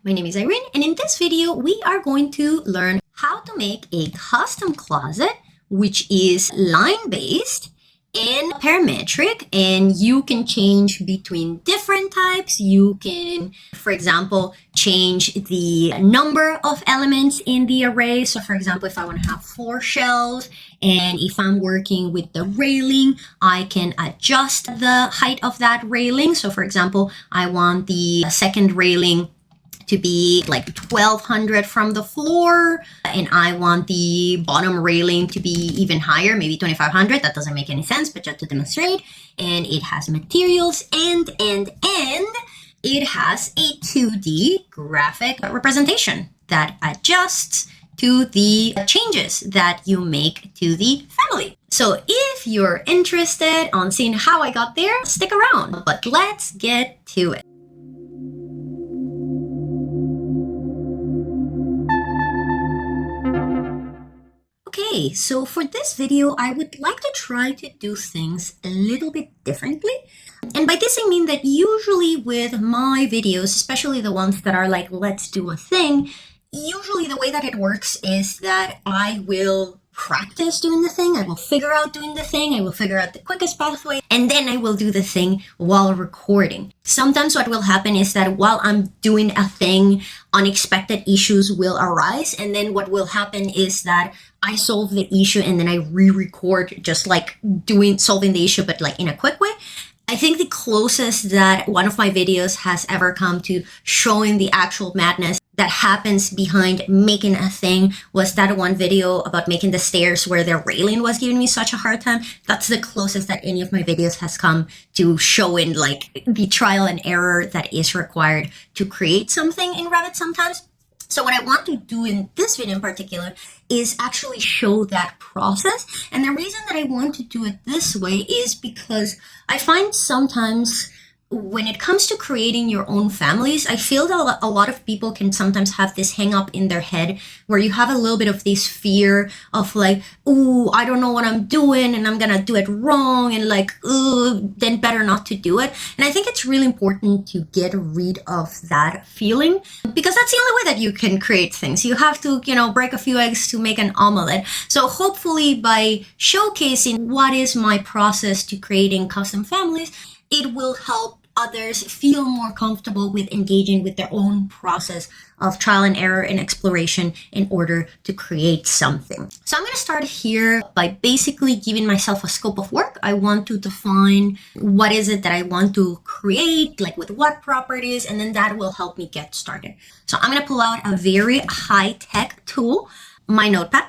my name is Irene, and in this video we are going to learn how to make a custom closet which is line-based and parametric, and you can change between different types. You can, for example, change the number of elements in the array. So for example, if I want to have 4 shelves, and if I'm working with the railing, I can adjust the height of that railing. So for example, I want the second railing to be like 1200 from the floor, and I want the bottom railing to be even higher, maybe 2500. That doesn't make any sense, but just to demonstrate. And it has materials and it has a 2D graphic representation that adjusts to the changes that you make to the family. So if you're interested on seeing how I got there, stick around, but let's get to it. Okay, so for this video, I would like to try to do things a little bit differently. And by this, I mean that usually with my videos, especially the ones that are like, let's do a thing, usually the way that it works is that I will practice doing the thing, I will figure out doing the thing, I will figure out the quickest pathway, and then I will do the thing while recording. Sometimes what will happen is that while I'm doing a thing, unexpected issues will arise, and then what will happen is that I solve the issue and then I re-record just like solving the issue, but like in a quick way. I think the closest that one of my videos has ever come to showing the actual madness that happens behind making a thing was that one video about making the stairs where the railing was giving me such a hard time. That's the closest that any of my videos has come to showing like the trial and error that is required to create something in Revit sometimes. So what I want to do in this video in particular is actually show that process. And the reason that I want to do it this way is because I find sometimes when it comes to creating your own families, I feel that a lot of people can sometimes have this hang up in their head where you have a little bit of this fear of like, ooh, I don't know what I'm doing and I'm gonna do it wrong, and like, ooh, then better not to do it. And I think it's really important to get rid of that feeling, because that's the only way that you can create things. You have to, break a few eggs to make an omelet. So hopefully by showcasing what is my process to creating custom families, it will help others feel more comfortable with engaging with their own process of trial and error and exploration in order to create something. So I'm going to start here by basically giving myself a scope of work. I want to define what is it that I want to create, like with what properties, and then that will help me get started. So I'm going to pull out a very high-tech tool, my notepad,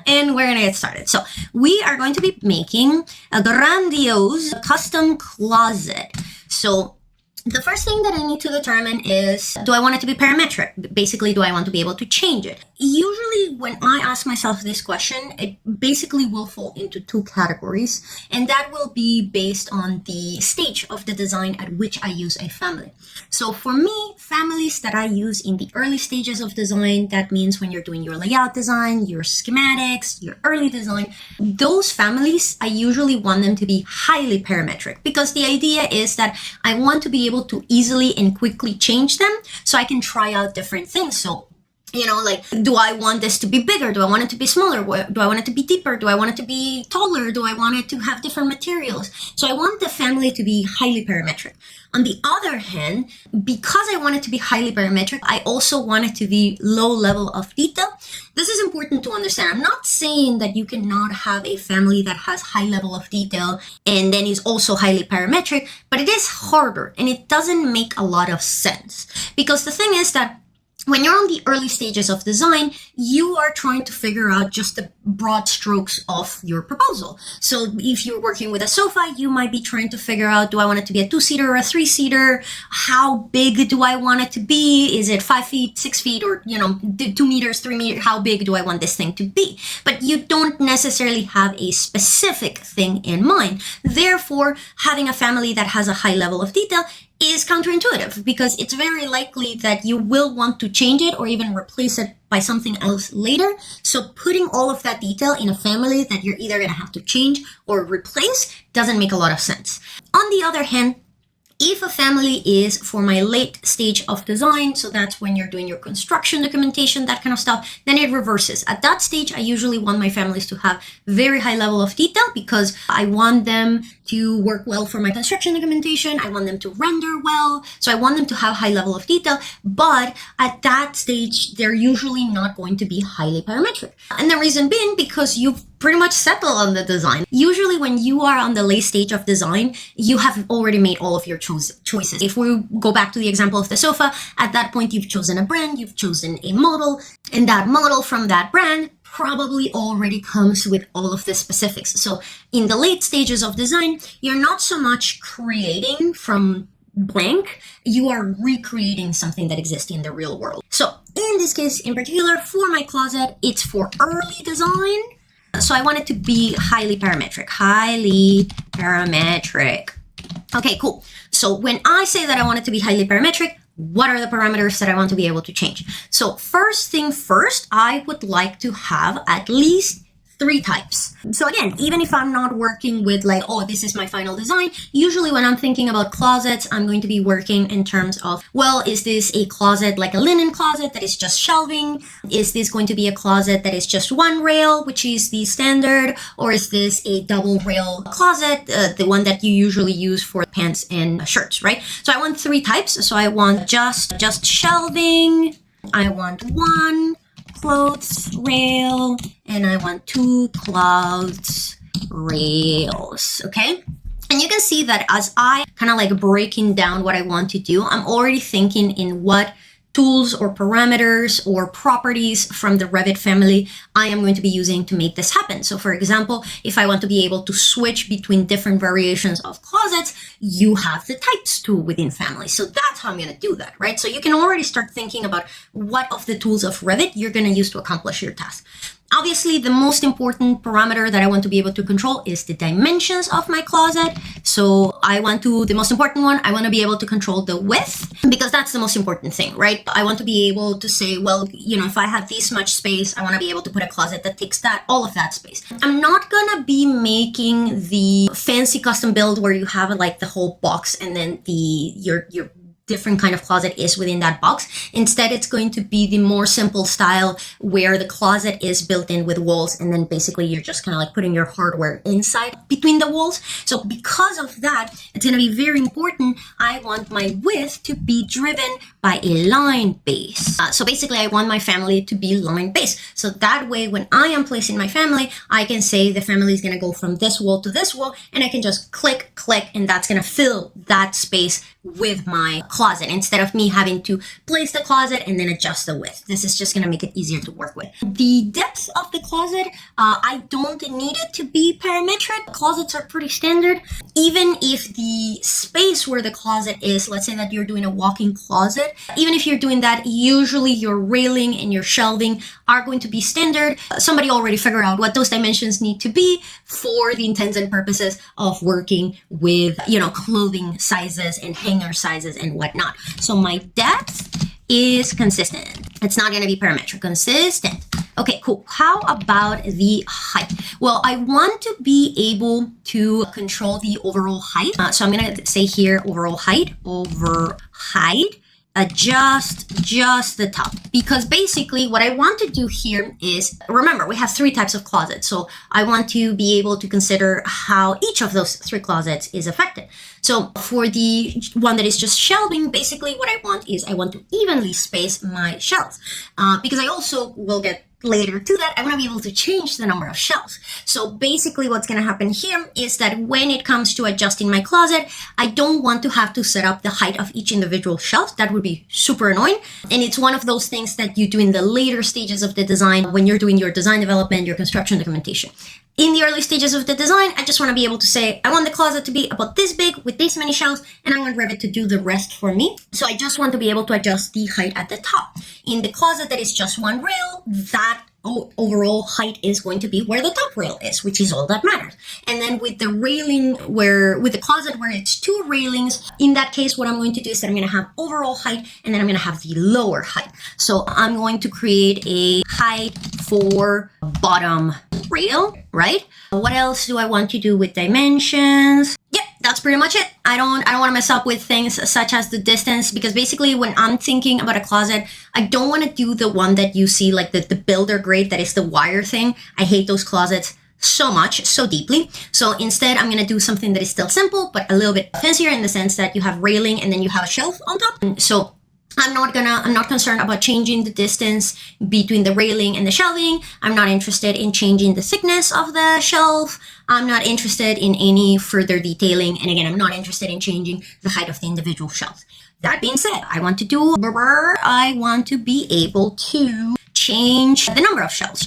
and we're going to get started. So we are going to be making a grandiose custom closet. So the first thing that I need to determine is, do I want it to be parametric? Basically, do I want to be able to change it? Usually when I ask myself this question, it basically will fall into 2 categories, and that will be based on the stage of the design at which I use a family. So for me, families that I use in the early stages of design, that means when you're doing your layout design, your schematics, your early design, those families, I usually want them to be highly parametric, because the idea is that I want to be able to easily and quickly change them so I can try out different things. So, like, do I want this to be bigger? Do I want it to be smaller? Do I want it to be deeper? Do I want it to be taller? Do I want it to have different materials? So I want the family to be highly parametric. On the other hand, because I want it to be highly parametric, I also want it to be low level of detail. This is important to understand. I'm not saying that you cannot have a family that has high level of detail and then is also highly parametric, but it is harder and it doesn't make a lot of sense. Because the thing is that when you're on the early stages of design, you are trying to figure out just the broad strokes of your proposal. So if you're working with a sofa, you might be trying to figure out, do I want it to be a 2-seater or a 3-seater? How big do I want it to be? Is it 5 feet, 6 feet, or 2 meters, 3 meters? How big do I want this thing to be? But you don't necessarily have a specific thing in mind. Therefore, having a family that has a high level of detail is counterintuitive, because it's very likely that you will want to change it or even replace it by something else later. So putting all of that detail in a family that you're either going to have to change or replace doesn't make a lot of sense. On the other hand, If a family is for my late stage of design, so that's when you're doing your construction documentation, that kind of stuff, then it reverses. At that stage, I usually want my families to have very high level of detail because I want them to work well for my construction documentation. I want them to render well. So I want them to have high level of detail. But at that stage, they're usually not going to be highly parametric. And the reason being because you've pretty much settle on the design. Usually when you are on the late stage of design, you have already made all of your choices. If we go back to the example of the sofa, at that point you've chosen a brand, you've chosen a model, and that model from that brand probably already comes with all of the specifics. So in the late stages of design, you're not so much creating from blank, you are recreating something that exists in the real world. So in this case in particular, for my closet, it's for early design. So I want it to be highly parametric. Okay, cool. So when I say that I want it to be highly parametric, what are the parameters that I want to be able to change? So first thing first, I would like to have at least 3 types. So again, even if I'm not working with like, oh, this is my final design, usually when I'm thinking about closets, I'm going to be working in terms of, well, is this a closet like a linen closet that is just shelving? Is this going to be a closet that is just one rail, which is the standard? Or is this a double rail closet, the one that you usually use for pants and shirts, right? So I want 3 types. So I want just shelving. I want 1 clothes rail, and I want 2 clothes rails, okay? And you can see that as I kind of like breaking down what I want to do, I'm already thinking in what tools or parameters or properties from the Revit family I am going to be using to make this happen. So for example, if I want to be able to switch between different variations of closets, you have the types tool within family. So that's how I'm going to do that, right? So you can already start thinking about what of the tools of Revit you're going to use to accomplish your task. Obviously, the most important parameter that I want to be able to control is the dimensions of my closet. So the most important one, I want to be able to control the width because that's the most important thing, right? I want to be able to say, well, you know, if I have this much space, I want to be able to put a closet that takes all of that space. I'm not going to be making the fancy custom build where you have like the whole box and then your different kind of closet is within that box. Instead, it's going to be the more simple style where the closet is built in with walls and then basically you're just kind of like putting your hardware inside between the walls. So because of that, it's going to be very important. I want my width to be driven by a line base. So basically, I want my family to be line based. So that way, when I am placing my family, I can say the family is going to go from this wall to this wall and I can just click, and that's going to fill that space with my closet instead of me having to place the closet and then adjust the width. This is just going to make it easier to work with. The depth of the closet, I don't need it to be parametric. Closets are pretty standard. Even if the space where the closet is, let's say that you're doing a walk-in closet, even if you're doing that, usually your railing and your shelving are going to be standard. Somebody already figured out what those dimensions need to be for the intents and purposes of working with, you know, clothing sizes and hanger sizes and whatnot. So my depth is consistent. It's not going to be parametric. Consistent. Okay, cool. How about the height? Well, I want to be able to control the overall height. So I'm going to say here overall height, adjust just the top, because basically what I want to do here is, remember, we have 3 types of closets. So I want to be able to consider how each of those 3 closets is affected. So for the one that is just shelving, basically what I want is I want to evenly space my shelves, because I also will get later to that, I want to be able to change the number of shelves. So basically what's going to happen here is that when it comes to adjusting my closet, I don't want to have to set up the height of each individual shelf. That would be super annoying. And it's one of those things that you do in the later stages of the design when you're doing your design development, your construction documentation. In the early stages of the design, I just want to be able to say, I want the closet to be about this big with this many shelves, and I want Revit to do the rest for me. So I just want to be able to adjust the height at the top. In the closet that is just one rail, that overall height is going to be where the top rail is, which is all that matters. And then with the railing with the closet where it's 2 railings, in that case, what I'm going to do is that I'm going to have overall height and then I'm going to have the lower height. So I'm going to create a height for bottom rail, right? What else do I want to do with dimensions? Yep, that's pretty much it. I don't want to mess up with things such as the distance, because basically when I'm thinking about a closet, I don't want to do the one that you see, like the builder grade, that is the wire thing. I hate those closets so much, so deeply. So instead, I'm gonna do something that is still simple, but a little bit fancier, in the sense that you have railing and then you have a shelf on top. So I'm not concerned about changing the distance between the railing and the shelving. I'm not interested in changing the thickness of the shelf. I'm not interested in any further detailing. And again, I'm not interested in changing the height of the individual shelves. That being said, I want to be able to change the number of shelves,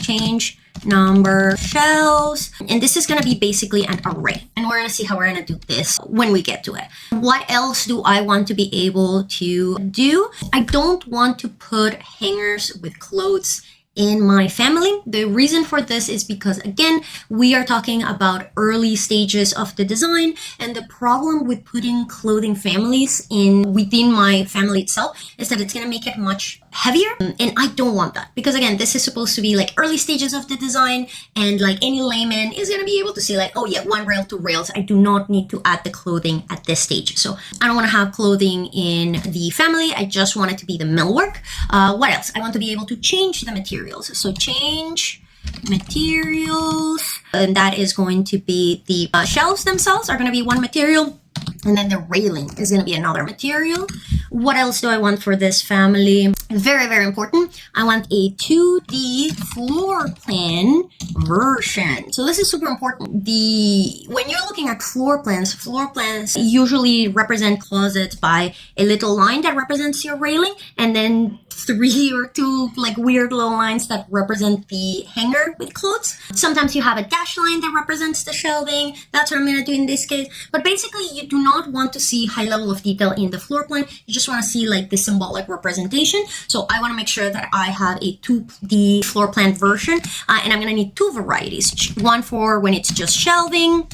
number of shelves, and this is going to be basically an array, and we're going to see how we're going to do this when we get to it. What else do I want to be able to do? I don't want to put hangers with clothes in my family. The reason for this is because, again, we are talking about early stages of the design, and the problem with putting clothing families within my family itself is that it's going to make it much heavier, and I don't want that, because again, this is supposed to be like early stages of the design, and like any layman is going to be able to see like, oh yeah, 1 rail, 2 rails. I do not need to add the clothing at this stage. So I don't want to have clothing in the family. I just want it to be the millwork. What else? I want to be able to change the materials. So change materials, and that is going to be the shelves themselves are going to be one material, and then the railing is going to be another material. What else do I want for this family? Very, very important. I want a 2D floor plan version. So this is super important. When you're looking at floor plans usually represent closets by a little line that represents your railing, and then 3 or 2 like weird little lines that represent the hanger with clothes. Sometimes you have a dashed line that represents the shelving. That's what I'm going to do in this case. But basically, you do not want to see high level of detail in the floor plan. You just want to see like the symbolic representation. So I want to make sure that I have a 2D floor plan version, and I'm going to need 2 varieties. One for when it's just shelving,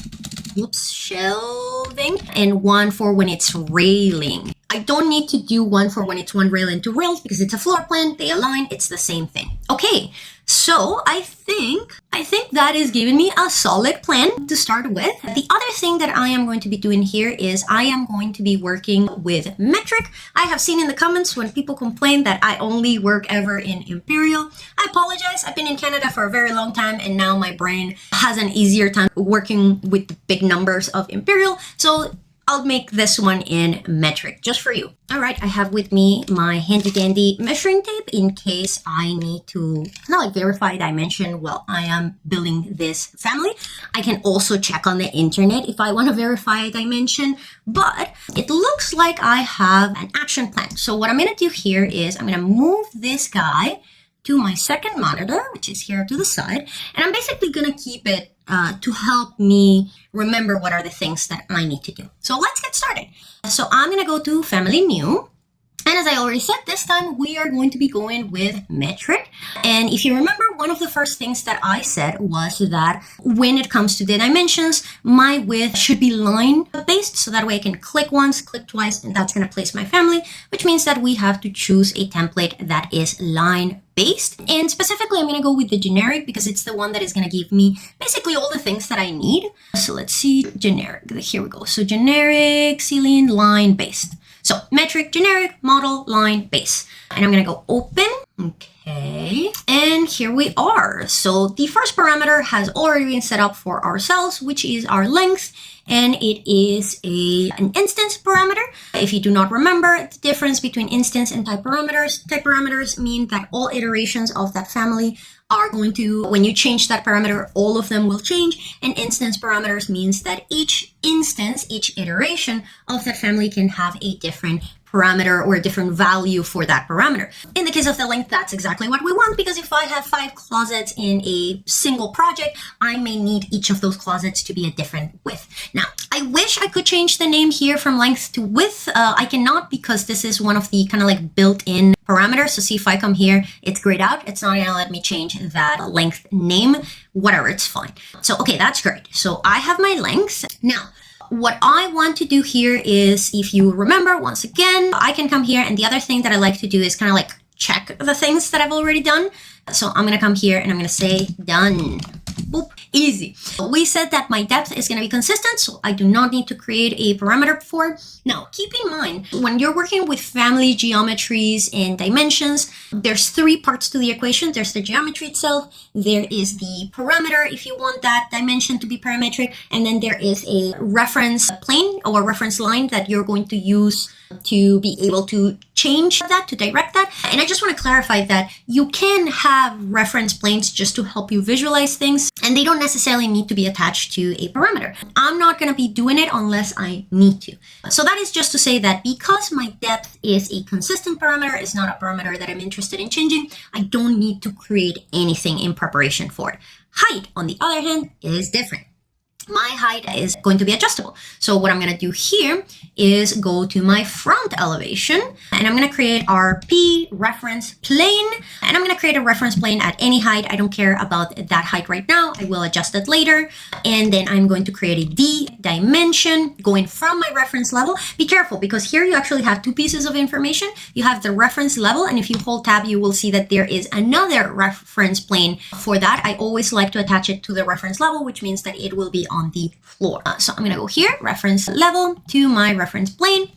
and one for when it's railing. I don't need to do one for when it's 1 rail and 2 rails, because it's a floor plan, they align, it's the same thing. Okay, so I think that is giving me a solid plan to start with. The other thing that I am going to be doing here is I am going to be working with metric. I have seen in the comments when people complain that I only work ever in Imperial. I apologize. I've been in Canada for a very long time, and now my brain has an easier time working with the big numbers of Imperial. So I'll make this one in metric just for you. All right, I have with me my handy dandy measuring tape in case I need to verify dimension while I am building this family. I can also check on the internet if I want to verify a dimension, but it looks like I have an action plan. So what I'm going to do here is I'm going to move this guy to my second monitor, which is here to the side, and I'm basically going to keep it to help me remember what are the things that I need to do. So let's get started. So I'm going to go to Family New. And as I already said, this time we are going to be going with metric. And if you remember, one of the first things that I said was that when it comes to the dimensions, my width should be line based. So that way I can click once, click twice, and that's going to place my family, which means that we have to choose a template that is line based. And specifically, I'm going to go with the generic because it's the one that is going to give me basically all the things that I need. So let's see, generic. Here we go. So generic, ceiling, line based. So metric, generic, model, line, base. And I'm going to go open. Okay. And here we are. So the first parameter has already been set up for ourselves, which is our length. And it is an instance parameter. If you do not remember the difference between instance and type parameters mean that all iterations of that family are going to, when you change that parameter, all of them will change. And instance parameters means that each instance, each iteration of that family can have a different parameter or a different value for that parameter. In the case of the length, that's exactly what we want, because if I have 5 closets in a single project, I may need each of those closets to be a different width. Now, I wish I could change the name here from length to width. I cannot, because this is one of the kind of like built-in parameters. So see, if I come here, it's grayed out. It's not gonna let me change that length name. Whatever, it's fine. So, okay, that's great. So I have my length. Now, what I want to do here is, if you remember, once again, I can come here, and the other thing that I like to do is kind of like check the things that I've already done. So I'm going to come here and I'm going to say done. Boop. Easy. We said that my depth is going to be consistent, so I do not need to create a parameter for. Now, keep in mind, when you're working with family geometries and dimensions, there's three parts to the equation. There's the geometry itself, there is the parameter if you want that dimension to be parametric, and then there is a reference plane or a reference line that you're going to use to be able to change that, to direct that. And I just want to clarify that you can have reference planes just to help you visualize things, and they don't necessarily need to be attached to a parameter. I'm not going to be doing it unless I need to. So that is just to say that because my depth is a consistent parameter, it's not a parameter that I'm interested in changing, I don't need to create anything in preparation for it. Height, on the other hand, is different. My height is going to be adjustable. So what I'm going to do here is go to my front elevation, and I'm going to create our P reference plane, and I'm going to create a reference plane at any height. I don't care about that height right now. I will adjust it later. And then I'm going to create a D dimension going from my reference level. Be careful, because here you actually have two pieces of information. You have the reference level, and if you hold tab, you will see that there is another reference plane for that. I always like to attach it to the reference level, which means that it will be on the floor. So I'm going to go here, reference level to my reference plane.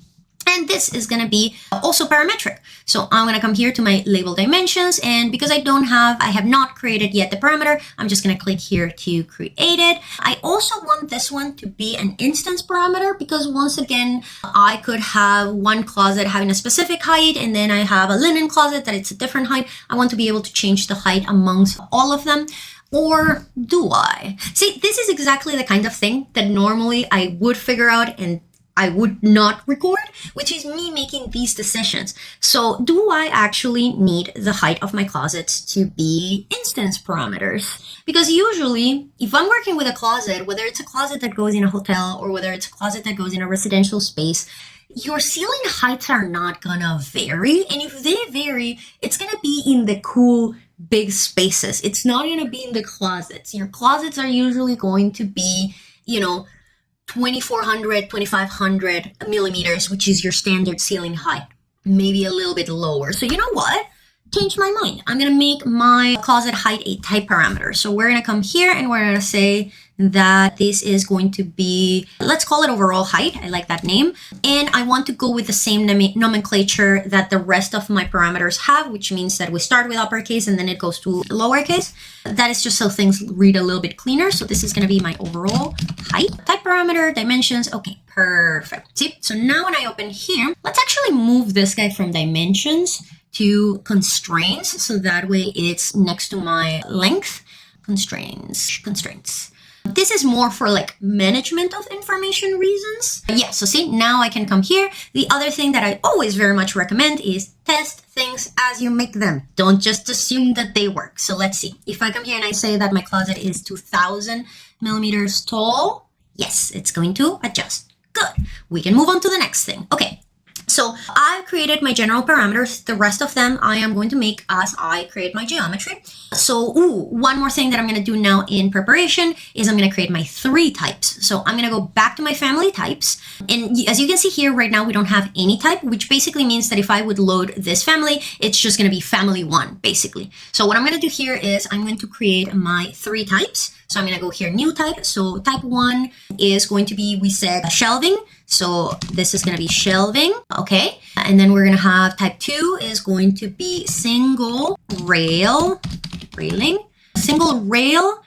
And this is going to be also parametric. So I'm going to come here to my label dimensions. And because I have not created yet the parameter, I'm just going to click here to create it. I also want this one to be an instance parameter, because once again, I could have one closet having a specific height, and then I have a linen closet that it's a different height. I want to be able to change the height amongst all of them. Or do I? See, this is exactly the kind of thing that normally I would figure out and I would not record, which is me making these decisions. So do I actually need the height of my closets to be instance parameters? Because usually, if I'm working with a closet, whether it's a closet that goes in a hotel or whether it's a closet that goes in a residential space, your ceiling heights are not gonna vary. And if they vary, it's gonna be in the cool big spaces. It's not going to be in the closets. Your closets are usually going to be, 2,400, 2,500 millimeters, which is your standard ceiling height, maybe a little bit lower. So you know what? Change my mind. I'm going to make my closet height a type parameter. So we're going to come here and we're going to say that this is going to be, let's call it overall height. I like that name. And I want to go with the same nomenclature that the rest of my parameters have, which means that we start with uppercase and then it goes to lowercase. That is just so things read a little bit cleaner. So this is going to be my overall height, type parameter, dimensions. Okay, perfect. See, so now when I open here, let's actually move this guy from dimensions to constraints, so that way it's next to my length. Constraints. This is more for like management of information reasons. Yeah, so see, now I can come here. The other thing that I always very much recommend is test things as you make them. Don't just assume that they work. So let's see. If I come here and I say that my closet is 2,000 millimeters tall, yes, it's going to adjust. Good. We can move on to the next thing. Okay. So I've created my general parameters. The rest of them I am going to make as I create my geometry. So one more thing that I'm going to do now in preparation is I'm going to create my 3 types. So I'm going to go back to my family types. And as you can see here right now, we don't have any type, which basically means that if I would load this family, it's just going to be family 1, basically. So what I'm going to do here is I'm going to create my 3 types. So I'm going to go here, new type. So type 1 is going to be, we said, shelving. So this is going to be shelving, okay? And then we're going to have type 2 is going to be single railing, single rail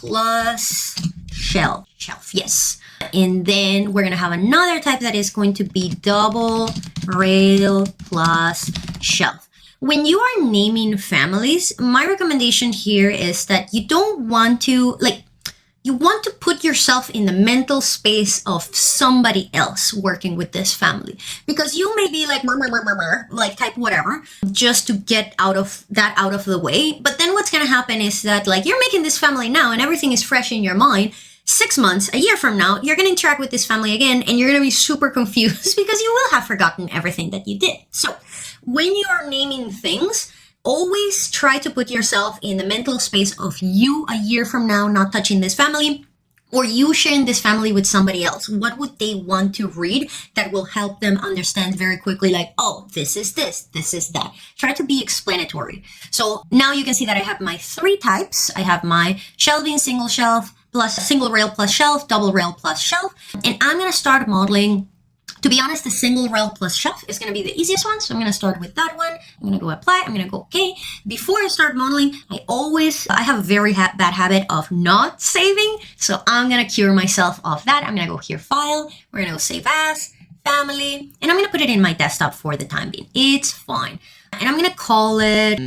plus shelf, yes. And then we're going to have another type that is going to be double rail plus shelf. When you are naming families, my recommendation here is that you don't want to, you want to put yourself in the mental space of somebody else working with this family, because you may be like type whatever, just to get out of the way. But then what's going to happen is that you're making this family now and everything is fresh in your mind. 6 months, a year from now, you're going to interact with this family again and you're going to be super confused because you will have forgotten everything that you did. So when you are naming things, always try to put yourself in the mental space of you a year from now, not touching this family, or you sharing this family with somebody else, what would they want to read that will help them understand very quickly, like, oh, this is this is that. Try to be explanatory. So now you can see that I have my 3 types. I have my shelving, single shelf, plus single rail plus shelf, double rail plus shelf. And I'm going to start modeling. To be honest, the single rail plus shelf is going to be the easiest one. So I'm going to start with that one. I'm going to go apply. I'm going to go okay. Before I start modeling, I have a very bad habit of not saving. So I'm going to cure myself of that. I'm going to go here, file. We're going to go save as, family. And I'm going to put it in my desktop for the time being. It's fine. And I'm going to call it,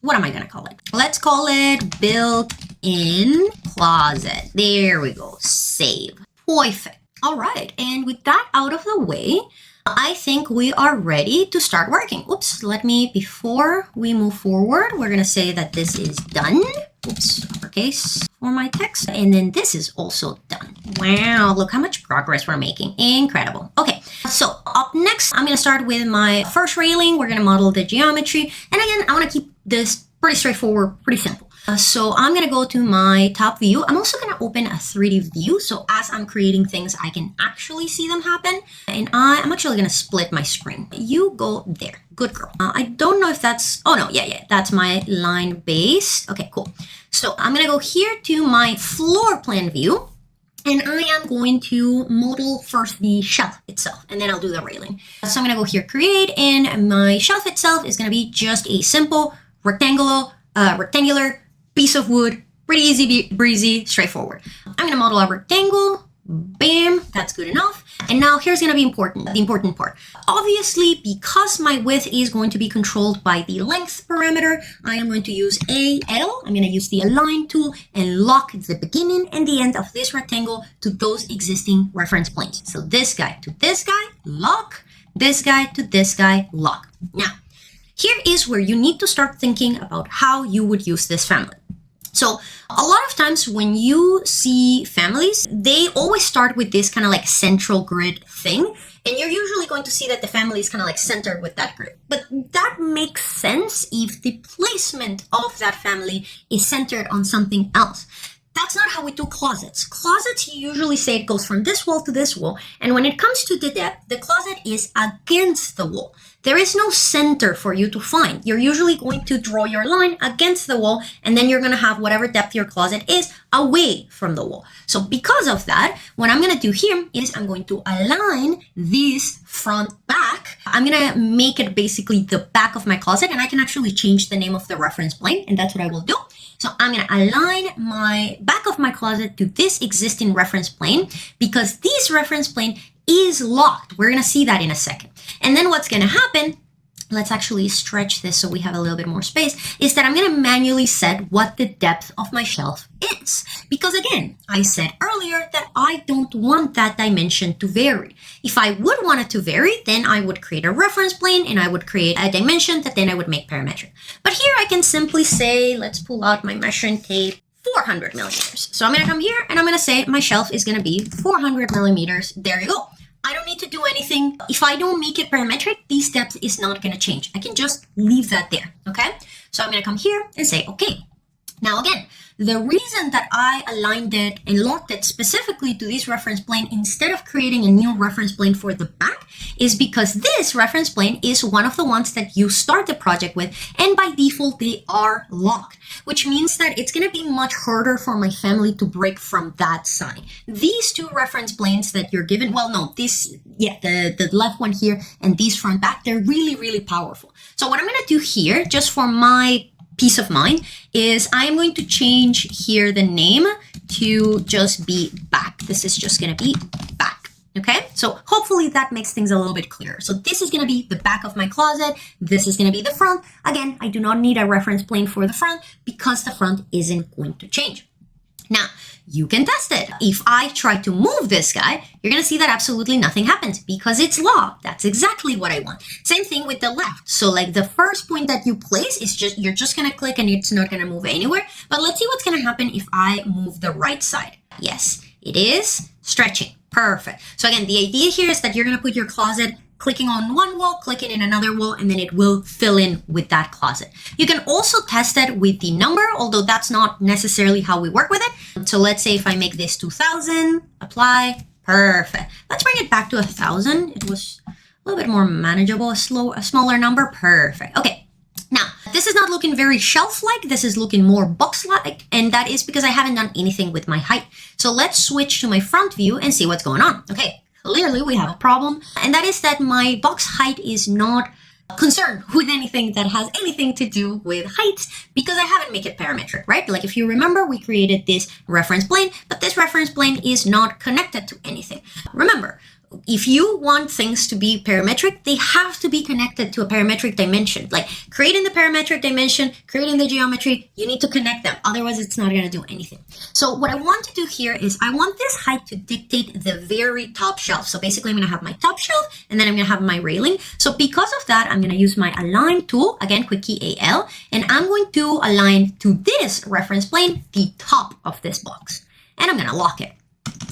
what am I going to call it? Let's call it built-in closet. There we go. Save. Perfect. All right, and with that out of the way, I think we are ready to start working. Oops, before we move forward, we're gonna say that this is done. Oops, uppercase for my text. And then this is also done. Wow, look how much progress we're making. Incredible. Okay, so up next, I'm gonna start with my first railing. We're gonna model the geometry. And again, I wanna keep this pretty straightforward, pretty simple. So I'm going to go to my top view. I'm also going to open a 3D view. So as I'm creating things, I can actually see them happen. And I'm actually going to split my screen. You go there. Good girl. I don't know if that's, oh no, yeah, that's my line base. Okay, cool. So I'm going to go here to my floor plan view. And I am going to model first the shelf itself, and then I'll do the railing. So I'm going to go here, create, and my shelf itself is going to be just a simple rectangular piece of wood, pretty easy breezy, straightforward. I'm going to model a rectangle. Bam, that's good enough. And now here's going to be the important part. Obviously, because my width is going to be controlled by the length parameter, I am going to use AL. I'm going to use the align tool and lock the beginning and the end of this rectangle to those existing reference planes. So this guy to this guy, lock. This guy to this guy, lock. Now, here is where you need to start thinking about how you would use this family. So a lot of times when you see families, they always start with this kind of like central grid thing. And you're usually going to see that the family is kind of like centered with that grid. But that makes sense if the placement of that family is centered on something else. That's not how we do closets. Closets, you usually say it goes from this wall to this wall. And when it comes to the depth, the closet is against the wall. There is no center for you to find. You're usually going to draw your line against the wall, and then you're going to have whatever depth your closet is away from the wall. So because of that, what I'm going to do here is I'm going to align this front back. I'm going to make it basically the back of my closet, and I can actually change the name of the reference plane, and that's what I will do. So I'm going to align my back of my closet to this existing reference plane because this reference plane is locked. We're going to see that in a second. And then what's going to happen, let's actually stretch this so we have a little bit more space, is that I'm going to manually set what the depth of my shelf is. Because again, I said earlier that I don't want that dimension to vary. If I would want it to vary, then I would create a reference plane and I would create a dimension that then I would make parametric. But here I can simply say, let's pull out my measuring tape, 400 millimeters. So I'm going to come here and I'm going to say my shelf is going to be 400 millimeters. There you go. I don't need to do anything. If I don't make it parametric, this depth is not going to change. I can just leave that there, okay? So I'm going to come here and say, okay. Now again, the reason that I aligned it and locked it specifically to this reference plane instead of creating a new reference plane for the back is because this reference plane is one of the ones that you start the project with, and by default, they are locked, which means that it's going to be much harder for my family to break from that side. These two reference planes that you're given, well, no, the left one here and these front back, they're really, really powerful. So what I'm going to do here, just for my peace of mind, is I'm going to change here the name to just be back. This is just going to be back. Okay, so hopefully that makes things a little bit clearer. So this is going to be the back of my closet. This is going to be the front. Again, I do not need a reference plane for the front because the front isn't going to change. Now, you can test it. If I try to move this guy, you're going to see that absolutely nothing happens because it's locked. That's exactly what I want. Same thing with the left. So like the first point that you place is just, you're just going to click and it's not going to move anywhere. But let's see what's going to happen if I move the right side. Yes, it is stretching. Perfect. So again, the idea here is that you're going to put your closet clicking on one wall, clicking in another wall, and then it will fill in with that closet. You can also test it with the number, although that's not necessarily how we work with it. So let's say if I make this 2000, apply, perfect. Let's bring it back to 1000. It was a little bit more manageable, a smaller number, perfect. Okay, now this is not looking very shelf-like, this is looking more box-like, and that is because I haven't done anything with my height. So let's switch to my front view and see what's going on. Okay, clearly we have a problem, and that is that my box height is not concerned with anything that has anything to do with height because I haven't made it parametric, right? Like if you remember, we created this reference plane, but this reference plane is not connected to anything. Remember, if you want things to be parametric, they have to be connected to a parametric dimension. Like creating the parametric dimension, creating the geometry, you need to connect them. Otherwise, it's not going to do anything. So what I want to do here is I want this height to dictate the very top shelf. So basically, I'm going to have my top shelf and then I'm going to have my railing. So because of that, I'm going to use my align tool, again, quick key AL, and I'm going to align to this reference plane, the top of this box, and I'm going to lock it.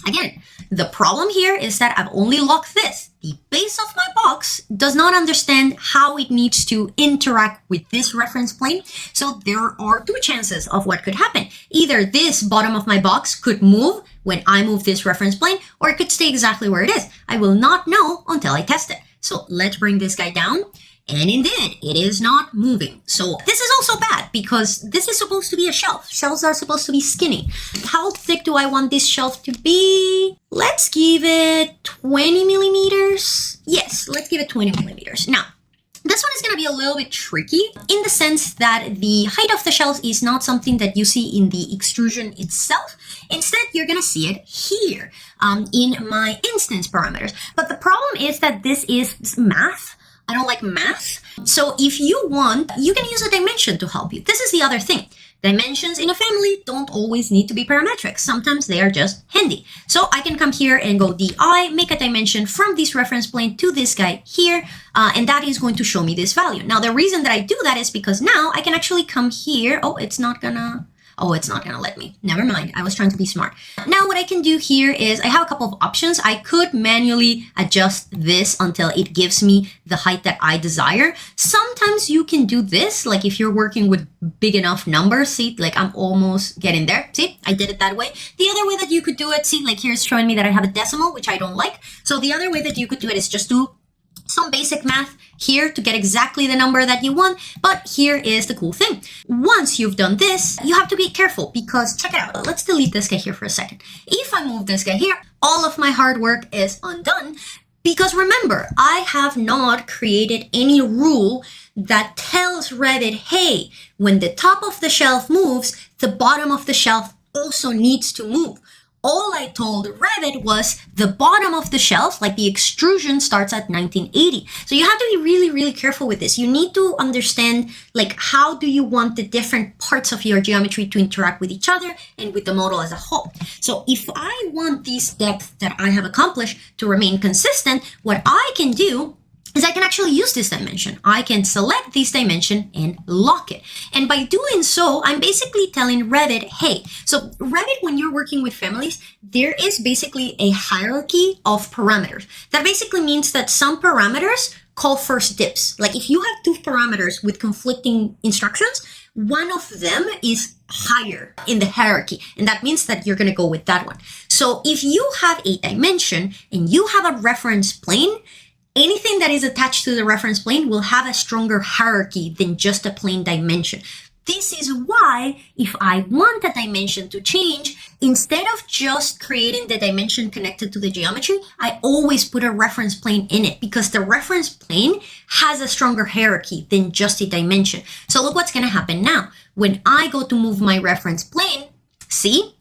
Again, the problem here is that I've only locked this. The base of my box does not understand how it needs to interact with this reference plane. So there are two chances of what could happen. Either this bottom of my box could move when I move this reference plane, or it could stay exactly where it is. I will not know until I test it. So let's bring this guy down. And indeed, it is not moving. So this is also bad because this is supposed to be a shelf. Shelves are supposed to be skinny. How thick do I want this shelf to be? Let's give it 20 millimeters. Yes, let's give it 20 millimeters. Now, this one is going to be a little bit tricky in the sense that the height of the shelf is not something that you see in the extrusion itself. Instead, you're going to see it here in my instance parameters. But the problem is that this is math. I don't like math. So if you want, you can use a dimension to help you. This is the other thing. Dimensions in a family don't always need to be parametric. Sometimes they are just handy. So I can come here and go DI, make a dimension from this reference plane to this guy here, and that is going to show me this value. Now, the reason that I do that is because now I can actually come here. Oh, it's not gonna let me. Never mind. I was trying to be smart. Now what I can do here is I have a couple of options. I could manually adjust this until it gives me the height that I desire. Sometimes you can do this, like if you're working with big enough numbers. See, like I'm almost getting there. See, I did it that way. The other way that you could do it, see, like here's showing me that I have a decimal, which I don't like. So the other way that you could do it is just do some basic math here to get exactly the number that you want. But here is the cool thing. Once you've done this, you have to be careful because check it out. Let's delete this guy here for a second. If I move this guy here, all of my hard work is undone because remember, I have not created any rule that tells Revit, hey, when the top of the shelf moves, the bottom of the shelf also needs to move. All I told Revit was the bottom of the shelf, like the extrusion, starts at 1980. So you have to be really, really careful with this. You need to understand, like, how do you want the different parts of your geometry to interact with each other and with the model as a whole. So if I want this depth that I have accomplished to remain consistent, what I can do is I can actually use this dimension. I can select this dimension and lock it. And by doing so, I'm basically telling Revit, hey, so Revit, when you're working with families, there is basically a hierarchy of parameters. That basically means that some parameters call first dibs. Like if you have two parameters with conflicting instructions, one of them is higher in the hierarchy. And that means that you're going to go with that one. So if you have a dimension and you have a reference plane, anything that is attached to the reference plane will have a stronger hierarchy than just a plain dimension. This is why if I want a dimension to change, instead of just creating the dimension connected to the geometry, I always put a reference plane in it because the reference plane has a stronger hierarchy than just a dimension. So look what's going to happen now. When I go to move my reference plane, see?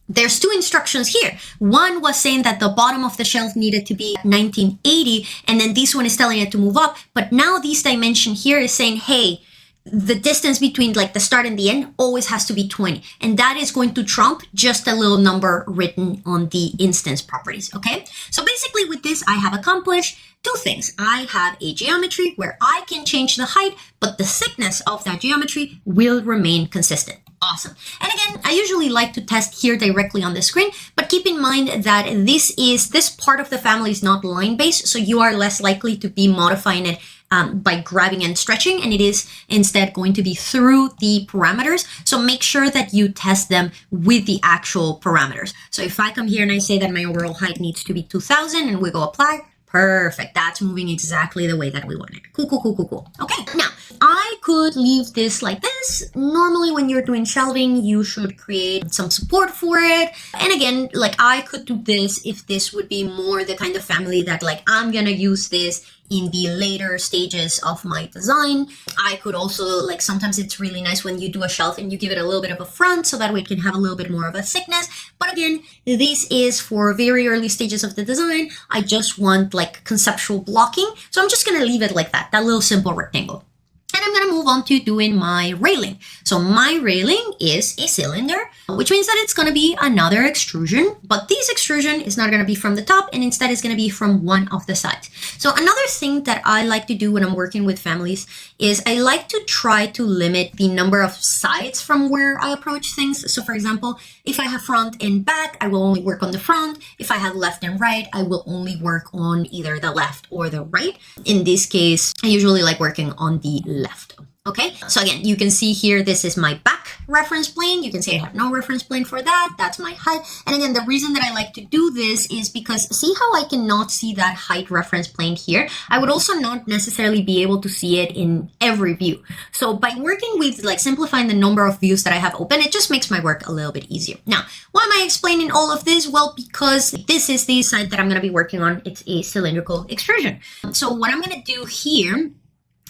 There's two instructions here. One was saying that the bottom of the shelf needed to be 1980, and then this one is telling it to move up. But now this dimension here is saying, hey, the distance between like the start and the end always has to be 20. And that is going to trump just a little number written on the instance properties, okay? So basically with this, I have accomplished two things. I have a geometry where I can change the height, but the thickness of that geometry will remain consistent. Awesome. And again, I usually like to test here directly on the screen, but keep in mind that this part of the family is not line-based, so you are less likely to be modifying it by grabbing and stretching, and it is instead going to be through the parameters. So make sure that you test them with the actual parameters. So if I come here and I say that my overall height needs to be 2000 and we go apply, perfect. That's moving exactly the way that we want it. Cool, cool, cool, cool, cool. Okay, now I could leave this like this. Normally when you're doing shelving, you should create some support for it. And again, like I could do this if this would be more the kind of family that like I'm gonna use this in the later stages of my design. I could also, like, sometimes it's really nice when you do a shelf and you give it a little bit of a front so that way it can have a little bit more of a thickness. But again, this is for very early stages of the design. I just want like conceptual blocking. So I'm just gonna leave it like that little simple rectangle. And I'm going to move on to doing my railing. So my railing is a cylinder, which means that it's going to be another extrusion, but this extrusion is not going to be from the top and instead is going to be from one of the sides. So another thing that I like to do when I'm working with families is I like to try to limit the number of sides from where I approach things. So for example, if I have front and back, I will only work on the front. If I have left and right, I will only work on either the left or the right. In this case, I usually like working on the left. Okay, so again, you can see here, this is my back reference plane. You can see I have no reference plane for that. That's my height. And again, the reason that I like to do this is because see how I cannot see that height reference plane here? I would also not necessarily be able to see it in every view. So by working with like simplifying the number of views that I have open, it just makes my work a little bit easier. Now, why am I explaining all of this? Well, because this is the side that I'm going to be working on. It's a cylindrical extrusion. So what I'm going to do here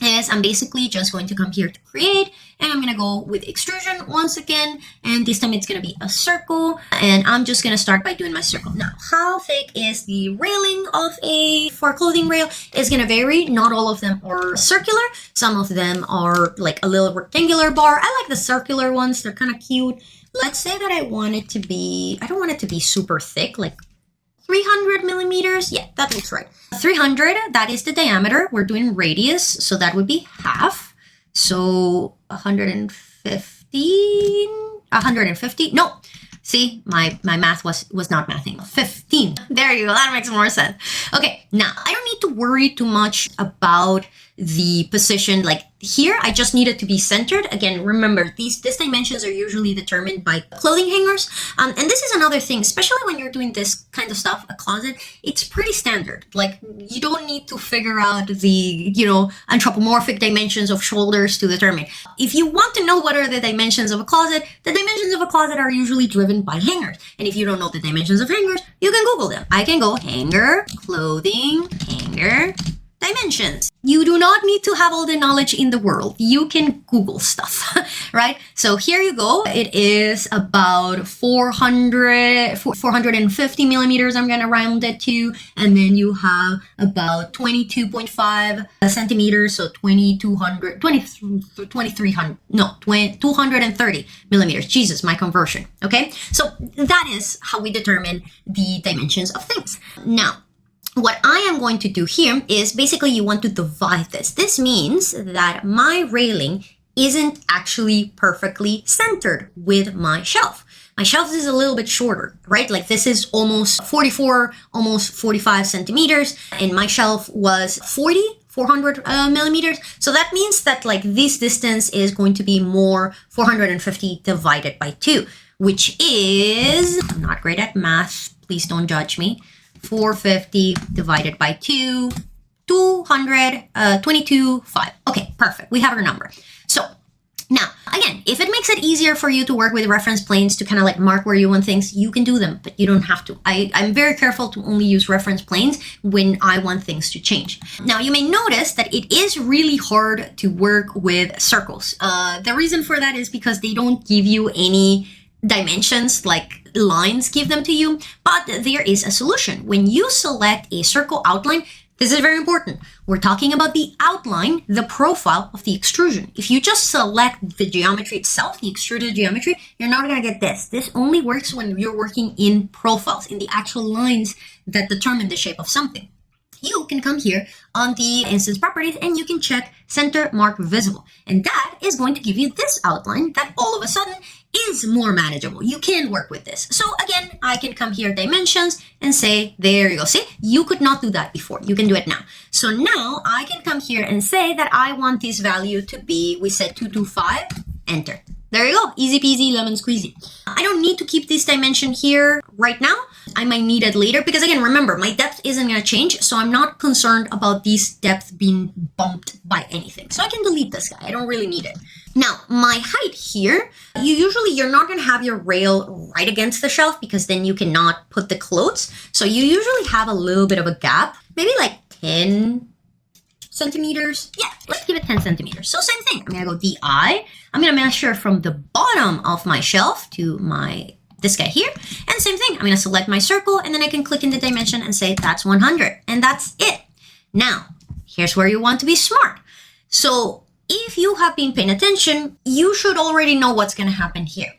is I'm basically just going to come here to create, and I'm going to go with extrusion once again, and this time it's going to be a circle, and I'm just going to start by doing my circle. Now, how thick is the railing of for clothing rail is going to vary. Not all of them are circular. Some of them are like a little rectangular bar. I like the circular ones. They're kind of cute. Let's say that I want it to be, I don't want it to be super thick, like 300 millimeters. Yeah, that looks right. 300, that is the diameter. We're doing radius, so that would be half. So 150. No, see, my math was not mathing. 15. There you go. That makes more sense. Okay, now I don't need to worry too much about the position. Like here, I just need it to be centered. Again, remember, these dimensions are usually determined by clothing hangers. And this is another thing, especially when you're doing this kind of stuff, a closet, it's pretty standard. Like you don't need to figure out the, anthropomorphic dimensions of shoulders to determine. If you want to know what are the dimensions of a closet, the dimensions of a closet are usually driven by hangers. And if you don't know the dimensions of hangers, you can Google them. I can go hanger, clothing, hanger, dimensions. You do not need to have all the knowledge in the world. You can Google stuff, right? So here you go. It is about 450 millimeters. I'm going to round it to. And then you have about 22.5 centimeters. So 230 millimeters. Jesus, my conversion. Okay. So that is how we determine the dimensions of things. Now, what I am going to do here is basically you want to divide this. This means that my railing isn't actually perfectly centered with my shelf. My shelf is a little bit shorter, right? Like this is almost 44, almost 45 centimeters, and my shelf was 400 millimeters. So that means that like this distance is going to be more 450 divided by 2, which is, I'm not great at math, please don't judge me. 450 divided by 2, 22.5. Okay, perfect. We have our number. So now, again, if it makes it easier for you to work with reference planes to kind of like mark where you want things, you can do them, but you don't have to. I'm very careful to only use reference planes when I want things to change. Now, you may notice that it is really hard to work with circles. The reason for that is because they don't give you any dimensions, like lines give them to you, but there is a solution. When you select a circle outline, this is very important. We're talking about the outline, the profile of the extrusion. If you just select the geometry itself, the extruded geometry, you're not going to get this. This only works when you're working in profiles, in the actual lines that determine the shape of something. you can come here on the instance properties and you can check center mark visible. And that is going to give you this outline that all of a sudden is more manageable. You can work with this. So again, I can come here, dimensions, and say, there you go. See, you could not do that before. You can do it now. So now I can come here and say that I want this value to be, we said 225, enter. There you go. Easy peasy, lemon squeezy. I don't need to keep this dimension here right now. I might need it later because again, remember, my depth isn't going to change. So I'm not concerned about this depth being bumped by anything. So I can delete this guy. I don't really need it. Now, my height here, you're not going to have your rail right against the shelf because then you cannot put the clothes. So you usually have a little bit of a gap, maybe like 10 centimeters. Yeah, let's give it 10 centimeters. So same thing. I'm going to go DI. I'm going to measure from the bottom of my shelf to this guy here. And same thing. I'm going to select my circle and then I can click in the dimension and say that's 100. And that's it. Now, here's where you want to be smart. So if you have been paying attention, you should already know what's going to happen here.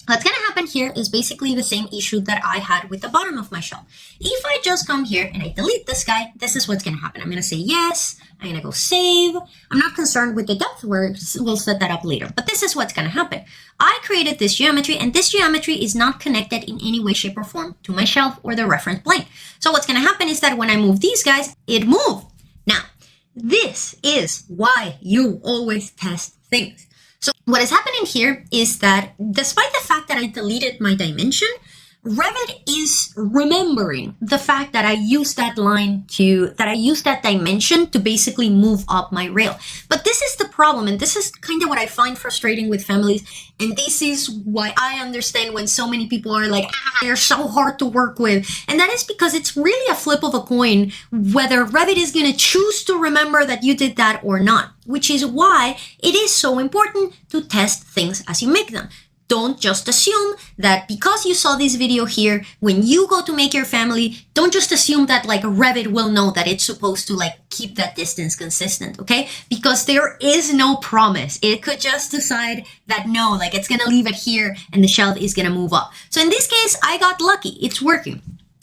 What's going to happen here is basically the same issue that I had with the bottom of my shelf. If I just come here and I delete this guy, this is what's going to happen. I'm going to say yes. I'm going to go save. I'm not concerned with the depth. We'll set that up later. But this is what's going to happen. I created this geometry and this geometry is not connected in any way, shape, or form to my shelf or the reference plane. So what's going to happen is that when I move these guys, it moved. Now, this is why you always test things. So what is happening here is that despite the fact that I deleted my dimension, Revit is remembering the fact that I used that dimension to basically move up my rail. But this is the problem, and this is kind of what I find frustrating with families. And this is why I understand when so many people are like, they're so hard to work with. And that is because it's really a flip of a coin whether Revit is going to choose to remember that you did that or not, which is why it is so important to test things as you make them. Don't just assume that because you saw this video here, when you go to make your family, don't just assume that like Revit will know that it's supposed to like keep that distance consistent, okay? Because there is no promise. It could just decide that no, like it's gonna leave it here and the shelf is gonna move up. So in this case, I got lucky. It's working.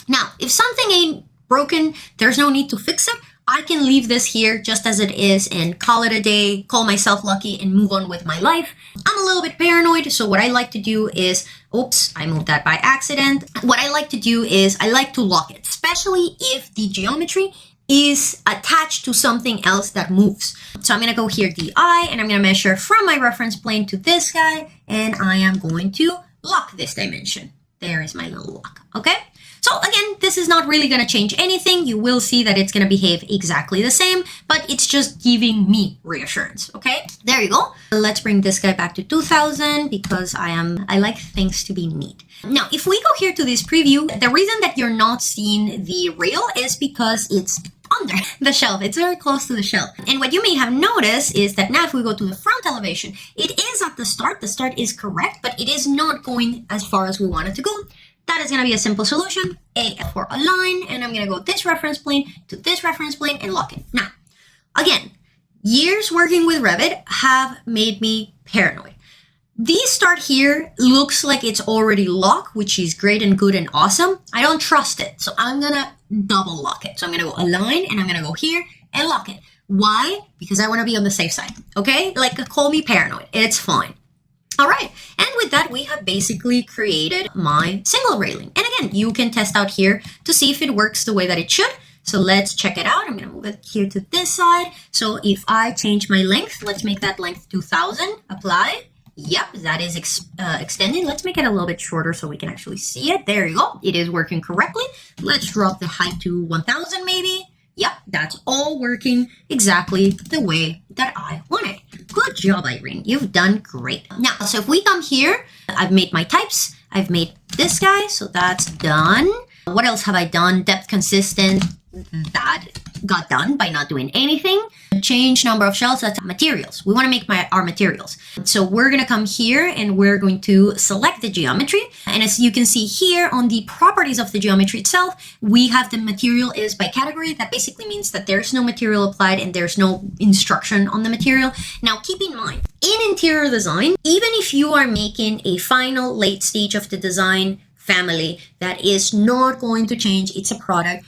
Now, if something ain't broken, there's no need to fix it. I can leave this here just as it is and call it a day, call myself lucky and move on with my life. I'm a little bit paranoid, so what I like to do is, oops, I moved that by accident. What I like to do is I like to lock it, especially if the geometry is attached to something else that moves. So I'm going to go here, DI, and I'm going to measure from my reference plane to this guy, and I am going to lock this dimension. There is my little lock, okay? So again, this is not really going to change anything. You will see that it's going to behave exactly the same, but it's just giving me reassurance, okay? There you go. Let's bring this guy back to 2000 because I like things to be neat. Now, if we go here to this preview, the reason that you're not seeing the rail is because it's under the shelf. It's very close to the shelf. And what you may have noticed is that now if we go to the front elevation, it is at the start. The start is correct, but it is not going as far as we want it to go. That is going to be a simple solution, A for align, and I'm going to go this reference plane to this reference plane and lock it. Now, again, years working with Revit have made me paranoid. This start here looks like it's already locked, which is great and good and awesome. I don't trust it, so I'm going to double lock it. So I'm going to go align, and I'm going to go here and lock it. Why? Because I want to be on the safe side, okay? Like, call me paranoid. It's fine. All right, and with that, we have basically created my single railing. And again, you can test out here to see if it works the way that it should. So let's check it out. I'm going to move it here to this side. So if I change my length, let's make that length 2000, apply. Yep, that is extended. Let's make it a little bit shorter so we can actually see it. There you go. It is working correctly. Let's drop the height to 1000 maybe. Yep, that's all working exactly the way that I want it. Good job, Irene. You've done great. Now, so if we come here, I've made my types. I've made this guy, so that's done. What else have I done? Depth consistent. That got done by not doing anything. Change number of shells, that's materials. We want to make our materials. So we're going to come here and we're going to select the geometry. And as you can see here on the properties of the geometry itself, we have the material is by category. That basically means that there's no material applied and there's no instruction on the material. Now keep in mind, in interior design, even if you are making a final late stage of the design family that is not going to change, it's a product,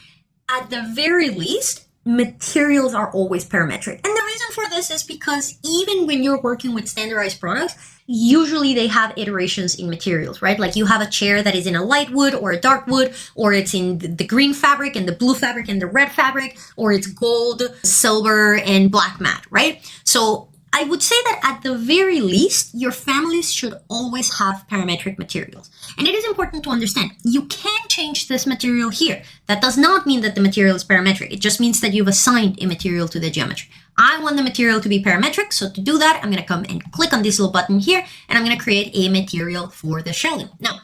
at the very least, materials are always parametric. And the reason for this is because even when you're working with standardized products, usually they have iterations in materials, right? Like you have a chair that is in a light wood or a dark wood, or it's in the green fabric and the blue fabric and the red fabric, or it's gold, silver, and black matte, right? So I would say that at the very least, your families should always have parametric materials. And it is important to understand, you can change this material here. That does not mean that the material is parametric. It just means that you've assigned a material to the geometry. I want the material to be parametric, so to do that, I'm going to come and click on this little button here, and I'm going to create a material for the shelving. Now,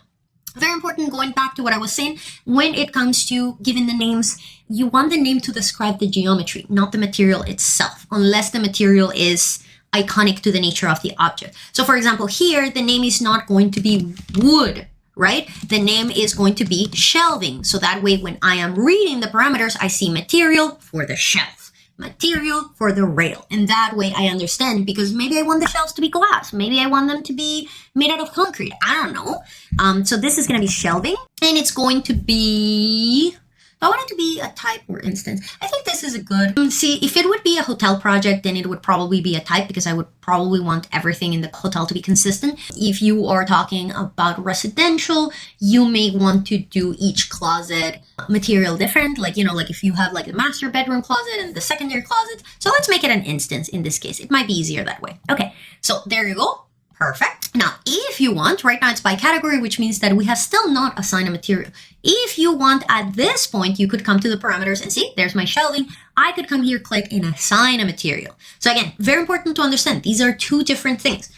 very important, going back to what I was saying, when it comes to giving the names, you want the name to describe the geometry, not the material itself, unless the material is iconic to the nature of the object. So for example, here, the name is not going to be wood, right? The name is going to be shelving. So that way, when I am reading the parameters, I see material for the shelf, material for the rail. And that way I understand, because maybe I want the shelves to be glass. Maybe I want them to be made out of concrete. I don't know. So this is going to be shelving, and it's going to be, I want it to be a type or instance. I think this is a good, see, if it would be a hotel project, then it would probably be a type, because I would probably want everything in the hotel to be consistent. If you are talking about residential, you may want to do each closet material different. Like, you know, like if you have like a master bedroom closet and the secondary closet. So let's make it an instance in this case. It might be easier that way. Okay, so there you go. Perfect. Now, if you want, right now it's by category, which means that we have still not assigned a material. If you want, at this point, you could come to the parameters and see, there's my shelving. I could come here, click, and assign a material. So again, very important to understand, these are two different things.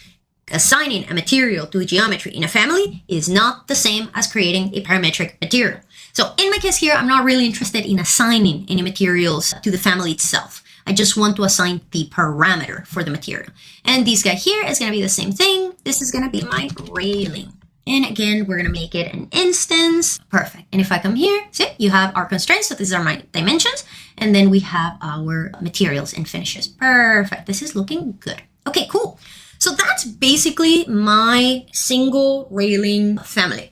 Assigning a material to a geometry in a family is not the same as creating a parametric material. So in my case here, I'm not really interested in assigning any materials to the family itself. I just want to assign the parameter for the material. And this guy here is going to be the same thing. This is going to be my railing. And again, we're going to make it an instance. Perfect. And if I come here, see, you have our constraints. So these are my dimensions. And then we have our materials and finishes. Perfect. This is looking good. Okay, cool. So that's basically my single railing family.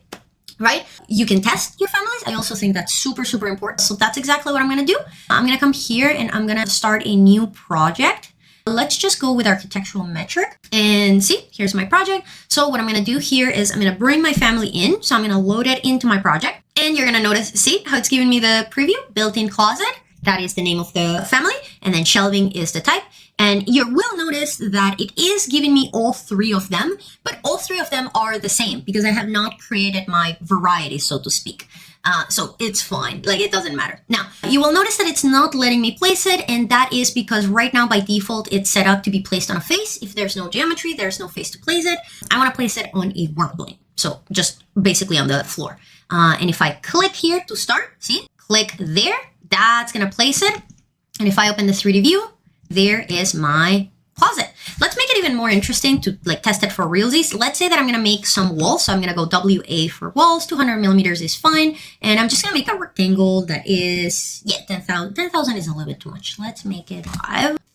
Right? You can test your families. I also think that's super, super important. So that's exactly what I'm going to do. I'm going to come here and I'm going to start a new project. Let's just go with architectural metric and see, here's my project. So what I'm going to do here is I'm going to bring my family in. So I'm going to load it into my project, and you're going to notice, see how it's giving me the preview, built-in closet. That is the name of the family. And then shelving is the type. And you will notice that it is giving me all three of them, but all three of them are the same because I have not created my variety, so to speak. So it's fine, like it doesn't matter. Now, you will notice that it's not letting me place it, and that is because right now by default, it's set up to be placed on a face. If there's no geometry, there's no face to place it. I want to place it on a work plane. So just basically on the floor. And if I click here to start, see, click there, that's going to place it. And if I open the 3D view, there is my closet. Let's make it even more interesting to like test it for realsies. Let's say that I'm going to make some walls. So I'm going to go WA for walls. 200 millimeters is fine. And I'm just going to make a rectangle that is, 10,000. 10,000 is a little bit too much. Let's make it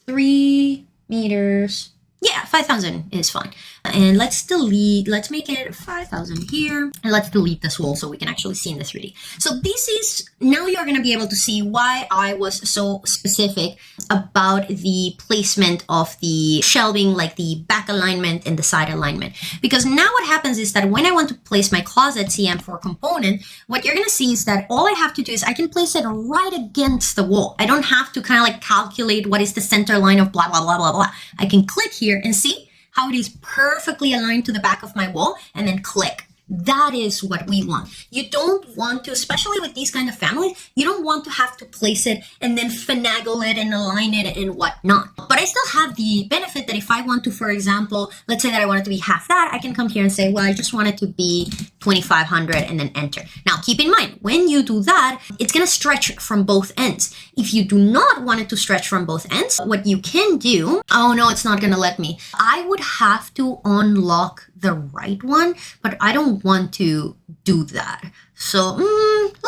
3 meters. Yeah, 5,000 is fine. And let's make it 5,000 here. And let's delete this wall so we can actually see in the 3D. So this is, now you're going to be able to see why I was so specific about the placement of the shelving, like the back alignment and the side alignment. Because now what happens is that when I want to place my closet CM4 component, what you're going to see is that all I have to do is I can place it right against the wall. I don't have to kind of like calculate what is the center line of blah, blah, blah, blah, blah. I can click here and see how it is perfectly aligned to the back of my wall, and then click. That is what we want. You don't want to, especially with these kind of families, you don't want to have to place it and then finagle it and align it and whatnot. But I still have the benefit that if I want to, for example, let's say that I want it to be half that, I can come here and say, well, I just want it to be 2,500 and then enter. Now, keep in mind, when you do that, it's going to stretch from both ends. If you do not want it to stretch from both ends, what you can do, oh no, it's not going to let me. I would have to unlock the right one, but I don't want to do that. So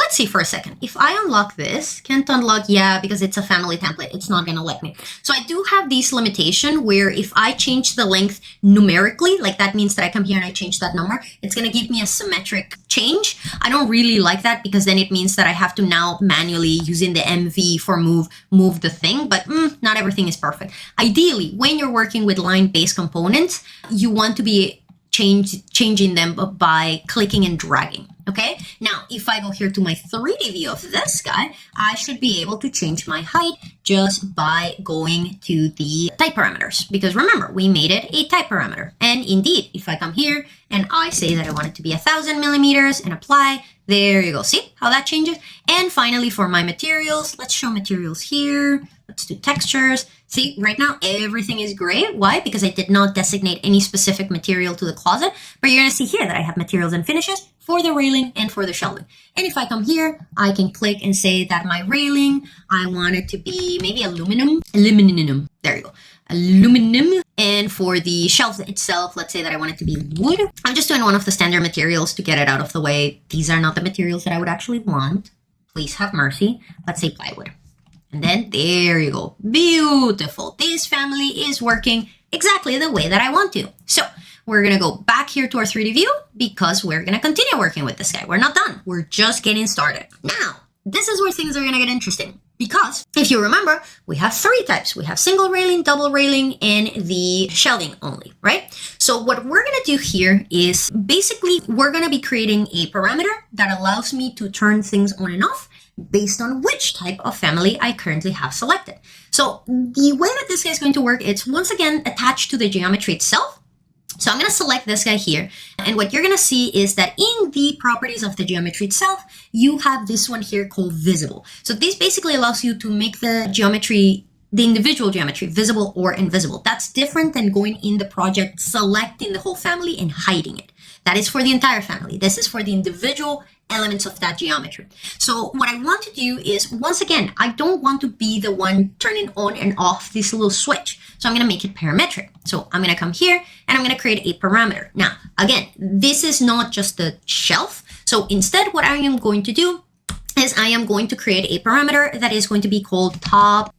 let's see for a second. If I unlock this, can't unlock, yeah, because it's a family template. It's not going to let me. So I do have this limitation where if I change the length numerically, like that means that I come here and I change that number, it's going to give me a symmetric change. I don't really like that because then it means that I have to now manually using the MV for move the thing, but not everything is perfect. Ideally, when you're working with line-based components, you want to be changing them by clicking and dragging. Okay, now if I go here to my 3D view of this guy, I should be able to change my height just by going to the type parameters, because remember, we made it a type parameter. And indeed, if I come here and I say that I want it to be 1,000 millimeters and apply, there you go. See how that changes? And finally, for my materials, let's show materials here. Let's do textures. See, right now, everything is gray. Why? Because I did not designate any specific material to the closet. But you're going to see here that I have materials and finishes for the railing and for the shelving. And if I come here, I can click and say that my railing, I want it to be maybe aluminum. There you go. Aluminum. And for the shelf itself, let's say that I want it to be wood. I'm just doing one of the standard materials to get it out of the way. These are not the materials that I would actually want. Please have mercy. Let's say plywood. And then there you go. Beautiful. This family is working exactly the way that I want to. So we're going to go back here to our 3D view because we're going to continue working with this guy. We're not done. We're just getting started. Now, this is where things are going to get interesting because if you remember, we have 3 types. We have single railing, double railing, and the shelving only, right? So what we're going to do here is basically we're going to be creating a parameter that allows me to turn things on and off based on which type of family I currently have selected. So the way that this guy is going to work, it's once again attached to the geometry itself. So I'm going to select this guy here. And what you're going to see is that in the properties of the geometry itself, you have this one here called visible. So this basically allows you to make the geometry, the individual geometry, visible or invisible. That's different than going in the project, selecting the whole family and hiding it. That is for the entire family. This is for the individual elements of that geometry. So what I want to do is, once again, I don't want to be the one turning on and off this little switch. So I'm going to make it parametric. So I'm going to come here and I'm going to create a parameter. Now, again, this is not just the shelf. So instead, what I am going to do is I am going to create a parameter that is going to be called top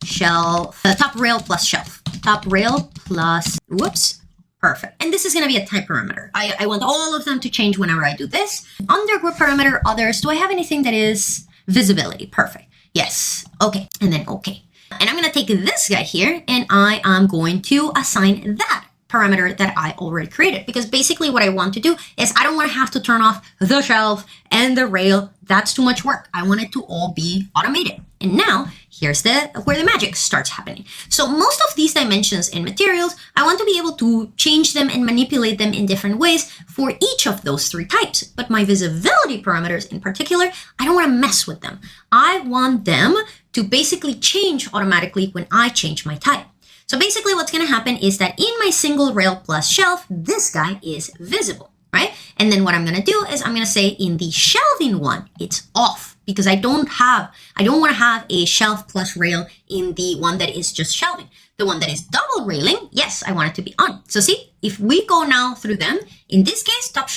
rail plus shelf. Top rail plus, whoops. Perfect. And this is going to be a type parameter. I want all of them to change whenever I do this. Under group parameter, others, do I have anything that is visibility? Perfect. Yes. Okay. And then okay. And I'm going to take this guy here and I am going to assign that parameter that I already created, because basically what I want to do is I don't want to have to turn off the shelf and the rail. That's too much work. I want it to all be automated. And now here's where the magic starts happening. So most of these dimensions and materials, I want to be able to change them and manipulate them in different ways for each of those 3 types. But my visibility parameters in particular, I don't want to mess with them. I want them to basically change automatically when I change my type. So basically what's going to happen is that in my single rail plus shelf, this guy is visible, right? And then what I'm going to do is I'm going to say in the shelving one, it's off, because I don't want to have a shelf plus rail in the one that is just shelving. The one that is double railing, yes, I want it to be on. So see, if we go now through them, in this case, top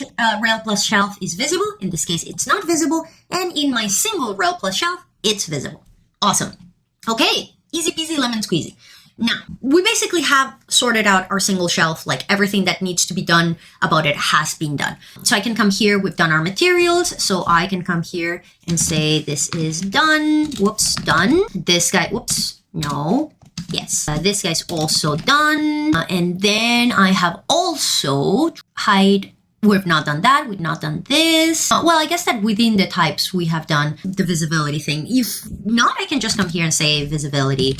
rail plus shelf is visible. In this case, it's not visible. And in my single rail plus shelf, it's visible. Awesome. Okay, easy peasy lemon squeezy. Now, we basically have sorted out our single shelf, like everything that needs to be done about it has been done. So I can come here, we've done our materials. So I can come here and say this is done. Whoops, done. This guy, whoops, no. Yes, this guy's also done. And then I have also hide. We've not done that. We've not done this. Well, I guess that within the types, we have done the visibility thing. If not, I can just come here and say visibility.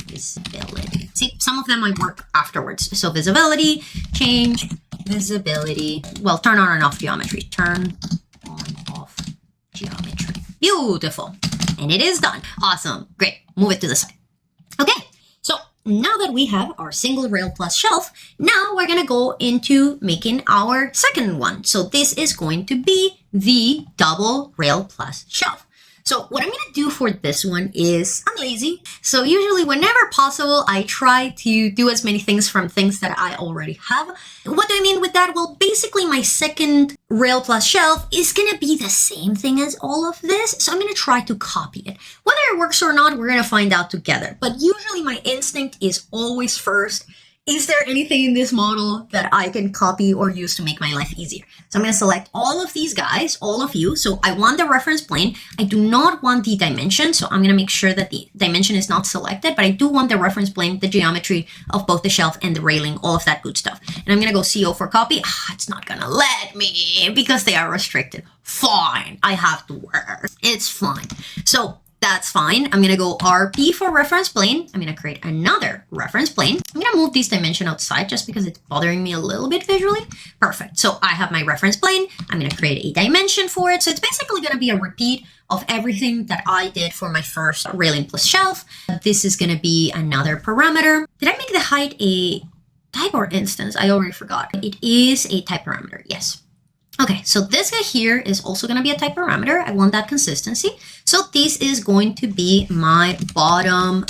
See, some of them might work afterwards. So visibility, change, visibility. Well, turn on and off geometry. Turn on, off geometry. Beautiful. And it is done. Awesome. Great. Move it to the side. Okay. So now that we have our single rail plus shelf, now we're going to go into making our second one. So this is going to be the double rail plus shelf. So what I'm going to do for this one is I'm lazy. So usually whenever possible, I try to do as many things from things that I already have. What do I mean with that? Well, basically basically my second rail plus shelf is gonna be the same thing as all of this. So I'm gonna try to copy it. Whether it works or not, we're gonna find out together. But usually my instinct is always first, is there anything in this model that I can copy or use to make my life easier? So I'm going to select all of these guys, all of you. So I want the reference plane. I do not want the dimension. So I'm going to make sure that the dimension is not selected, but I do want the reference plane, the geometry of both the shelf and the railing, all of that good stuff. And I'm going to go CO for copy. It's not going to let me because they are restricted. Fine. I have to work. It's fine. So that's fine. I'm going to go RP for reference plane. I'm going to create another reference plane. I'm going to move this dimension outside just because it's bothering me a little bit visually. Perfect. So I have my reference plane. I'm going to create a dimension for it. So it's basically going to be a repeat of everything that I did for my first railing plus shelf. This is going to be another parameter. Did I make the height a type or instance? I already forgot. It is a type parameter. Yes. Okay, so this guy here is also going to be a type parameter. I want that consistency. So this is going to be my bottom.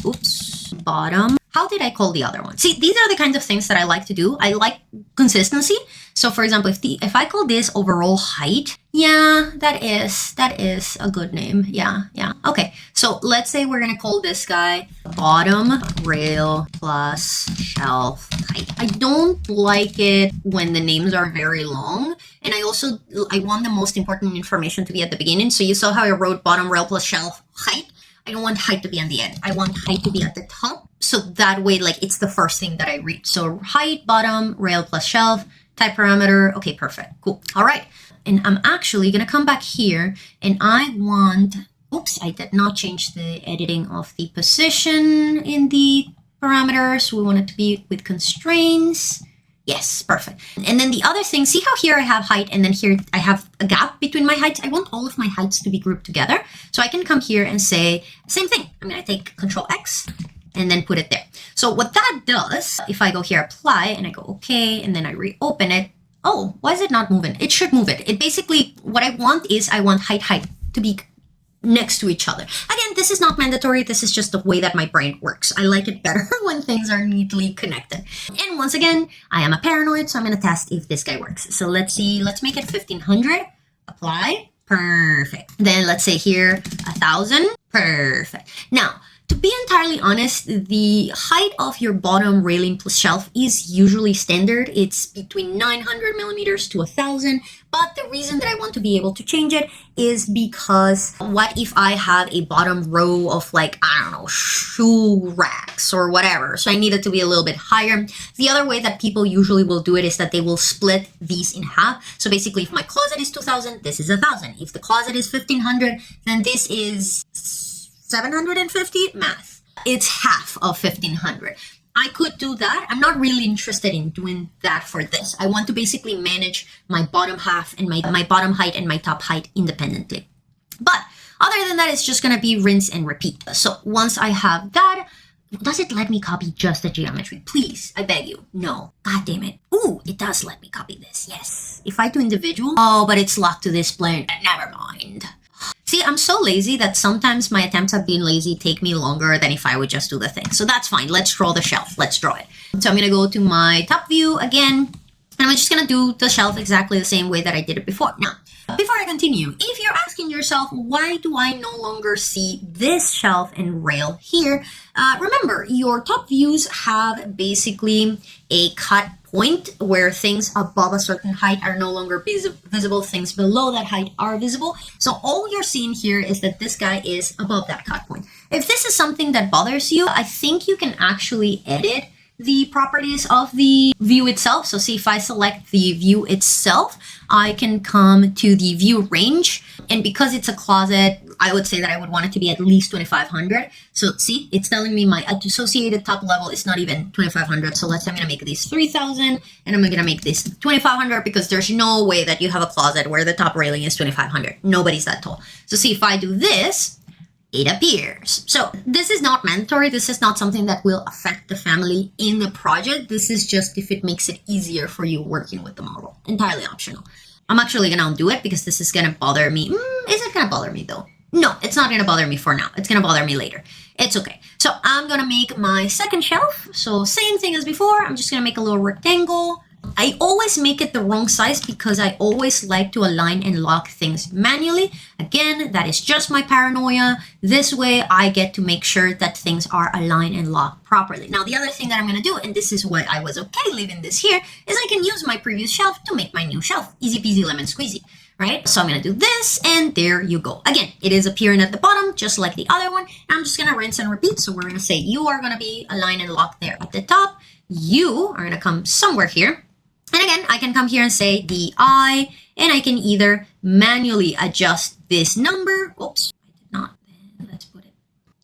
How did I call the other one? See, these are the kinds of things that I like to do. I like consistency. So for example, if I call this overall height, yeah, that is a good name. Yeah. Okay, so let's say we're going to call this guy bottom rail plus shelf height. I don't like it when the names are very long. And I want the most important information to be at the beginning. So you saw how I wrote bottom rail plus shelf height. I don't want height to be on the end. I want height to be at the top. So that way, like, it's the first thing that I read. So height, bottom, rail plus shelf, type parameter. Okay, perfect. Cool. All right. And I'm actually going to come back here and I want, I did not change the editing of the position in the parameters. We want it to be with constraints. Yes, perfect. And then the other thing, see how here I have height and then here I have a gap between my heights? I want all of my heights to be grouped together. So I can come here and say, same thing. I'm going to take Control X and then put it there. So what that does, if I go here, apply, and I go, okay, and then I reopen it. Oh, why is it not moving? It should move it. It basically, what I want is I want height to be next to each other. Again, this is not mandatory. This is just the way that my brain works. I like it better when things are neatly connected. And once again, I am a paranoid, so I'm going to test if this guy works. So let's see. Let's make it 1500. Apply. Perfect. Then let's say here 1000. Perfect. Now, to be entirely honest, the height of your bottom railing plus shelf is usually standard. It's between 900 millimeters to 1000. But the reason that I want to be able to change it is because what if I have a bottom row of, like, I don't know, shoe racks or whatever. So I need it to be a little bit higher. The other way that people usually will do it is that they will split these in half. So basically, if my closet is 2000, this is 1000. If the closet is 1500, then this is 750. Math. It's half of 1500. I could do that. I'm not really interested in doing that for this. I want to basically manage my bottom half and my bottom height and my top height independently. But other than that, it's just going to be rinse and repeat. So once I have that, does it let me copy just the geometry? Please, I beg you. No. God damn it. Ooh, it does let me copy this. Yes. If I do individual, oh, but it's locked to this plane. Never mind. See, I'm so lazy that sometimes my attempts at being lazy take me longer than if I would just do the thing. So that's fine. Let's draw the shelf. Let's draw it. So I'm going to go to my top view again. And I'm just going to do the shelf exactly the same way that I did it before. Now, before I continue, if you're asking yourself, why do I no longer see this shelf and rail here? Remember, your top views have basically a cut point where things above a certain height are no longer visible, things below that height are visible. So all you're seeing here is that this guy is above that cut point. If this is something that bothers you, I think you can actually edit the properties of the view itself. So see, if I select the view itself, I can come to the view range. And because it's a closet, I would say that I would want it to be at least 2500. So see, it's telling me my associated top level is not even 2500. So let's say I'm going to make this 3000 and I'm going to make this 2500 because there's no way that you have a closet where the top railing is 2500. Nobody's that tall. So see, if I do this, it appears. So this is not mandatory. This is not something that will affect the family in the project. This is just if it makes it easier for you working with the model. Entirely optional. I'm actually going to undo it because this is going to bother me. Is it going to bother me though? No, it's not going to bother me for now. It's going to bother me later. It's okay. So I'm going to make my second shelf. So same thing as before. I'm just going to make a little rectangle. I always make it the wrong size because I always like to align and lock things manually. Again, that is just my paranoia. This way I get to make sure that things are aligned and locked properly. Now, the other thing that I'm going to do, and this is why I was okay leaving this here, is I can use my previous shelf to make my new shelf. Easy peasy lemon squeezy. Right? So I'm going to do this, and there you go. Again, it is appearing at the bottom, just like the other one. I'm just going to rinse and repeat. So we're going to say you are going to be aligned and locked there at the top. You are going to come somewhere here. And again, I can come here and say DI, and I can either manually adjust this number. Oops, I did not. Let's put it.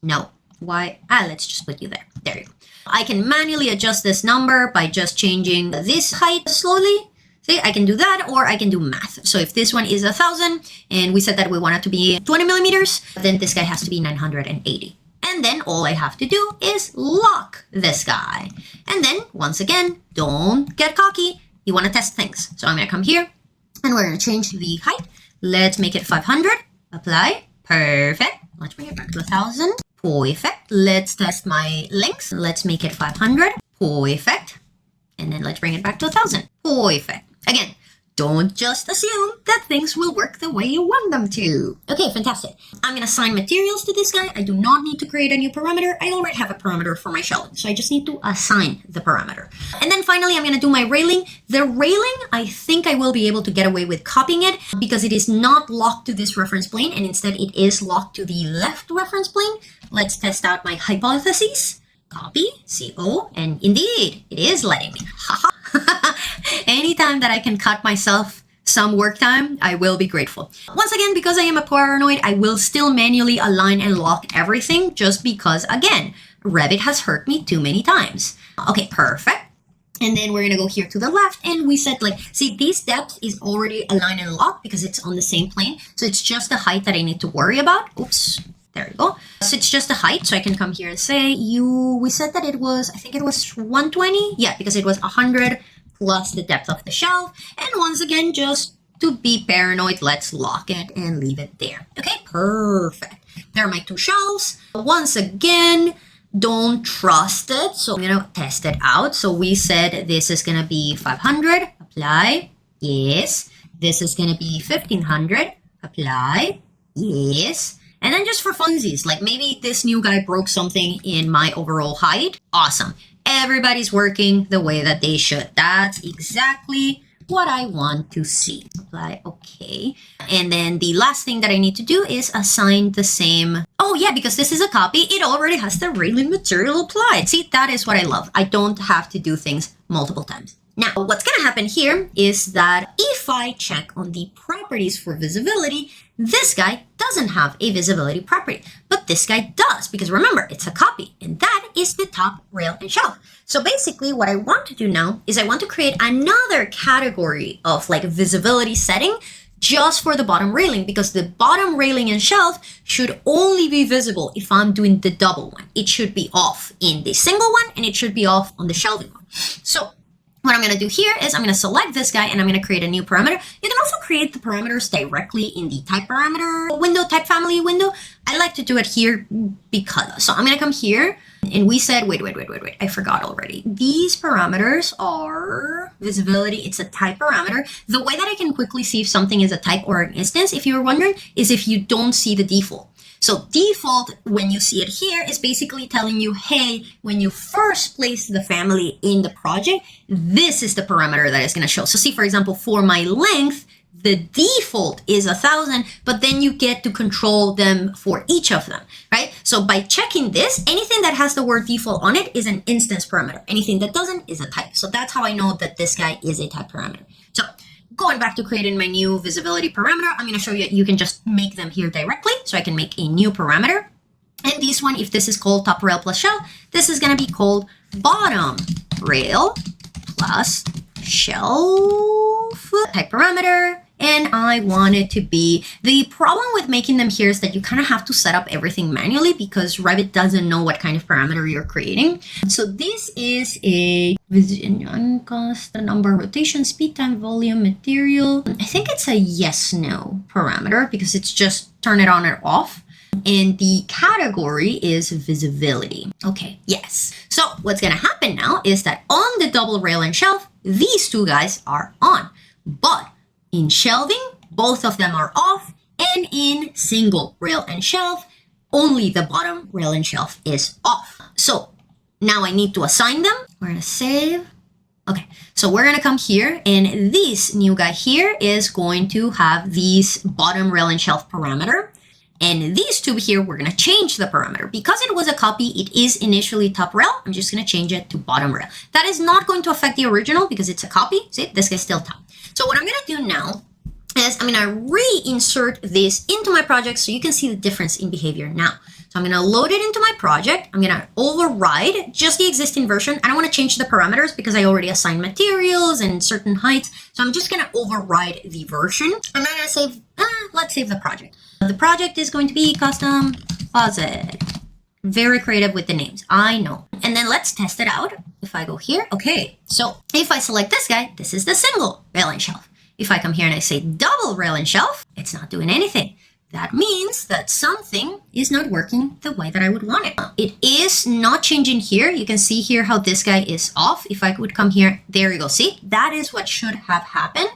No. Why? Let's just put you there. There you go. I can manually adjust this number by just changing this height slowly. See, I can do that, or I can do math. So if this one is 1,000 and we said that we want it to be 20 millimeters, then this guy has to be 980. And then all I have to do is lock this guy. And then once again, don't get cocky. You want to test things. So I'm going to come here and we're going to change the height. Let's make it 500. Apply. Perfect. Let's bring it back to 1,000. Perfect. Let's test my length. Let's make it 500. Perfect. And then let's bring it back to 1,000. Perfect. Again, don't just assume that things will work the way you want them to. Okay, fantastic. I'm going to assign materials to this guy. I do not need to create a new parameter. I already have a parameter for my shelving, so I just need to assign the parameter. And then finally, I'm going to do my railing. The railing, I think I will be able to get away with copying it because it is not locked to this reference plane, and instead it is locked to the left reference plane. Let's test out my hypothesis. Copy, CO, and indeed, it is letting me. Haha. Anytime that I can cut myself some work time, I will be grateful. Once again, because I am a paranoid, I will still manually align and lock everything just because, again, Revit has hurt me too many times. Okay, perfect. And then we're going to go here to the left, and we said, like, see, this depth is already aligned and locked because it's on the same plane. So it's just the height that I need to worry about. Oops. There you go. So it's just the height. So I can come here and say we said that it was, I think it was 120. Yeah, because it was 100 plus the depth of the shelf. And once again, just to be paranoid, let's lock it and leave it there. Okay, perfect. There are my two shelves. Once again, don't trust it. So I'm going to test it out. So we said this is going to be 500. Apply. Yes. This is going to be 1500. Apply. Yes. And then just for funsies, like maybe this new guy broke something in my overall height. Awesome. Everybody's working the way that they should. That's exactly what I want to see. Apply. Okay. And then the last thing that I need to do is assign the same. Oh yeah, because this is a copy, it already has the railing material applied. See, that is what I love. I don't have to do things multiple times. Now, what's going to happen here is that if I check on the properties for visibility, this guy doesn't have a visibility property, but this guy does, because remember, it's a copy, and that is the top rail and shelf. So basically what I want to do now is I want to create another category of like visibility setting just for the bottom railing, because the bottom railing and shelf should only be visible if I'm doing the double one. It should be off in the single one, and it should be off on the shelving one. So what I'm going to do here is I'm going to select this guy and I'm going to create a new parameter. You can also create the parameters directly in the type parameter window, type family window. I like to do it here because, so I'm going to come here and we said, wait, I forgot already. These parameters are visibility. It's a type parameter. The way that I can quickly see if something is a type or an instance, if you were wondering, is if you don't see the default. So default, when you see it here, is basically telling you, hey, when you first place the family in the project, this is the parameter that is going to show. So see, for example, for my length, the default is 1,000, but then you get to control them for each of them, right? So by checking this, anything that has the word default on it is an instance parameter. Anything that doesn't is a type. So that's how I know that this guy is a type parameter. So going back to creating my new visibility parameter, I'm going to show you, you can just make them here directly. So I can make a new parameter. And this one, if this is called top rail plus shelf, this is going to be called bottom rail plus shelf type parameter. And I want it to be, the problem with making them here is that you kind of have to set up everything manually because Revit doesn't know what kind of parameter you're creating. So this is a vision cost, the number, rotation, speed, time, volume, material. I think it's a yes, no parameter because it's just turn it on or off. and the category is visibility. Okay, yes. So what's gonna happen now is that on the double rail and shelf, these two guys are on, but in shelving, both of them are off, and in single rail and shelf, only the bottom rail and shelf is off. So now I need to assign them. We're gonna save. Okay, so we're gonna come here, and this new guy here is going to have these bottom rail and shelf parameter. And these two here, we're gonna change the parameter. Because it was a copy, it is initially top rail. I'm just gonna change it to bottom rail. That is not going to affect the original because it's a copy. See, this guy's still top. So what I'm gonna do now is I'm gonna reinsert this into my project so you can see the difference in behavior now. So I'm gonna load it into my project. I'm gonna override just the existing version. I don't wanna change the parameters because I already assigned materials and certain heights. So I'm just gonna override the version. I'm not gonna save, let's save the project. The project is going to be custom closet. Very creative with the names, I know. And then let's test it out. If I go here, okay. So if I select this guy, this is the single rail and shelf. If I come here and I say double rail and shelf, it's not doing anything. That means that something is not working the way that I would want it. It is not changing here. You can see here how this guy is off. If I would come here, there you go. See, that is what should have happened.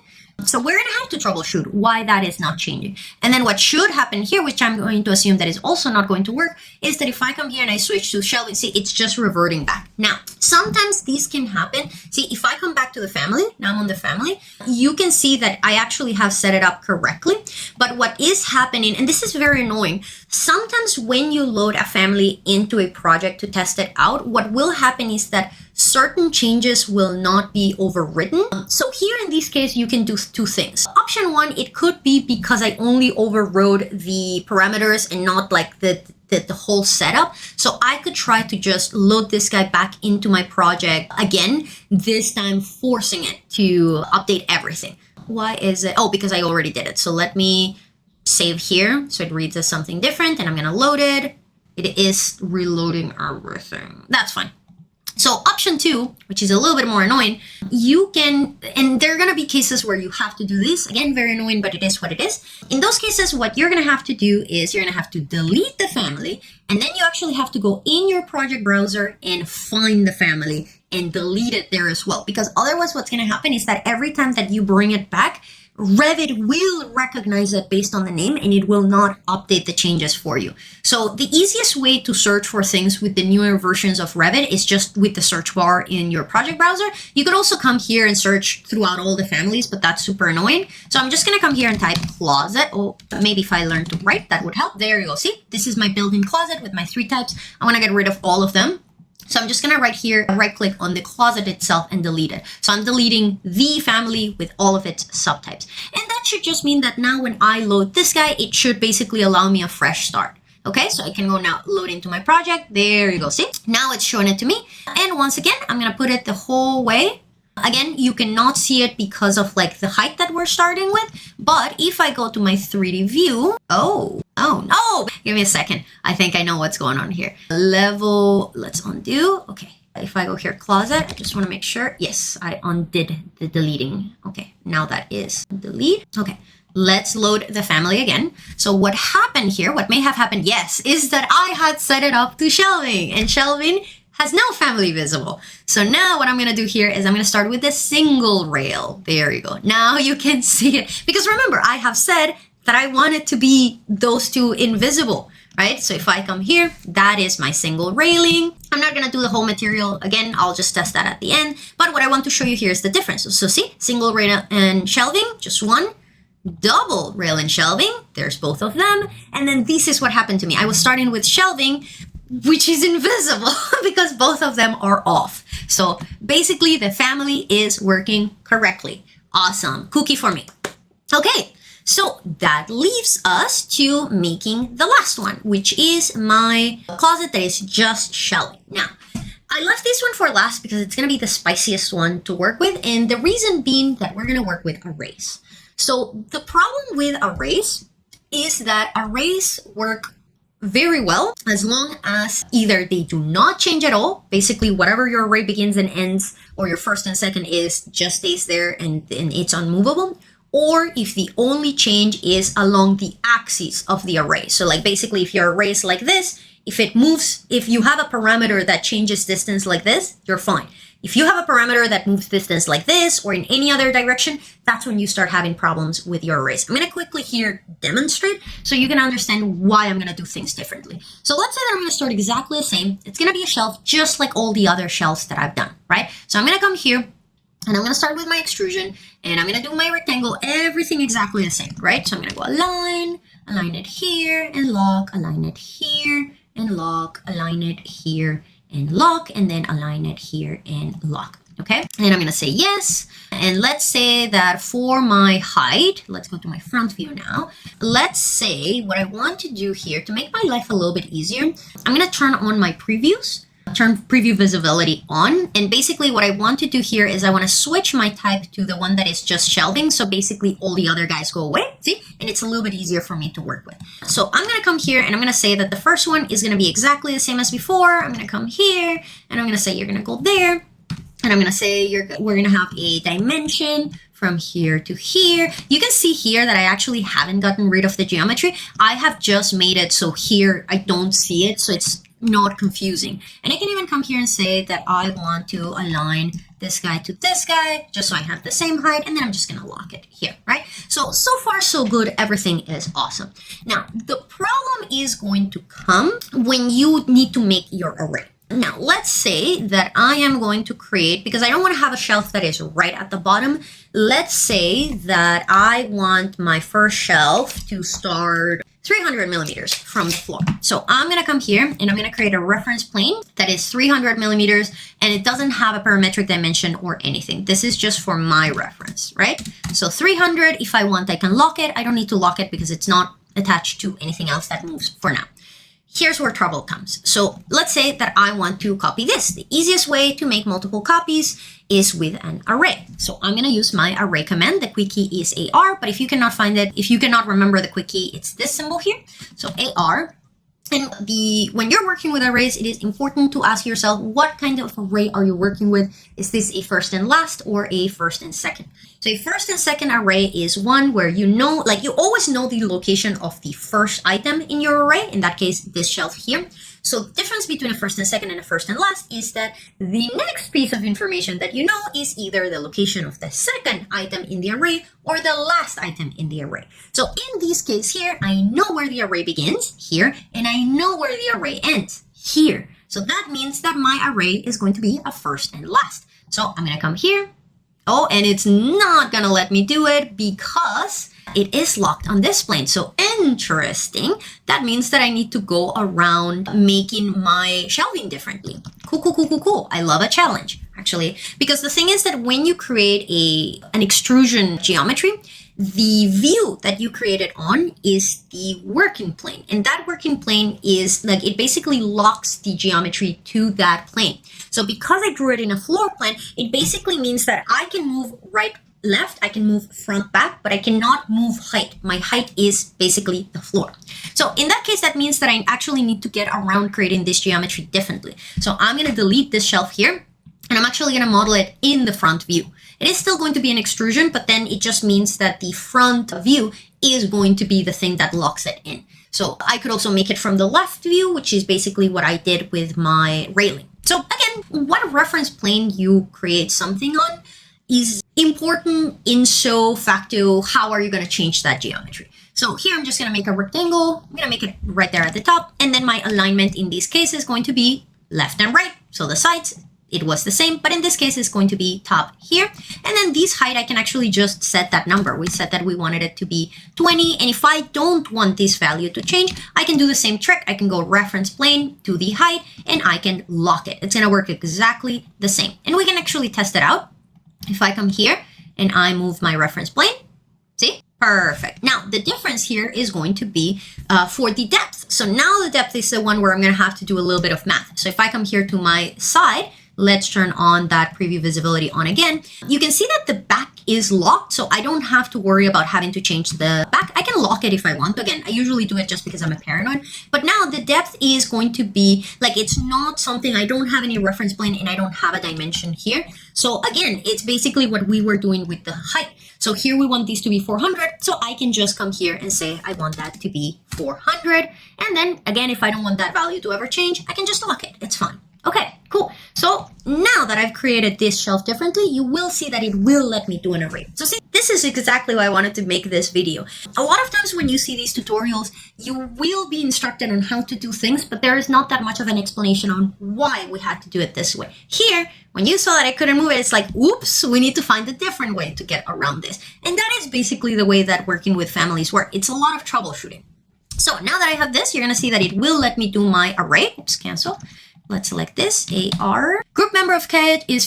So we're going to have to troubleshoot why that is not changing. And then what should happen here, which I'm going to assume that is also not going to work, is that if I come here and I switch to shelving, see, it's just reverting back. Now, sometimes these can happen. See, if I come back to the family, now I'm on the family, you can see that I actually have set it up correctly. But what is happening, and this is very annoying, sometimes when you load a family into a project to test it out, what will happen is that certain changes will not be overwritten. So here in this case, you can do two things. Option one, it could be because I only overrode the parameters and not like the whole setup. So I could try to just load this guy back into my project again, this time forcing it to update everything. Why is it? Oh, because I already did it. So let me save here. So it reads as something different and I'm gonna load it. It is reloading everything. That's fine. So option two, which is a little bit more annoying, you can, and there are going to be cases where you have to do this. Again, very annoying, but it is what it is. In those cases, what you're going to have to do is you're going to have to delete the family, and then you actually have to go in your project browser and find the family and delete it there as well. Because otherwise what's going to happen is that every time that you bring it back, Revit will recognize it based on the name and it will not update the changes for you. So the easiest way to search for things with the newer versions of Revit is just with the search bar in your project browser. You could also come here and search throughout all the families, but that's super annoying. So I'm just going to come here and type closet. Oh, maybe if I learn to write, that would help. There you go. See, this is my built-in closet with my 3 types. I want to get rid of all of them. So I'm just going to right here, right click on the closet itself and delete it. So I'm deleting the family with all of its subtypes. And that should just mean that now when I load this guy, it should basically allow me a fresh start. Okay, so I can go now load into my project. There you go. See, now it's showing it to me. And once again, I'm going to put it the whole way. Again, you cannot see it because of like the height that we're starting with. But if I go to my 3D view, oh no, give me a second. I think I know what's going on here. Level, let's undo. Okay, if I go here, closet, I just want to make sure. Yes, I undid the deleting. Okay, now that is delete. Okay, let's load the family again. So what happened here, what may have happened, yes, is that I had set it up to shelving, and shelving has no family visible. So now what I'm going to do here is I'm going to start with the single rail. There you go. Now you can see it. Because remember, I have said that I want it to be those two invisible, right? So if I come here, that is my single railing. I'm not going to do the whole material. Again, I'll just test that at the end. But what I want to show you here is the difference. So see, single rail and shelving, just one. Double rail and shelving, there's both of them. And then this is what happened to me. I was starting with shelving, which is invisible because both of them are off. So basically the family is working correctly. Awesome. Cookie for me. Okay, so that leaves us to making the last one, which is my closet that is just shelving. Now, I left this one for last because it's going to be the spiciest one to work with. And the reason being that we're going to work with arrays. So the problem with arrays is that arrays work very well as long as either they do not change at all, basically whatever your array begins and ends, or your first and second is just stays there and it's unmovable, or if the only change is along the axis of the array. So like basically if your array is like this, if it moves, if you have a parameter that changes distance like this, you're fine. If you have a parameter that moves distance like this or in any other direction, that's when you start having problems with your arrays. I'm going to quickly here demonstrate so you can understand why I'm going to do things differently. So let's say that I'm going to start exactly the same. It's going to be a shelf just like all the other shelves that I've done, right? So I'm going to come here and I'm going to start with my extrusion and I'm going to do my rectangle, everything exactly the same, right? So I'm going to go align it here and lock, align it here and lock, align it here and lock, and then align it here and lock. Okay, and then I'm going to say yes. And let's say that for my height, let's go to my front view now. Let's say what I want to do here to make my life a little bit easier, I'm going to turn on my previews, turn preview visibility on. And basically what I want to do here is I want to switch my type to the one that is just shelving. So basically all the other guys go away, see? And it's a little bit easier for me to work with. So I'm going to come here and I'm going to say that the first one is going to be exactly the same as before. I'm going to come here and I'm going to say you're going to go there. And I'm going to say we're going to have a dimension from here to here. You can see here that I actually haven't gotten rid of the geometry. I have just made it so here I don't see it. So it's not confusing. And I can even come here and say that I want to align this guy to this guy just so I have the same height, and then I'm just going to lock it here, right? So far so good. Everything is awesome. Now, the problem is going to come when you need to make your array. Now, let's say that I am going to create, because I don't want to have a shelf that is right at the bottom. Let's say that I want my first shelf to start 300 millimeters from the floor. So I'm going to come here and I'm going to create a reference plane that is 300 millimeters and it doesn't have a parametric dimension or anything. This is just for my reference, right? So 300, if I want, I can lock it. I don't need to lock it because it's not attached to anything else that moves for now. Here's where trouble comes. So let's say that I want to copy this. The easiest way to make multiple copies is with an array. So I'm going to use my array command. The quick key is AR, but if you cannot find it, if you cannot remember the quick key, it's this symbol here. So AR. And when you're working with arrays, it is important to ask yourself, what kind of array are you working with? Is this a first and last or a first and second? So a first and second array is one where you know, like you always know the location of the first item in your array. In that case, this shelf here. So the difference between a first and second and a first and last is that the next piece of information that you know is either the location of the second item in the array or the last item in the array. So in this case here, I know where the array begins here, and I know where the array ends here. So that means that my array is going to be a first and last. So I'm going to come here. Oh, and it's not going to let me do it because it is locked on this plane. So interesting. That means that I need to go around making my shelving differently. Cool. I love a challenge, actually, because the thing is that when you create an extrusion geometry, the view that you created on is the working plane. And that working plane is like, it basically locks the geometry to that plane. So because I drew it in a floor plan, it basically means that I can move right, left, I can move front, back, but I cannot move height. My height is basically the floor. So in that case, that means that I actually need to get around creating this geometry differently. So I'm going to delete this shelf here, and I'm actually going to model it in the front view. It is still going to be an extrusion, but then it just means that the front view is going to be the thing that locks it in. So I could also make it from the left view, which is basically what I did with my railing. So again, what reference plane you create something on is important in so facto, how are you going to change that geometry? So here I'm just going to make a rectangle. I'm going to make it right there at the top. And then my alignment in this case is going to be left and right. So the sides, it was the same, but in this case, it's going to be top here. And then this height, I can actually just set that number. We said that we wanted it to be 20. And if I don't want this value to change, I can do the same trick. I can go reference plane to the height and I can lock it. It's going to work exactly the same. And we can actually test it out. If I come here and I move my reference plane, see? Perfect. Now, the difference here is going to be for the depth. So now the depth is the one where I'm going to have to do a little bit of math. So if I come here to my side, let's turn on that preview visibility on again. You can see that the back is locked, so I don't have to worry about having to change the back. I can lock it if I want. Again, I usually do it just because I'm a paranoid. But now the depth is going to be like, it's not something, I don't have any reference plane and I don't have a dimension here. So again, it's basically what we were doing with the height. So here we want these to be 400. So I can just come here and say, I want that to be 400. And then again, if I don't want that value to ever change, I can just lock it. It's fine. Okay, cool. So now that I've created this shelf differently, you will see that it will let me do an array. So see, this is exactly why I wanted to make this video. A lot of times when you see these tutorials, you will be instructed on how to do things, but there is not that much of an explanation on why we had to do it this way. Here, when you saw that I couldn't move it, it's like, oops, we need to find a different way to get around this. And that is basically the way that working with families work. It's a lot of troubleshooting. So now that I have this, you're going to see that it will let me do my array. Oops, cancel. Let's select this, AR. Group member of CAD is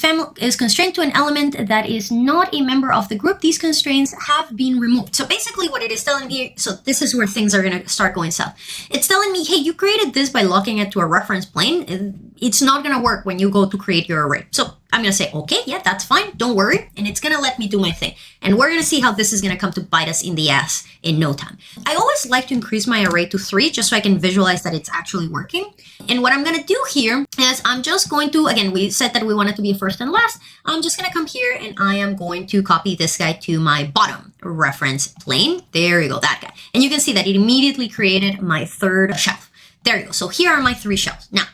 constrained to an element that is not a member of the group. These constraints have been removed. So basically what it is telling me, so this is where things are going to start going south. It's telling me, hey, you created this by locking it to a reference plane. It's not going to work when you go to create your array. So I'm going to say, okay, yeah, that's fine. Don't worry. And it's going to let me do my thing. And we're going to see how this is going to come to bite us in the ass in no time. I always like to increase my array to 3 just so I can visualize that it's actually working. And what I'm going to do here is I'm just going to, again, we said that we want it to be a first and last. I'm just going to come here and I am going to copy this guy to my bottom reference plane. There you go, that guy. And you can see that it immediately created my third shelf. There you go. So here are my 3 shelves. Now,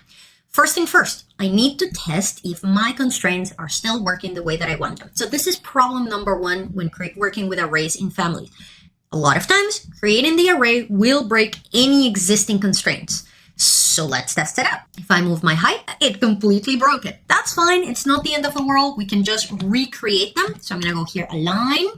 first thing first, I need to test if my constraints are still working the way that I want them. So this is problem number 1 when working with arrays in families. A lot of times, creating the array will break any existing constraints. So let's test it out. If I move my height, it completely broke it. That's fine. It's not the end of the world. We can just recreate them. So I'm going to go here, align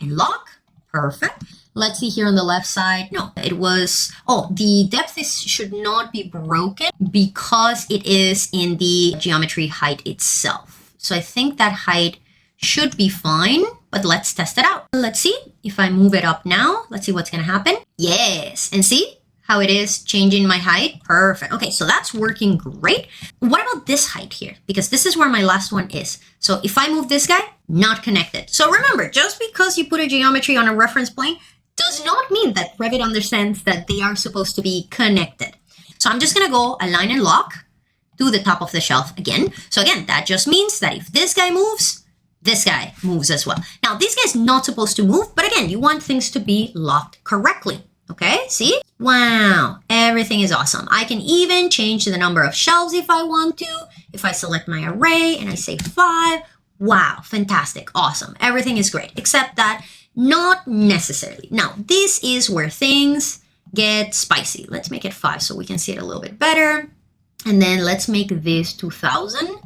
and lock. Perfect. Let's see here on the left side. No, it was, the depth should not be broken because it is in the geometry height itself. So I think that height should be fine, but let's test it out. Let's see if I move it up now. Let's see what's going to happen. Yes. And see how it is changing my height? Perfect. Okay, so that's working great. What about this height here? Because this is where my last one is. So if I move this guy, not connected. So remember, just because you put a geometry on a reference plane does not mean that Revit understands that they are supposed to be connected. So I'm just going to go align and lock to the top of the shelf again. So again, that just means that if this guy moves, this guy moves as well. Now, this guy's not supposed to move, but again, you want things to be locked correctly. Okay, see? Wow, everything is awesome. I can even change the number of shelves if I want to. If I select my array and I say 5, wow, fantastic, awesome. Everything is great, except that not necessarily. Now, this is where things get spicy. Let's make it 5 so we can see it a little bit better. And then let's make this 2000.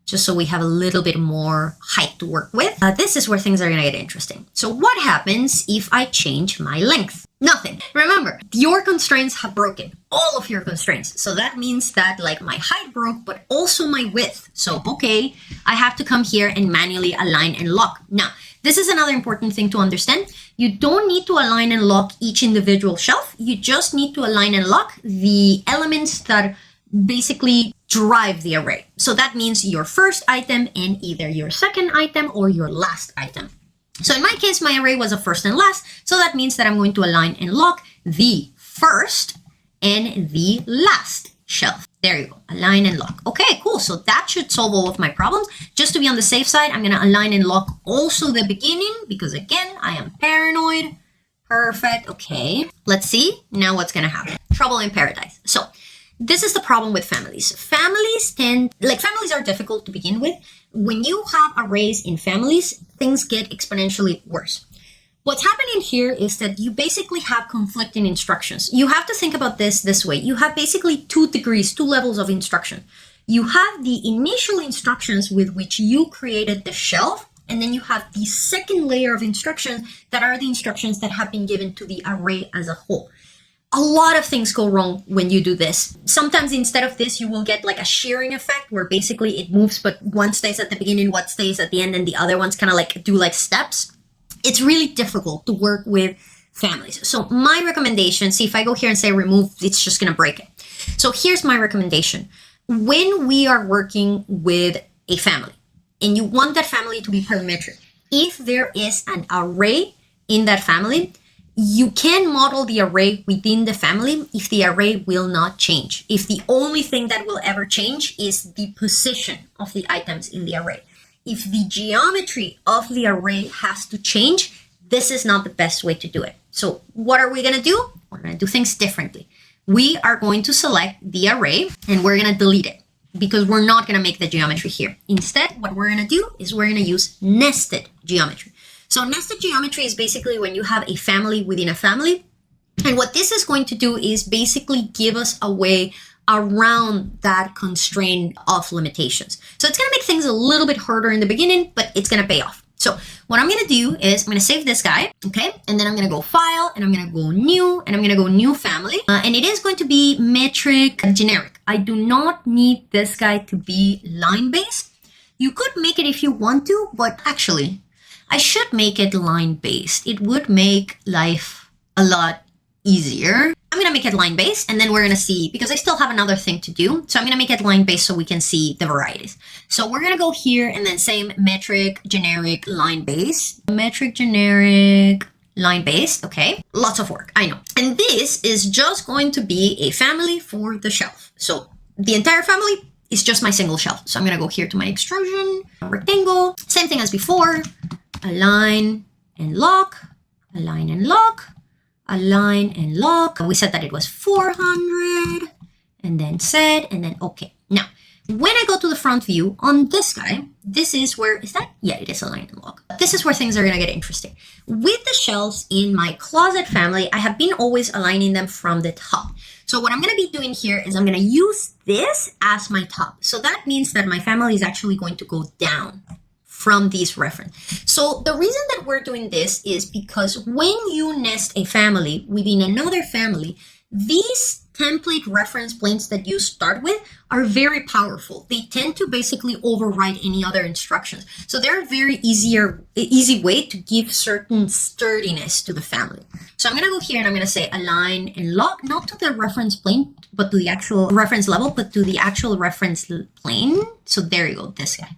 Just so we have a little bit more height to work with. This is where things are going to get interesting. So what happens if I change my length? Nothing. Remember, your constraints have broken. All of your constraints. So that means that like my height broke, but also my width. So, okay, I have to come here and manually align and lock. Now, this is another important thing to understand. You don't need to align and lock each individual shelf. You just need to align and lock the elements that basically drive the array. So that means your first item and either your second item or your last item. So in my case, my array was a first and last. So that means that I'm going to align and lock the first and the last shelf. There you go. Align and lock. Okay, cool. So that should solve all of my problems. Just to be on the safe side, I'm going to align and lock also the beginning because again, I am paranoid. Perfect. Okay. Let's see now what's going to happen. Trouble in paradise. So this is the problem with families. Families are difficult to begin with. When you have arrays in families, things get exponentially worse. What's happening here is that you basically have conflicting instructions. You have to think about this way. You have basically 2 degrees, 2 levels of instruction. You have the initial instructions with which you created the shelf, and then you have the second layer of instructions that are the instructions that have been given to the array as a whole. A lot of things go wrong when you do this. Sometimes instead of this, you will get like a shearing effect where basically it moves, but one stays at the beginning, one stays at the end, and the other ones kind of like do like steps. It's really difficult to work with families. So my recommendation, see if I go here and say remove, it's just going to break it. So here's my recommendation. When we are working with a family and you want that family to be parametric, if there is an array in that family, you can model the array within the family if the array will not change. If the only thing that will ever change is the position of the items in the array. If the geometry of the array has to change, this is not the best way to do it. So what are we going to do? We're going to do things differently. We are going to select the array and we're going to delete it because we're not going to make the geometry here. Instead, what we're going to do is we're going to use nested geometry. So nested geometry is basically when you have a family within a family. And what this is going to do is basically give us a way around that constraint of limitations. So it's going to make things a little bit harder in the beginning, but it's going to pay off. So what I'm going to do is I'm going to save this guy, okay? And then I'm going to go File, and I'm going to go New, and I'm going to go New Family. And it is going to be metric generic. I do not need this guy to be line-based. You could make it if you want to, but actually, I should make it line-based. It would make life a lot easier. I'm going to make it line-based, and then we're going to see, because I still have another thing to do. So I'm going to make it line-based so we can see the varieties. So we're going to go here and then say metric, generic, line-based. Metric, generic, line-based. Okay. Lots of work. I know. And this is just going to be a family for the shelf. So the entire family is just my single shelf. So I'm going to go here to my extrusion, rectangle, same thing as before. Align and lock, align and lock, align and lock. We said that it was 400 and then set and then okay. Now, when I go to the front view on this guy, this is where, is that? Yeah, it is align and lock. This is where things are going to get interesting. With the shelves in my closet family, I have been always aligning them from the top. So what I'm going to be doing here is I'm going to use this as my top. So that means that my family is actually going to go down from these reference. So the reason that we're doing this is because when you nest a family within another family, these template reference planes that you start with are very powerful. They tend to basically override any other instructions. So they're a very easy way to give certain sturdiness to the family. So I'm going to go here and I'm going to say align and lock, not to the reference plane, but to the actual reference level, but to the actual reference plane. So there you go, this guy.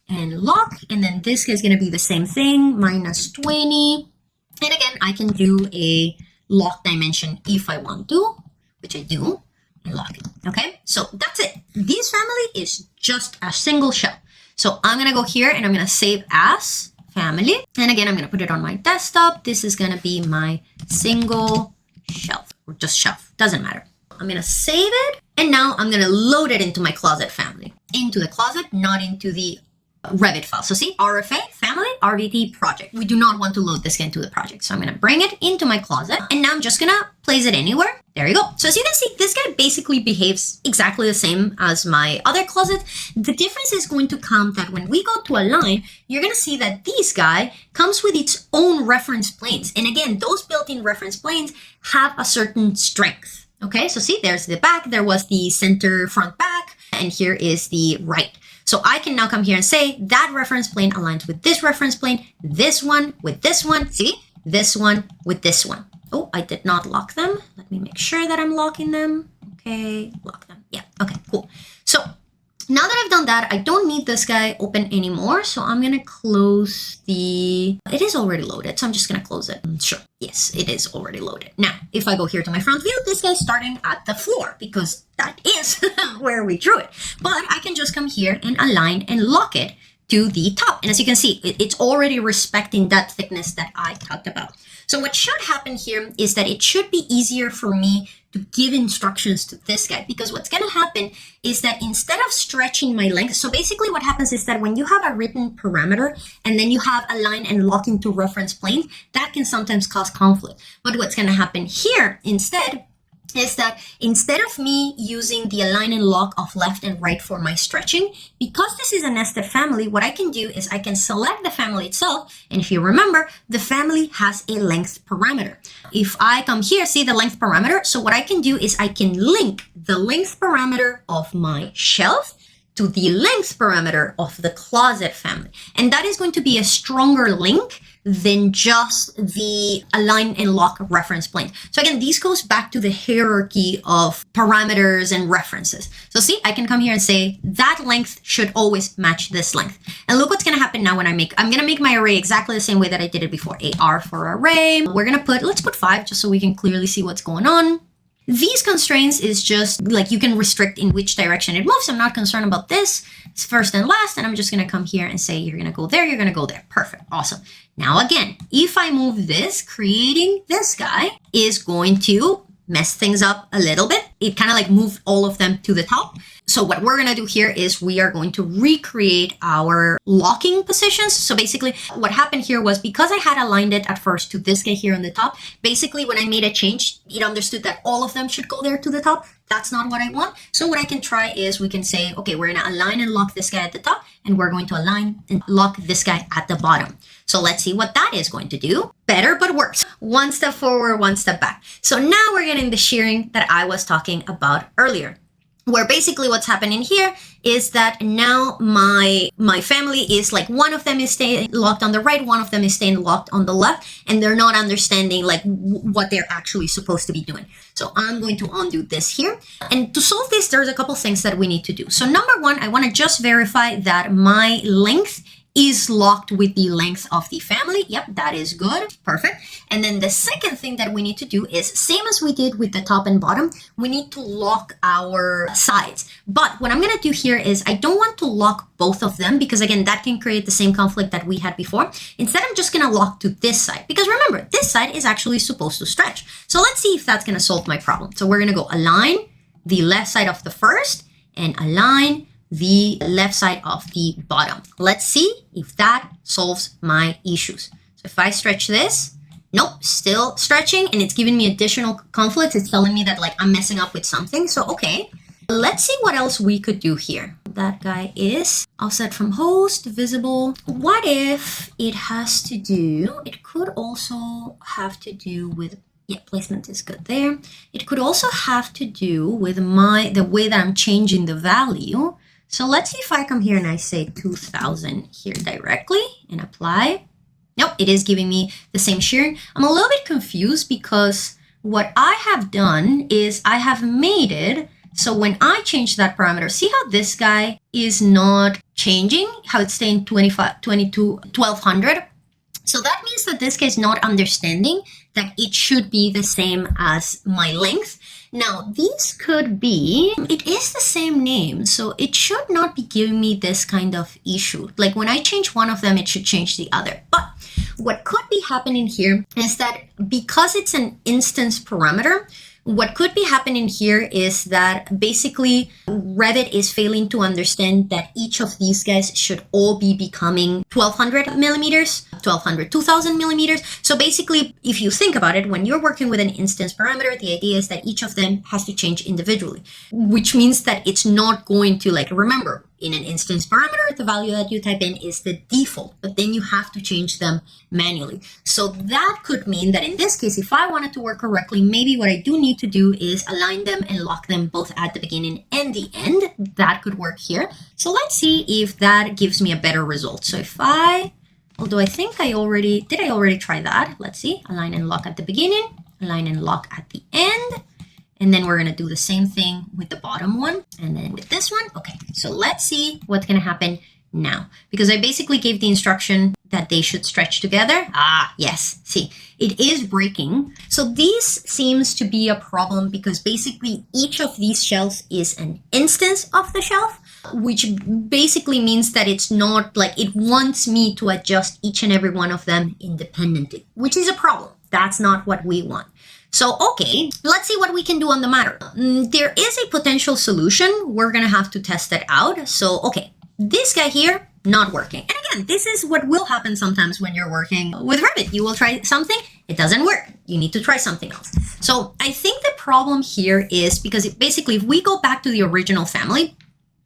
And lock, and then this is going to be the same thing, minus 20. And again, I can do a lock dimension if I want to, which I do, and lock it. Okay, so that's it. This family is just a single shell. So I'm going to go here and I'm going to save as family. And again, I'm going to put it on my desktop. This is going to be my single shelf, or just shelf, doesn't matter. I'm going to save it. And now I'm going to load it into my closet family, into the closet, not into the Revit file. So see, RFA, family, RVT, project. We do not want to load this into the project. So I'm going to bring it into my closet and now I'm just going to place it anywhere. There you go. So as you can see, this guy basically behaves exactly the same as my other closet. The difference is going to come that when we go to align, you're going to see that this guy comes with its own reference planes. And again, those built-in reference planes have a certain strength. Okay, so see, there's the back, there was the center front back, and here is the right. So I can now come here and say that reference plane aligns with this reference plane, this one with this one, see? This one with this one. Oh, I did not lock them. Let me make sure that I'm locking them. Okay, lock them. Yeah, okay, cool. So now that I've done that, I don't need this guy open anymore. So I'm going to close the... It is already loaded, so I'm just going to close it. Sure. Yes, it is already loaded. Now, if I go here to my front view, this guy's starting at the floor because that is where we drew it. But I can just come here and align and lock it to the top. And as you can see, it's already respecting that thickness that I talked about. So what should happen here is that it should be easier for me to give instructions to this guy, because what's going to happen is that instead of stretching my length, so basically what happens is that when you have a written parameter and then you have align and lock into reference planes, that can sometimes cause conflict. But what's going to happen here instead is that instead of me using the align and lock of left and right for my stretching, because this is a nested family, what I can do is I can select the family itself. And if you remember, the family has a length parameter. If I come here, see the length parameter. So what I can do is I can link the length parameter of my shelf to the length parameter of the closet family. And that is going to be a stronger link than just the align and lock reference plane. So again, these goes back to the hierarchy of parameters and references. So see, I can come here and say that length should always match this length. And look what's going to happen now when I'm going to make my array exactly the same way that I did it before. AR for array. We're going to let's put 5 just so we can clearly see what's going on. These constraints is just like you can restrict in which direction it moves. I'm not concerned about this. It's first and last, and I'm just going to come here and say you're going to go there, you're going to go there. Perfect. Awesome. Now again, if I move this, creating this guy is going to mess things up a little bit. It kind of like moved all of them to the top. So what we're going to do here is we are going to recreate our locking positions. So basically what happened here was because I had aligned it at first to this guy here on the top, basically when I made a change, it understood that all of them should go there to the top. That's not what I want. So what I can try is we can say, okay, we're going to align and lock this guy at the top, and we're going to align and lock this guy at the bottom. So let's see what that is going to do. Better, but worse. One step forward, one step back. So now we're getting the shearing that I was talking about earlier, where basically what's happening here is that now my family is like one of them is staying locked on the right, one of them is staying locked on the left, and they're not understanding like what they're actually supposed to be doing. So I'm going to undo this here. And to solve this, there's a couple things that we need to do. So number one, I want to just verify that my length is locked with the length of the family. Yep, that is good. Perfect. And then the second thing that we need to do is same as we did with the top and bottom, we need to lock our sides. But what I'm going to do here is I don't want to lock both of them because again, that can create the same conflict that we had before. Instead, I'm just going to lock to this side because remember, this side is actually supposed to stretch. So let's see if that's going to solve my problem. So we're going to go align the left side of the first and align the left side of the bottom. Let's see if that solves my issues. So if I stretch this, nope, still stretching, and it's giving me additional conflicts. It's telling me that like I'm messing up with something. So okay, let's see what else we could do here. That guy is offset from host, visible. What if it has to do, it could also have to do with, yeah, placement is good there. It could also have to do with the way that I'm changing the value. So let's see if I come here and I say 2000 here directly and apply. Nope, it is giving me the same shearing. I'm a little bit confused because what I have done is I have made it so when I change that parameter, see how this guy is not changing, how it's staying 1200. So that means that this guy is not understanding that it should be the same as my length. Now, these could be, it is the same name, so it should not be giving me this kind of issue. Like when I change one of them, it should change the other. But what could be happening here is that because it's an instance parameter, what could be happening here is that basically Revit is failing to understand that each of these guys should all be becoming 1200 millimeters, 1200, 2000 millimeters. So basically, if you think about it, when you're working with an instance parameter, the idea is that each of them has to change individually, which means that it's not going to like, remember, in an instance parameter, the value that you type in is the default, but then you have to change them manually. So that could mean that in this case, if I wanted to work correctly, maybe what I do need to do is align them and lock them both at the beginning and the end. That could work here. So let's see if that gives me a better result. So if although I think did I already try that? Let's see, align and lock at the beginning, align and lock at the end. And then we're going to do the same thing with the bottom one and then with this one. Okay, so let's see what's going to happen now. Because I basically gave the instruction that they should stretch together. Ah, yes. See, it is breaking. So this seems to be a problem because basically each of these shelves is an instance of the shelf, which basically means that it's not like it wants me to adjust each and every one of them independently, which is a problem. That's not what we want. So, okay, let's see what we can do on the matter. There is a potential solution. We're going to have to test it out. So, okay, this guy here, not working. And again, this is what will happen sometimes when you're working with Revit. You will try something, it doesn't work. You need to try something else. So I think the problem here is because basically if we go back to the original family,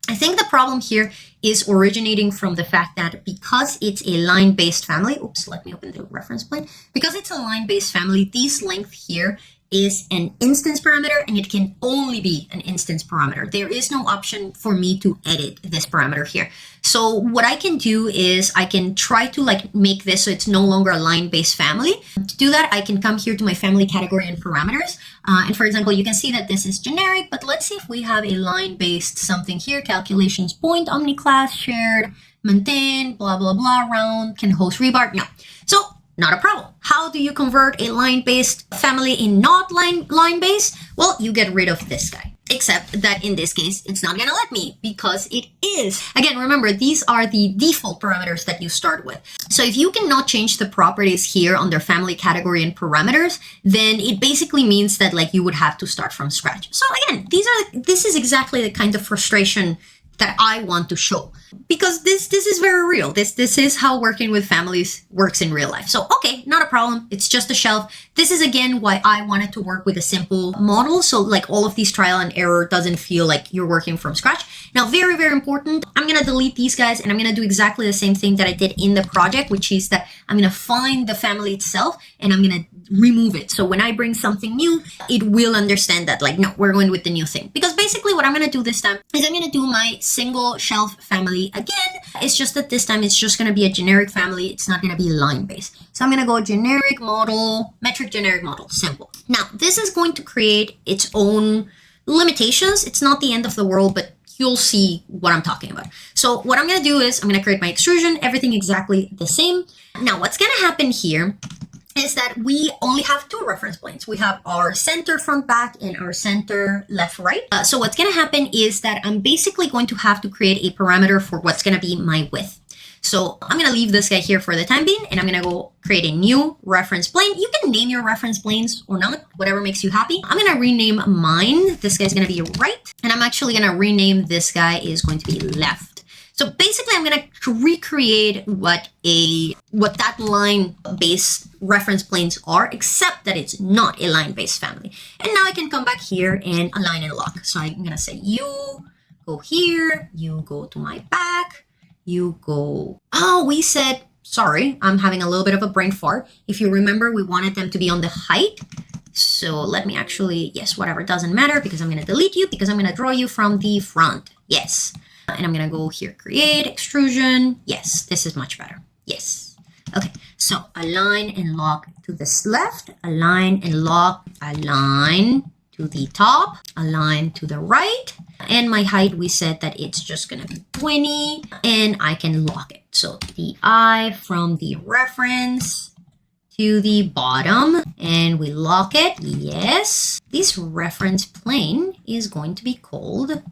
I think the problem here is originating from the fact that because it's a line-based family, oops, let me open the reference plane. Because it's a line-based family, this length here is an instance parameter, and it can only be an instance parameter. There is no option for me to edit this parameter here. So what I can do is I can try to like make this so it's no longer a line-based family. To do that, I can come here to my family category and parameters. And for example, you can see that this is generic, but let's see if we have a line-based something here, calculations point, omni-class, shared, maintain, blah, blah, blah, round, can host rebar. No. So not a problem. How do you convert a line-based family in not line-based? Well, you get rid of this guy. Except that in this case, it's not gonna let me because it is. Again, remember, these are the default parameters that you start with. So if you cannot change the properties here under family category and parameters, then it basically means that like you would have to start from scratch. So again, this is exactly the kind of frustration that I want to show, because this is very real. This is how working with families works in real life. So, okay, not a problem. It's just a shelf. This is again why I wanted to work with a simple model. So like all of these trial and error doesn't feel like you're working from scratch. Now, very, very important. I'm going to delete these guys and I'm going to do exactly the same thing that I did in the project, which is that I'm going to find the family itself and I'm going to remove it. So when I bring something new, it will understand that like, no, we're going with the new thing. Because basically what I'm going to do this time is I'm going to do my single shelf family again. It's just that this time it's just going to be a generic family. It's not going to be line based. So I'm going to go generic model, metric generic model, simple. Now this is going to create its own limitations. It's not the end of the world, but you'll see what I'm talking about. So what I'm going to do is I'm going to create my extrusion, everything exactly the same. Now what's going to happen here is that we only have two reference planes. We have our center front back and our center left right. So what's going to happen is that I'm basically going to have to create a parameter for what's going to be my width. So I'm going to leave this guy here for the time being, and I'm going to go create a new reference plane. You can name your reference planes or not, whatever makes you happy. I'm going to rename mine. This guy's going to be right, and I'm actually going to rename this guy is going to be left. So basically, I'm going to recreate what that line-based reference planes are, except that it's not a line-based family. And now I can come back here and align and lock. So I'm going to say you go here, you go to my back, you go. Oh, we said, sorry, I'm having a little bit of a brain fart. If you remember, we wanted them to be on the height. So let me actually, yes, whatever, doesn't matter because I'm going to delete you because I'm going to draw you from the front. Yes. And I'm going to go here, create, extrusion. Yes, this is much better. Yes. Okay, so align and lock to this left, align and lock, align to the top, align to the right. And my height, we said that it's just going to be 20 and I can lock it. So the eye from the reference to the bottom and we lock it. Yes. This reference plane is going to be called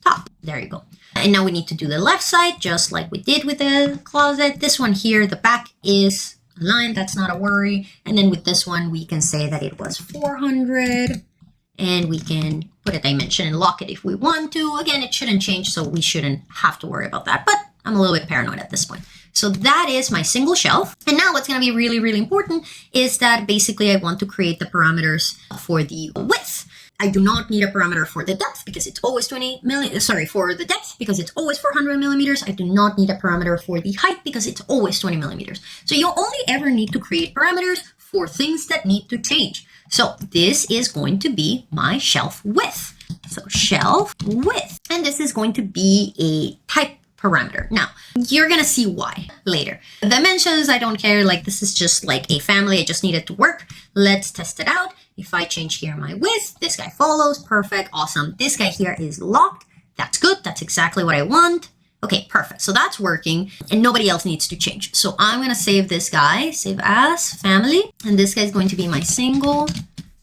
top. There you go. And now we need to do the left side, just like we did with the closet. This one here, the back is aligned. That's not a worry. And then with this one, we can say that it was 400 and we can put a dimension and lock it if we want to. Again, it shouldn't change, so we shouldn't have to worry about that. But I'm a little bit paranoid at this point. So that is my single shelf. And now what's going to be really, really important is that basically I want to create the parameters for the width. I do not need a parameter for the depth because it's always 20 millimeters. Sorry, for the depth because it's always 400 millimeters. I do not need a parameter for the height because it's always 20 millimeters. So you only ever need to create parameters for things that need to change. So this is going to be my shelf width. So shelf width, and this is going to be a type parameter. Now, you're going to see why later. Dimensions, I don't care. Like this is just like a family. I just need it to work. Let's test it out. If I change here my width, this guy follows. Perfect. Awesome. This guy here is locked. That's good. That's exactly what I want. Okay, perfect. So that's working and nobody else needs to change. So I'm going to save this guy, save as family. And this guy is going to be my single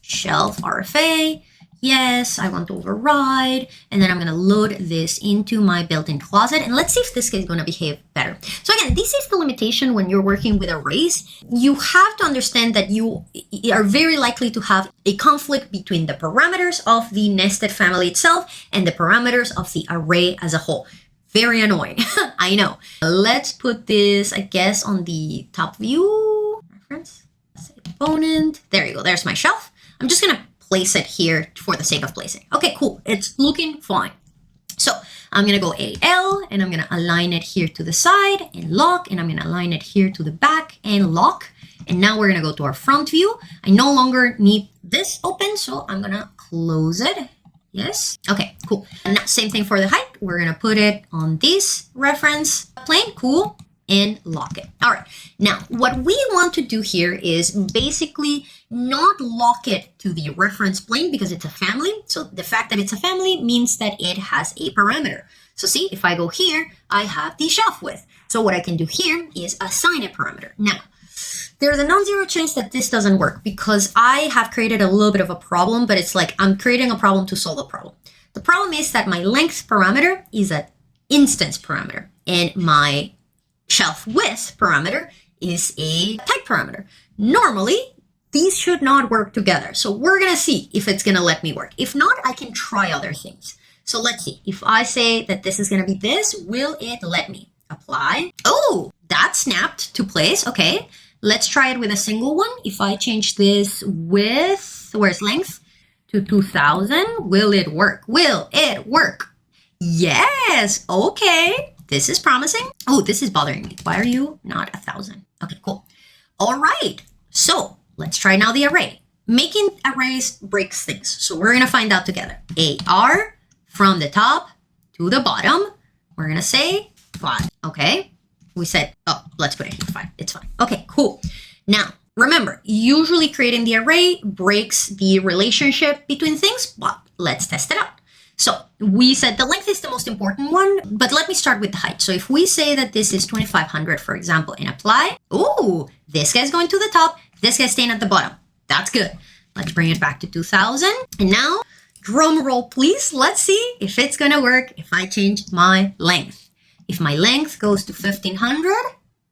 shelf RFA. Yes, I want to override. And then I'm going to load this into my built-in closet. And let's see if this guy is going to behave better. So again, this is the limitation when you're working with arrays. You have to understand that you are very likely to have a conflict between the parameters of the nested family itself and the parameters of the array as a whole. Very annoying. I know. Let's put this, I guess, on the top view. Reference. Component. There you go. There's my shelf. I'm just going to place it here for the sake of placing. Okay, cool. It's looking fine. So I'm going to go AL and I'm going to align it here to the side and lock, and I'm going to align it here to the back and lock. And now we're going to go to our front view. I no longer need this open, so I'm gonna close it. Yes. Okay, cool. And now same thing for the height. We're gonna put it on this reference plane. Cool. And lock it. All right. Now, what we want to do here is basically not lock it to the reference plane because it's a family. So the fact that it's a family means that it has a parameter. So see, if I go here, I have the shelf width. So what I can do here is assign a parameter. Now, there's a non-zero chance that this doesn't work because I have created a little bit of a problem, but it's like I'm creating a problem to solve a problem. The problem is that my length parameter is an instance parameter and my shelf width parameter is a type parameter. Normally, these should not work together. So we're going to see if it's going to let me work. If not, I can try other things. So let's see. If I say that this is going to be this, will it let me? Apply. Oh, that snapped to place. Okay. Let's try it with a single one. If I change this width, where's length, to 2000, will it work? Will it work? Yes. Okay. This is promising. Oh, this is bothering me. Why are you not 1,000? Okay, cool. All right. So let's try now the array. Making arrays breaks things. So we're going to find out together. AR from the top to the bottom. We're going to say 5. Okay. We said, oh, let's put it here. 5. It's fine. Okay, cool. Now, remember, usually creating the array breaks the relationship between things, but let's test it out. So we said the length is the most important one, but let me start with the height. So if we say that this is 2,500, for example, and apply, oh, this guy's going to the top, this guy's staying at the bottom. That's good. Let's bring it back to 2,000. And now, drum roll, please. Let's see if it's going to work if I change my length. If my length goes to 1,500,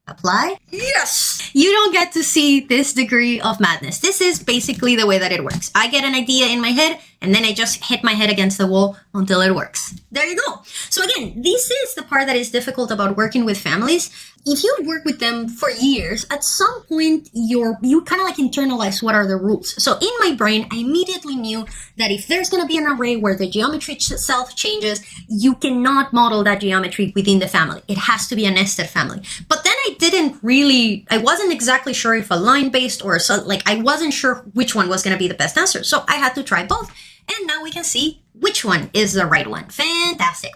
apply. Yes! You don't get to see this degree of madness. This is basically the way that it works. I get an idea in my head, and then I just hit my head against the wall until it works. There you go. So again, this is the part that is difficult about working with families. If you work with them for years, at some point, you kind of like internalize what are the rules. So in my brain, I immediately knew that if there's going to be an array where the geometry itself changes, you cannot model that geometry within the family. It has to be a nested family. But then I wasn't exactly sure if a line-based or I wasn't sure which one was going to be the best answer. So I had to try both. And now we can see which one is the right one. Fantastic.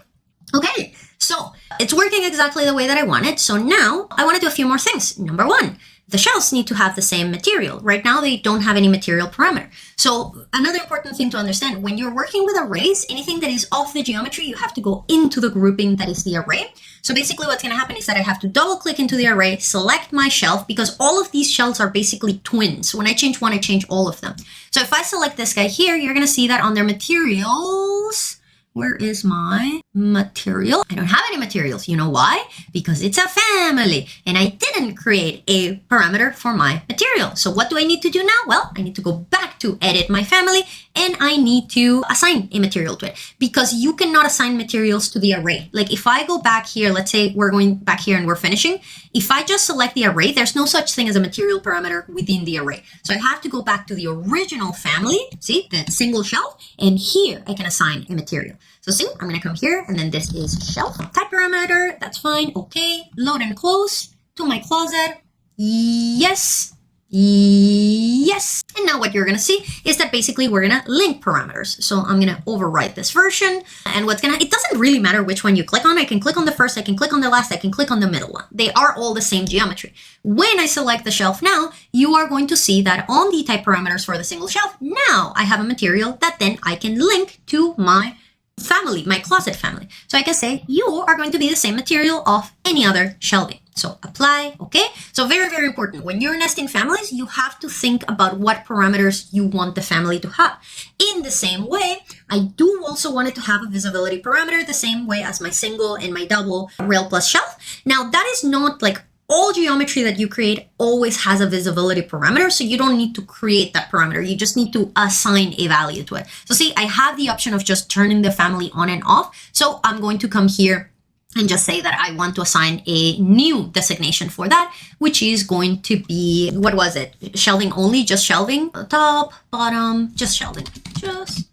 Okay, so it's working exactly the way that I wanted. So now I want to do a few more things. Number one, the shelves need to have the same material. Right now, they don't have any material parameter. So another important thing to understand, when you're working with arrays, anything that is off the geometry, you have to go into the grouping that is the array. So basically what's going to happen is that I have to double click into the array, select my shelf, because all of these shelves are basically twins. When I change one, I change all of them. So if I select this guy here, you're going to see that on their materials, where is my material? I don't have any materials. You know why? Because it's a family and I didn't create a parameter for my material. So what do I need to do now? Well, I need to go back to edit my family and I need to assign a material to it because you cannot assign materials to the array. Like if I go back here, let's say we're going back here and we're finishing. If I just select the array, there's no such thing as a material parameter within the array. So I have to go back to the original family, see, that single shelf, and here I can assign a material. So see, I'm going to come here and then this is shelf type parameter. That's fine. Okay. Load and close to my closet. Yes. Yes. And now what you're going to see is that basically we're going to link parameters. So I'm going to overwrite this version and it doesn't really matter which one you click on. I can click on the first, I can click on the last, I can click on the middle one. They are all the same geometry. When I select the shelf now, you are going to see that on the type parameters for the single shelf, now I have a material that then I can link to my family, my closet family. So I can say you are going to be the same material of any other shelving. So apply, okay? So very, very important. When you're nesting families, you have to think about what parameters you want the family to have. In the same way, I do also want it to have a visibility parameter the same way as my single and my double rail plus shelf. Now that is not like all geometry that you create always has a visibility parameter, so you don't need to create that parameter. You just need to assign a value to it. So see, I have the option of just turning the family on and off. So I'm going to come here and just say that I want to assign a new designation for that, which is going to be, what was it? Shelving only, just shelving, top, bottom, just shelving, just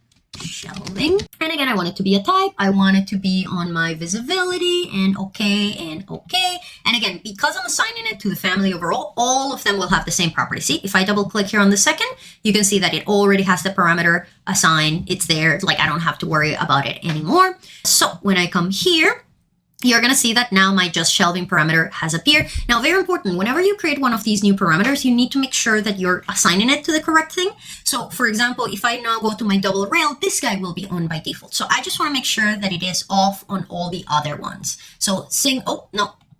shelving. And again, I want it to be a type. I want it to be on my visibility, and okay, and okay. And again, because I'm assigning it to the family overall, all of them will have the same property. See, if I double click here on the second, you can see that it already has the parameter assigned. It's there. Like, I don't have to worry about it anymore. So when I come here, you're going to see that now my just shelving parameter has appeared. Now, very important, whenever you create one of these new parameters, you need to make sure that you're assigning it to the correct thing. So for example, if I now go to my double rail, this guy will be on by default. So I just want to make sure that it is off on all the other ones. So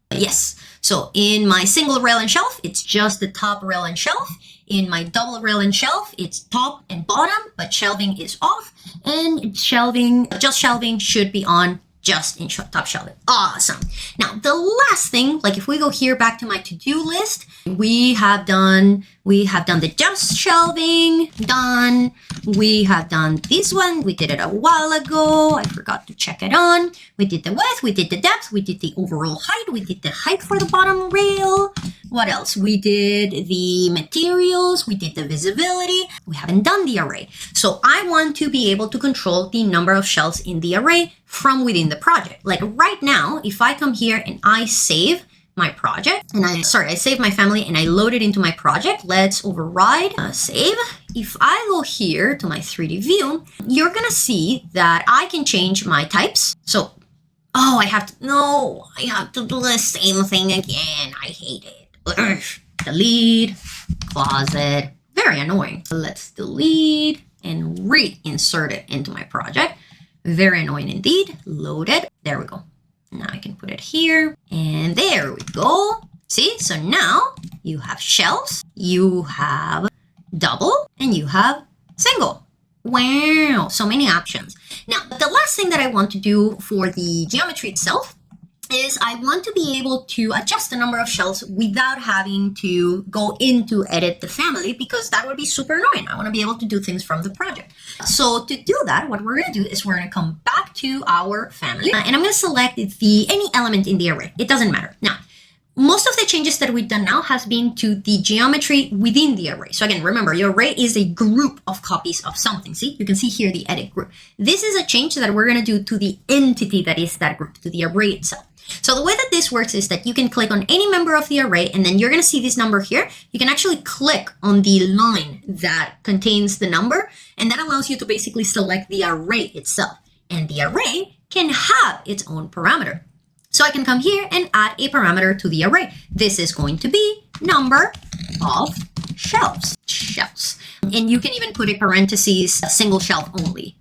yes. So in my single rail and shelf, it's just the top rail and shelf. In my double rail and shelf, it's top and bottom, but shelving is off. And just shelving should be on just in top shelving. Awesome. Now, the last thing, like if we go here back to my to-do list, we have done the just shelving done. We have done this one. We did it a while ago. I forgot to check it on. We did the width, we did the depth, we did the overall height, we did the height for the bottom rail. What else? We did the materials, we did the visibility. We haven't done the array. So I want to be able to control the number of shelves in the array from within the project. Like right now, if I come here and I save my project, and I save my family and I load it into my project. Let's override, save. If I go here to my 3D view, you're gonna see that I can change my types. So, I have to do the same thing again. I hate it. Ugh. Delete, closet, very annoying. So let's delete and reinsert it into my project. Very annoying indeed. Load it, there we go. Now I can put it here, and there we go. See, so now you have shelves, you have double, and you have single. Wow, so many options. Now, the last thing that I want to do for the geometry itself is I want to be able to adjust the number of shelves without having to go into edit the family, because that would be super annoying. I want to be able to do things from the project. So to do that, what we're going to do is we're going to come back to our family, and I'm going to select any element in the array. It doesn't matter. Now, most of the changes that we've done now has been to the geometry within the array. So again, remember, your array is a group of copies of something. See, you can see here the edit group. This is a change that we're going to do to the entity that is that group, to the array itself. So the way that this works is that you can click on any member of the array, and then you're going to see this number here. You can actually click on the line that contains the number, and that allows you to basically select the array itself. And the array can have its own parameter. So I can come here and add a parameter to the array. This is going to be number of shelves. And you can even put a parentheses, single shelf only,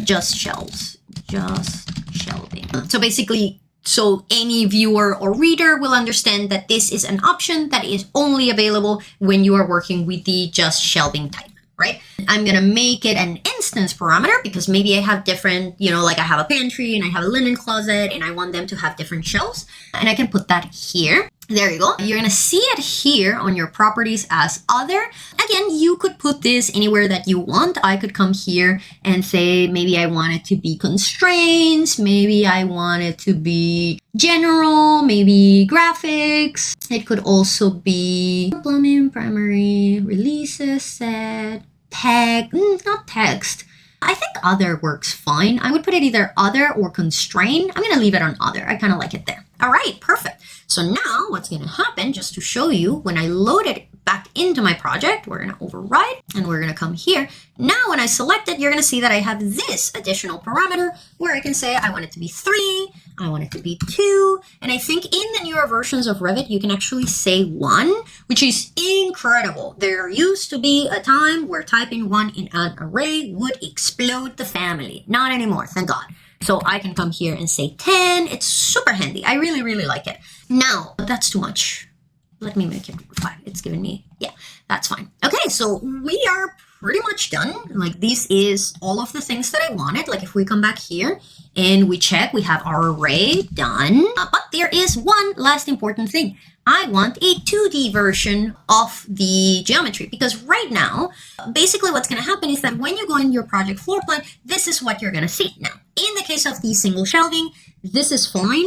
just shelves, just shelving. So basically, so any viewer or reader will understand that this is an option that is only available when you are working with the just shelving type, right? I'm going to make it an instance parameter because maybe I have different, like I have a pantry and I have a linen closet and I want them to have different shelves, and I can put that here. There you go. You're going to see it here on your properties as other. Again, you could put this anywhere that you want. I could come here and say, maybe I want it to be constraints. Maybe I want it to be general, maybe graphics. It could also be plumbing, primary, releases, set, tag, not text. I think other works fine. I would put it either other or constrain. I'm going to leave it on other. I kind of like it there. All right, perfect. So now what's going to happen, just to show you, when I load it back into my project, we're going to override and we're going to come here. Now, when I select it, you're going to see that I have this additional parameter where I can say I want it to be 3, I want it to be 2. And I think in the newer versions of Revit, you can actually say 1, which is incredible. There used to be a time where typing 1 in an array would explode the family. Not anymore, thank God. So I can come here and say 10. It's super handy. I really, really like it. Now, that's too much. Let me make it 5. It's giving me, yeah, that's fine. Okay, so we are pretty much done. Like, this is all of the things that I wanted. Like, if we come back here and we check, we have our array done. But there is one last important thing. I want a 2D version of the geometry, because right now, basically what's going to happen is that when you go in your project floor plan, this is what you're going to see. Now, in the case of the single shelving, this is fine.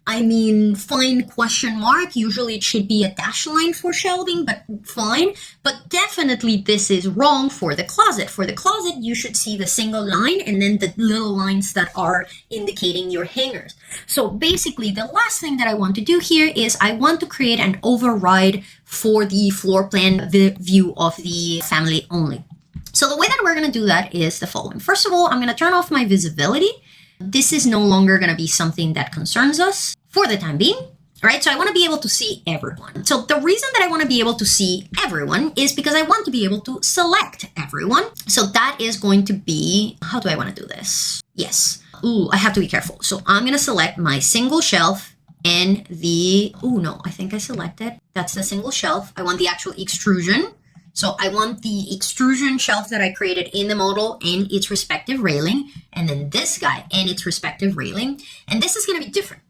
I mean, fine question mark. Usually it should be a dash line for shelving, but fine. But definitely this is wrong for the closet. For the closet, you should see the single line and then the little lines that are indicating your hangers. So basically, the last thing that I want to do here is I want to create an override for the floor plan view of the family only. So the way that we're going to do that is the following. First of all, I'm going to turn off my visibility. This is no longer going to be something that concerns us for the time being, right? So I want to be able to see everyone. So the reason that I want to be able to see everyone is because I want to be able to select everyone. So that is going to be, how do I want to do this? Yes. Ooh, I have to be careful. So I'm going to select my single shelf and I think I selected. That's the single shelf. I want the actual extrusion. So I want the extrusion shelf that I created in the model and its respective railing, and then this guy and its respective railing. And this is going to be different.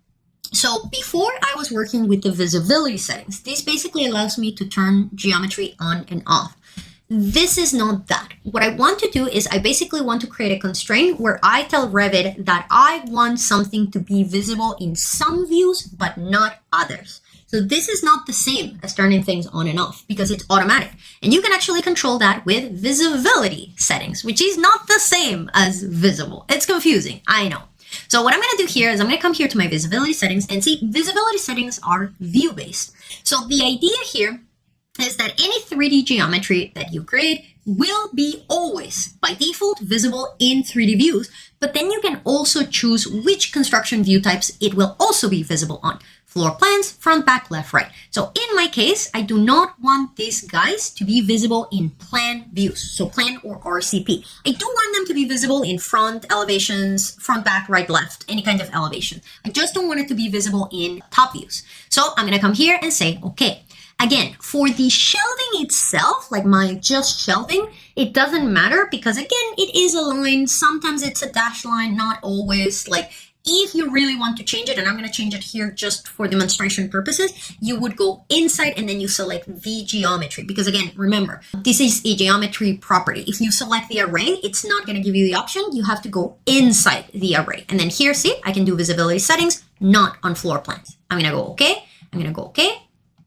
So before I was working with the visibility settings, this basically allows me to turn geometry on and off. This is not that. What I want to do is I basically want to create a constraint where I tell Revit that I want something to be visible in some views, but not others. So this is not the same as turning things on and off because it's automatic. And you can actually control that with visibility settings, which is not the same as visible. It's confusing, I know. So what I'm going to do here is I'm going to come here to my visibility settings and see visibility settings are view-based. So the idea here is that any 3D geometry that you create will be always by default visible in 3D views, but then you can also choose which construction view types it will also be visible on. Floor plans, front, back, left, right. So in my case, I do not want these guys to be visible in plan views. So plan or RCP. I do want them to be visible in front elevations, front, back, right, left, any kind of elevation. I just don't want it to be visible in top views. So I'm going to come here and say, okay. Again, for the shelving itself, like my just shelving, it doesn't matter because again, it is a line. Sometimes it's a dash line, not always. Like if you really want to change it, and I'm going to change it here just for demonstration purposes, you would go inside and then you select the geometry. Because again, remember, this is a geometry property. If you select the array, it's not going to give you the option. You have to go inside the array. And then here, see, I can do visibility settings, not on floor plans. I'm going to go okay. I'm going to go okay.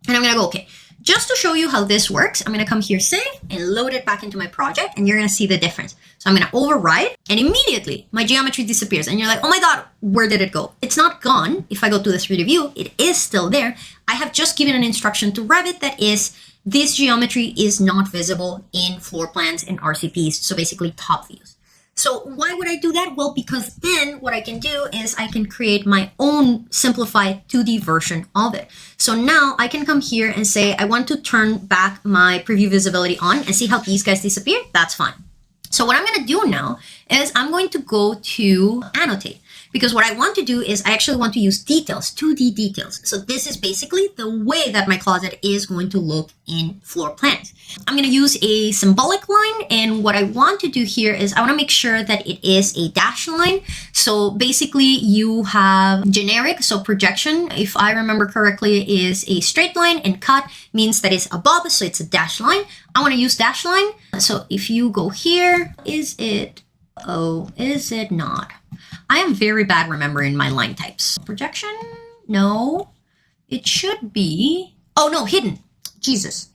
And I'm going to go, okay, just to show you how this works, I'm going to come here, save, and load it back into my project, and you're going to see the difference. So I'm going to override, and immediately my geometry disappears. And you're like, oh my God, where did it go? It's not gone. If I go to the 3D view, it is still there. I have just given an instruction to Revit that is, this geometry is not visible in floor plans and RCPs, so basically top views. So why would I do that? Well, because then what I can do is I can create my own simplified 2D version of it. So now I can come here and say, I want to turn back my preview visibility on and see how these guys disappear. That's fine. So what I'm going to do now is I'm going to go to annotate. Because what I want to do is I actually want to use details, 2D details. So this is basically the way that my closet is going to look in floor plans. I'm going to use a symbolic line. And what I want to do here is I want to make sure that it is a dash line. So basically you have generic, so projection, if I remember correctly, is a straight line, and cut means that it's above, so it's a dash line. I want to use dash line. So if you go here, is it not? I am very bad remembering my line types. Projection? No. It should be... Oh, no, hidden. Jesus.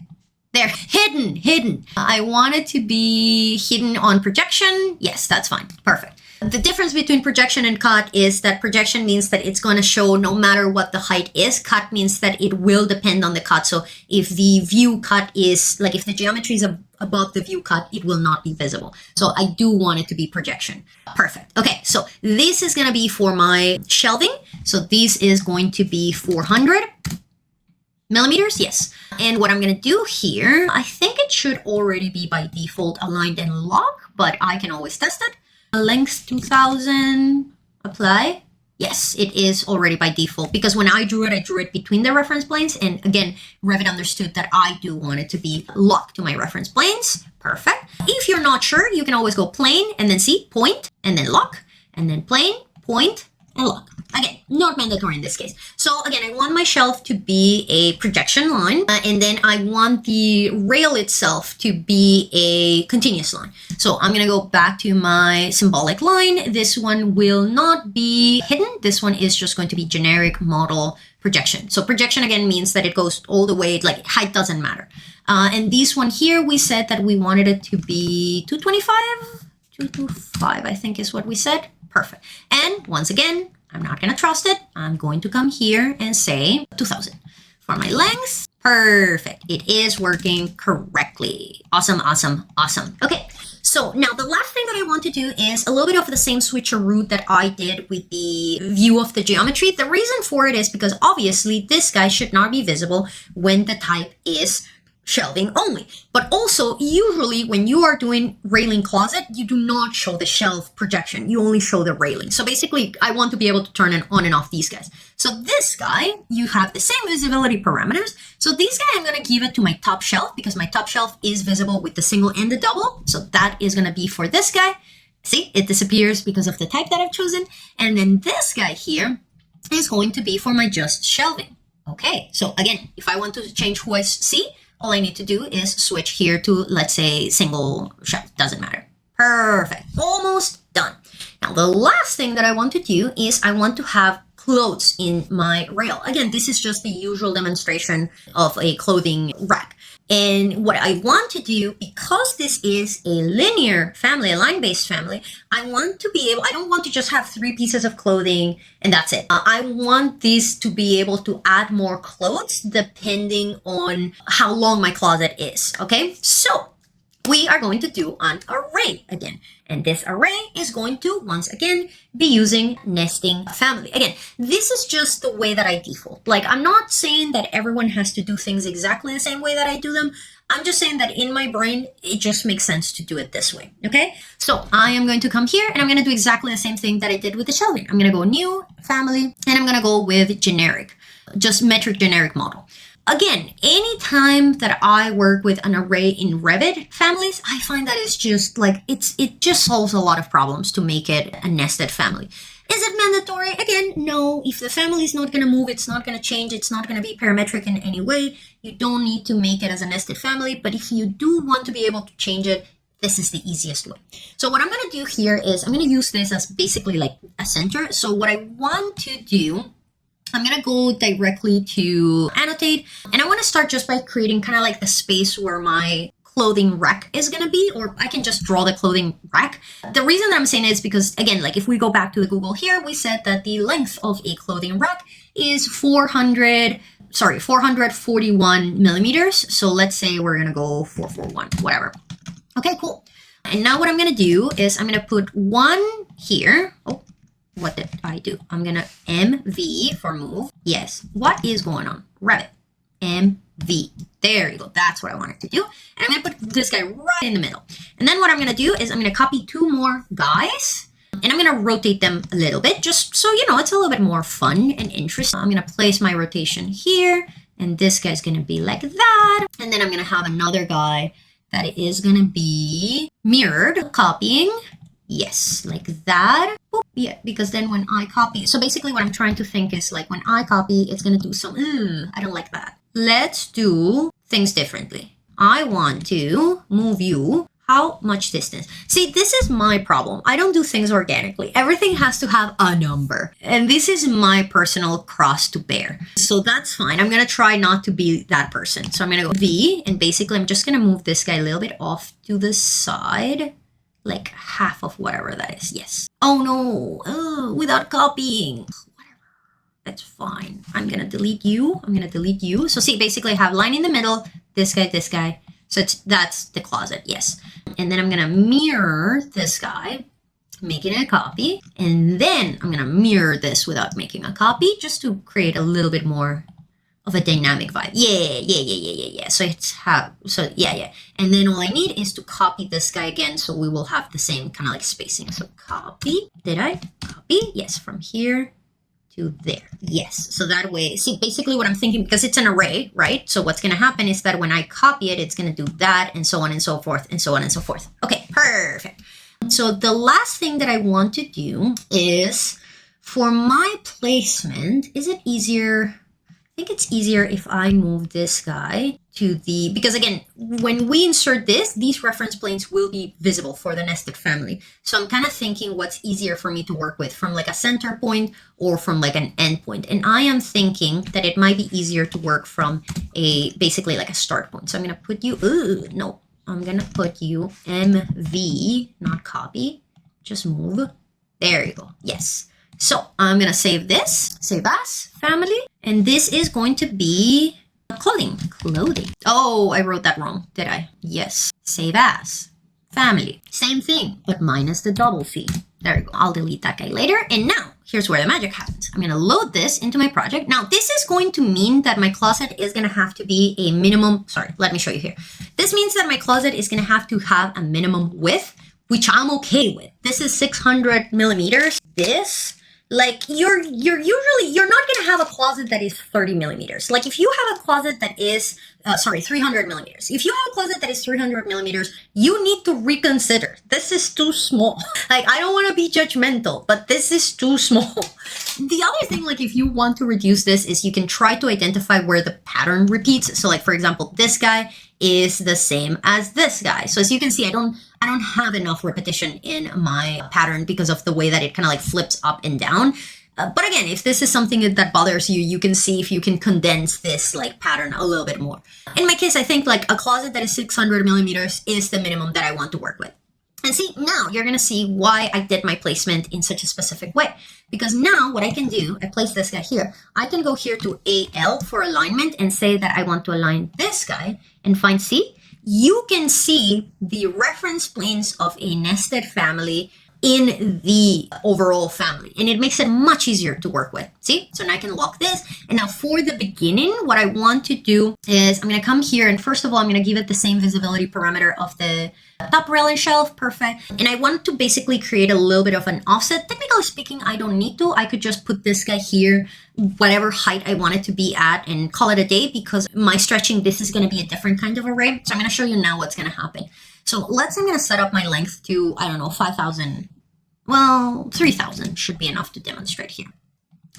There. Hidden. I want it to be hidden on projection. Yes, that's fine. Perfect. The difference between projection and cut is that projection means that it's going to show no matter what the height is. Cut means that it will depend on the cut. So if the view cut is, like if the geometry is above the view cut, it will not be visible. So I do want it to be projection. Perfect. Okay, so this is going to be for my shelving. So this is going to be 400 millimeters. Yes. And what I'm going to do here, I think it should already be by default aligned and lock, but I can always test it. Length 2000, apply. Yes, it is already by default because when I drew it between the reference planes. And again, Revit understood that I do want it to be locked to my reference planes. Perfect. If you're not sure, you can always go plane and then see point and then lock and then plane, point, and look. Again, not mandatory in this case. So again, I want my shelf to be a projection line, and then I want the rail itself to be a continuous line. So I'm gonna go back to my symbolic line. This one will not be hidden. This one is just going to be generic model projection. So projection again means that it goes all the way, like height doesn't matter. And this one here, we said that we wanted it to be 225? 225, I think is what we said. Perfect. And once again, I'm not going to trust it. I'm going to come here and say 2000. For my length, perfect. It is working correctly. Awesome, awesome, awesome. Okay, so now the last thing that I want to do is a little bit of the same switcheroo that I did with the view of the geometry. The reason for it is because obviously this guy should not be visible when the type is shelving only. But also, usually when you are doing railing closet, you do not show the shelf projection. You only show the railing. So basically, I want to be able to turn it on and off these guys. So this guy, you have the same visibility parameters. So this guy, I'm going to give it to my top shelf because my top shelf is visible with the single and the double. So that is going to be for this guy. See, it disappears because of the type that I've chosen. And then this guy here is going to be for my just shelving. Okay, so again, if I want to change who I see, all I need to do is switch here to, let's say, single shelf. Doesn't matter. Perfect. Almost done. Now, the last thing that I want to do is I want to have clothes in my rail. Again, this is just the usual demonstration of a clothing rack. And what I want to do, because this is a linear family, a line-based family, I want to be able, I don't want to just have 3 pieces of clothing and that's it. I want this to be able to add more clothes depending on how long my closet is, okay? So we are going to do an array again. And this array is going to, once again, be using nesting family. Again, this is just the way that I default. Like, I'm not saying that everyone has to do things exactly the same way that I do them. I'm just saying that in my brain, it just makes sense to do it this way, okay? So I am going to come here and I'm going to do exactly the same thing that I did with the shelving. I'm going to go new, family, and I'm going to go with generic, just metric generic model. Again, anytime that I work with an array in Revit families, I find that it's just like, it just solves a lot of problems to make it a nested family. Is it mandatory? Again, no. If the family is not going to move, it's not going to change, it's not going to be parametric in any way, you don't need to make it as a nested family. But if you do want to be able to change it, this is the easiest way. So what I'm going to do here is I'm going to use this as basically like a center. So what I want to do, I'm going to go directly to annotate, and I want to start just by creating kind of like the space where my clothing rack is going to be, or I can just draw the clothing rack. The reason that I'm saying it is because, again, like if we go back to the Google here, we said that the length of a clothing rack is 441 millimeters. So let's say we're going to go 441, whatever. Okay, cool. And now what I'm going to do is I'm going to put one here. Oh, what did I do? I'm going to MV for move. Yes. What is going on? Revit. MV. There you go. That's what I wanted to do. And I'm going to put this guy right in the middle. And then what I'm going to do is I'm going to copy 2 more guys. And I'm going to rotate them a little bit just so, you know, it's a little bit more fun and interesting. I'm going to place my rotation here. And this guy's going to be like that. And then I'm going to have another guy that is going to be mirrored, copying. Yes, like that. Oop, yeah, because then when I copy, so basically what I'm trying to think is like when I copy, it's going to do some, I don't like that. Let's do things differently. I want to move you. How much distance? See, this is my problem. I don't do things organically. Everything has to have a number. And this is my personal cross to bear. So that's fine. I'm going to try not to be that person. So I'm going to go V, and basically I'm just going to move this guy a little bit off to the side. Like half of whatever that is. Yes. Oh no, without copying. Whatever. That's fine. I'm going to delete you. I'm going to delete you. So see, basically I have line in the middle, this guy. So that's the closet. Yes. And then I'm going to mirror this guy, making a copy. And then I'm going to mirror this without making a copy just to create a little bit more of a dynamic vibe. Yeah. So yeah. And then all I need is to copy this guy again. So we will have the same kind of like spacing. So copy, did I copy? Yes, from here to there. Yes. So that way, see, basically what I'm thinking, because it's an array, right? So what's going to happen is that when I copy it, it's going to do that and so on and so forth and so on and so forth. Okay, perfect. So the last thing that I want to do is For my placement, is it easier? I think it's easier if I move this guy to the, because again, when we insert this, these reference planes will be visible for the nested family. So I'm kind of thinking what's easier for me to work with, from like a center point or from like an end point. And I am thinking that it might be easier to work from basically like a start point. So I'm going to put you, no, I'm going to put you MV, not copy, just move. There you go. Yes. So I'm going to save this, save as family, and this is going to be clothing. Oh, I wrote that wrong, did I? Yes. Save as family. Same thing, but minus the double C. There you go. I'll delete that guy later. And now here's where the magic happens. I'm going to load this into my project. Now this is going to mean that my closet is going to have to be a minimum. Sorry, let me show you here. This means that my closet is going to have a minimum width, which I'm okay with. This is 600 millimeters. This, like you're not going to have a closet that is 30 millimeters. Like if you have a closet that is 300 millimeters. If you have a closet that is 300 millimeters, you need to reconsider. This is too small. Like I don't want to be judgmental, but this is too small. The other thing, like if you want to reduce this, is you can try to identify where the pattern repeats. So like for example, this guy is the same as this guy. So as you can see, I don't have enough repetition in my pattern because of the way that it kind of like flips up and down. But again, if this is something that bothers you, you can see if you can condense this like pattern a little bit more. In my case, I think like a closet that is 600 millimeters is the minimum that I want to work with. And see, now you're going to see why I did my placement in such a specific way. Because now what I can do, I place this guy here. I can go here to AL for alignment and say that I want to align this guy and find C. You can see the reference planes of a nested family in the overall family, and it makes it much easier to work with. See, so now I can lock this. And now for the beginning, what I want to do is I'm going to come here, and first of all, I'm going to give it the same visibility parameter of the top rail and shelf. Perfect. And I want to basically create a little bit of an offset. Technically speaking, I don't need to. I could just put this guy here, whatever height I want it to be at, and call it a day, because my stretching, this is going to be a different kind of array. So I'm going to show you now what's going to happen. So let's say I'm going to set up my length to, I don't know, 5,000. Well, 3,000 should be enough to demonstrate here.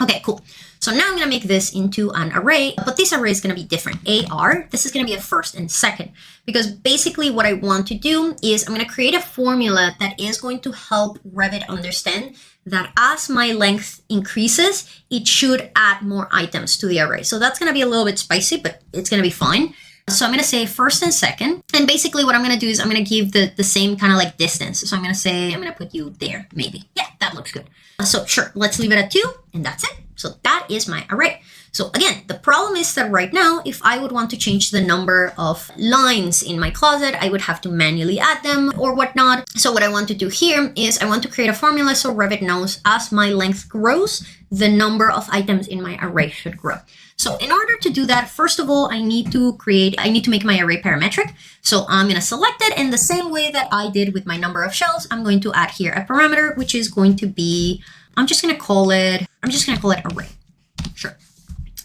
Okay, cool. So now I'm going to make this into an array, but this array is going to be different. AR, this is going to be a first and second, because basically what I want to do is I'm going to create a formula that is going to help Revit understand that as my length increases, it should add more items to the array. So that's going to be a little bit spicy, but it's going to be fine. So I'm going to say first and second. And basically what I'm going to do is I'm going to give the same kind of like distance. So I'm going to say, I'm going to put you there, maybe. Yeah, that looks good. So sure, let's leave it at 2, and that's it. So that is my array. So again, the problem is that right now, if I would want to change the number of lines in my closet, I would have to manually add them or whatnot. So what I want to do here is I want to create a formula so Revit knows as my length grows, the number of items in my array should grow. So in order to do that, first of all, I need to make my array parametric. So I'm going to select it in the same way that I did with my number of shelves. I'm going to add here a parameter, which is going to be, I'm just going to call it array. Sure.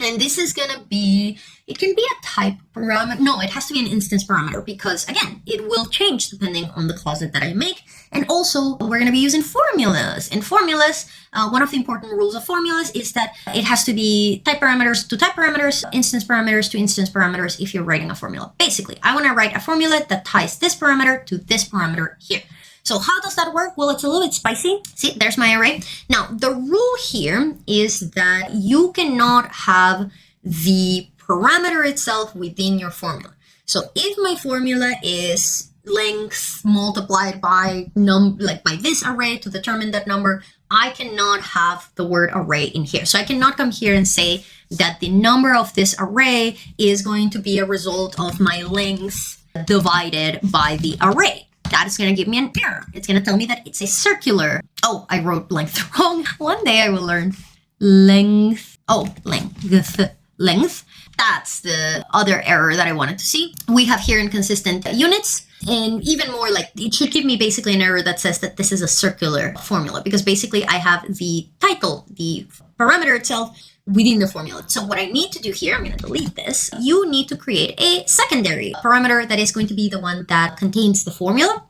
And this is going to be, it can be a type parameter. No, it has to be an instance parameter, because again, it will change depending on the closet that I make. And also we're going to be using formulas. In formulas, one of the important rules of formulas is that it has to be type parameters to type parameters, instance parameters to instance parameters if you're writing a formula. Basically, I want to write a formula that ties this parameter to this parameter here. So how does that work? Well, it's a little bit spicy. See, there's my array. Now, the rule here is that you cannot have the parameter itself within your formula. So if my formula is length multiplied by by this array to determine that number, I cannot have the word array in here. So I cannot come here and say that the number of this array is going to be a result of my length divided by the array. That is going to give me an error. It's going to tell me that it's a circular. Oh, I wrote length wrong. One day I will learn length. Oh, length. That's the other error that I wanted to see. We have here inconsistent units, and even more, like it should give me basically an error that says that this is a circular formula, because basically I have the title, the parameter itself, within the formula. So what I need to do here, I'm going to delete this. You need to create a secondary parameter that is going to be the one that contains the formula.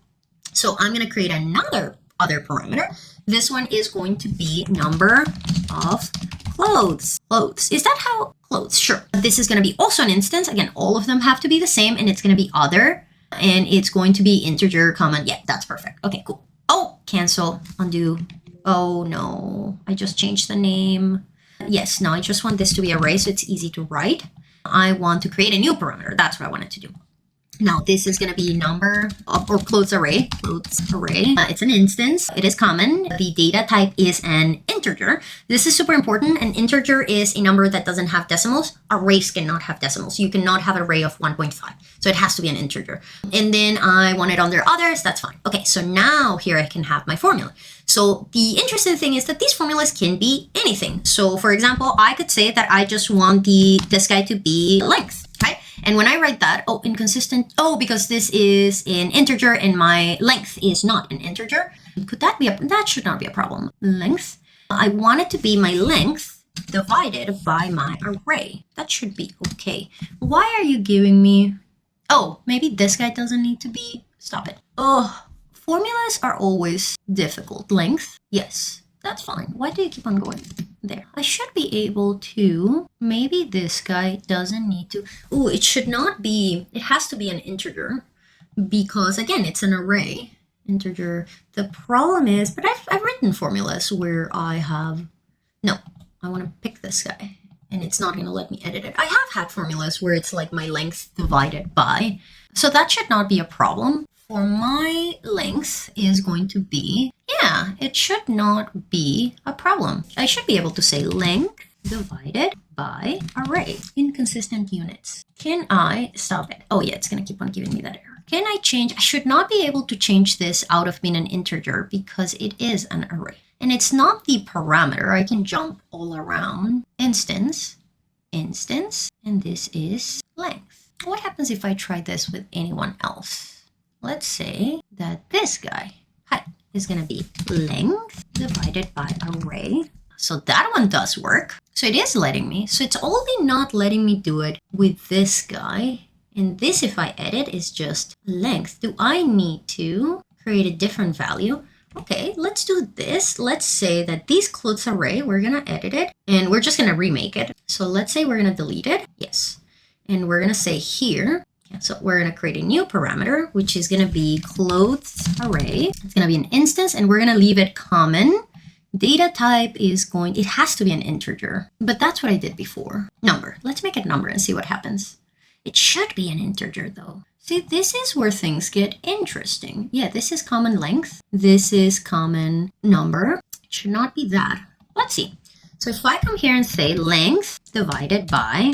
So I'm going to create another other parameter. This one is going to be number of clothes. Clothes. Is that how? Clothes. Sure. This is going to be also an instance. Again, all of them have to be the same, and it's going to be other, and it's going to be integer, comment. Yeah, that's perfect. Okay, cool. Oh, cancel, undo. Oh no, I just changed the name. Yes, now I just want this to be array so it's easy to write. I want to create a new parameter. That's what I wanted to do. Now this is going to be number of, or clothes array. Clothes array. It's an instance. It is common. The data type is an integer. This is super important. An integer is a number that doesn't have decimals. Arrays cannot have decimals. You cannot have an array of 1.5. So it has to be an integer. And then I want it under others. That's fine. Okay, so now here I can have my formula. So the interesting thing is that these formulas can be anything. So for example, I could say that I just want this guy to be length. Okay? And when I write that, oh, inconsistent, oh, because this is an integer and my length is not an integer. Could that be that should not be a problem. Length. I want it to be my length divided by my array. That should be okay. Why are you giving me, oh, maybe this guy doesn't need to be, stop it. Oh, formulas are always difficult. Length, yes, that's fine. Why do you keep on going? There. I should be able to, maybe this guy doesn't need to, oh, it should not be, it has to be an integer because again, it's an array, integer. The problem is, but I've written formulas where I have, no, I want to pick this guy and it's not going to let me edit it. I have had formulas where it's like my length divided by, so that should not be a problem. For my length is going to be, yeah, it should not be a problem. I should be able to say length divided by array, inconsistent units. Can I stop it? Oh yeah, it's going to keep on giving me that error. Can I change? I should not be able to change this out of being an integer because it is an array. And it's not the parameter. I can jump all around. Instance, and this is length. What happens if I try this with anyone else? Let's say that this guy, height, is going to be length divided by array. So that one does work. So it is letting me. So it's only not letting me do it with this guy. And this, if I edit, is just length. Do I need to create a different value? Okay, let's do this. Let's say that these clothes array, we're going to edit it. And we're just going to remake it. So let's say we're going to delete it. Yes. And we're going to say here. So we're going to create a new parameter, which is going to be clothes array. It's going to be an instance, and we're going to leave it common. Data type is going, it has to be an integer, but that's what I did before. Number. Let's make it number and see what happens. It should be an integer though. See, this is where things get interesting. Yeah, this is common length. This is common number. It should not be that. Let's see. So if I come here and say length divided by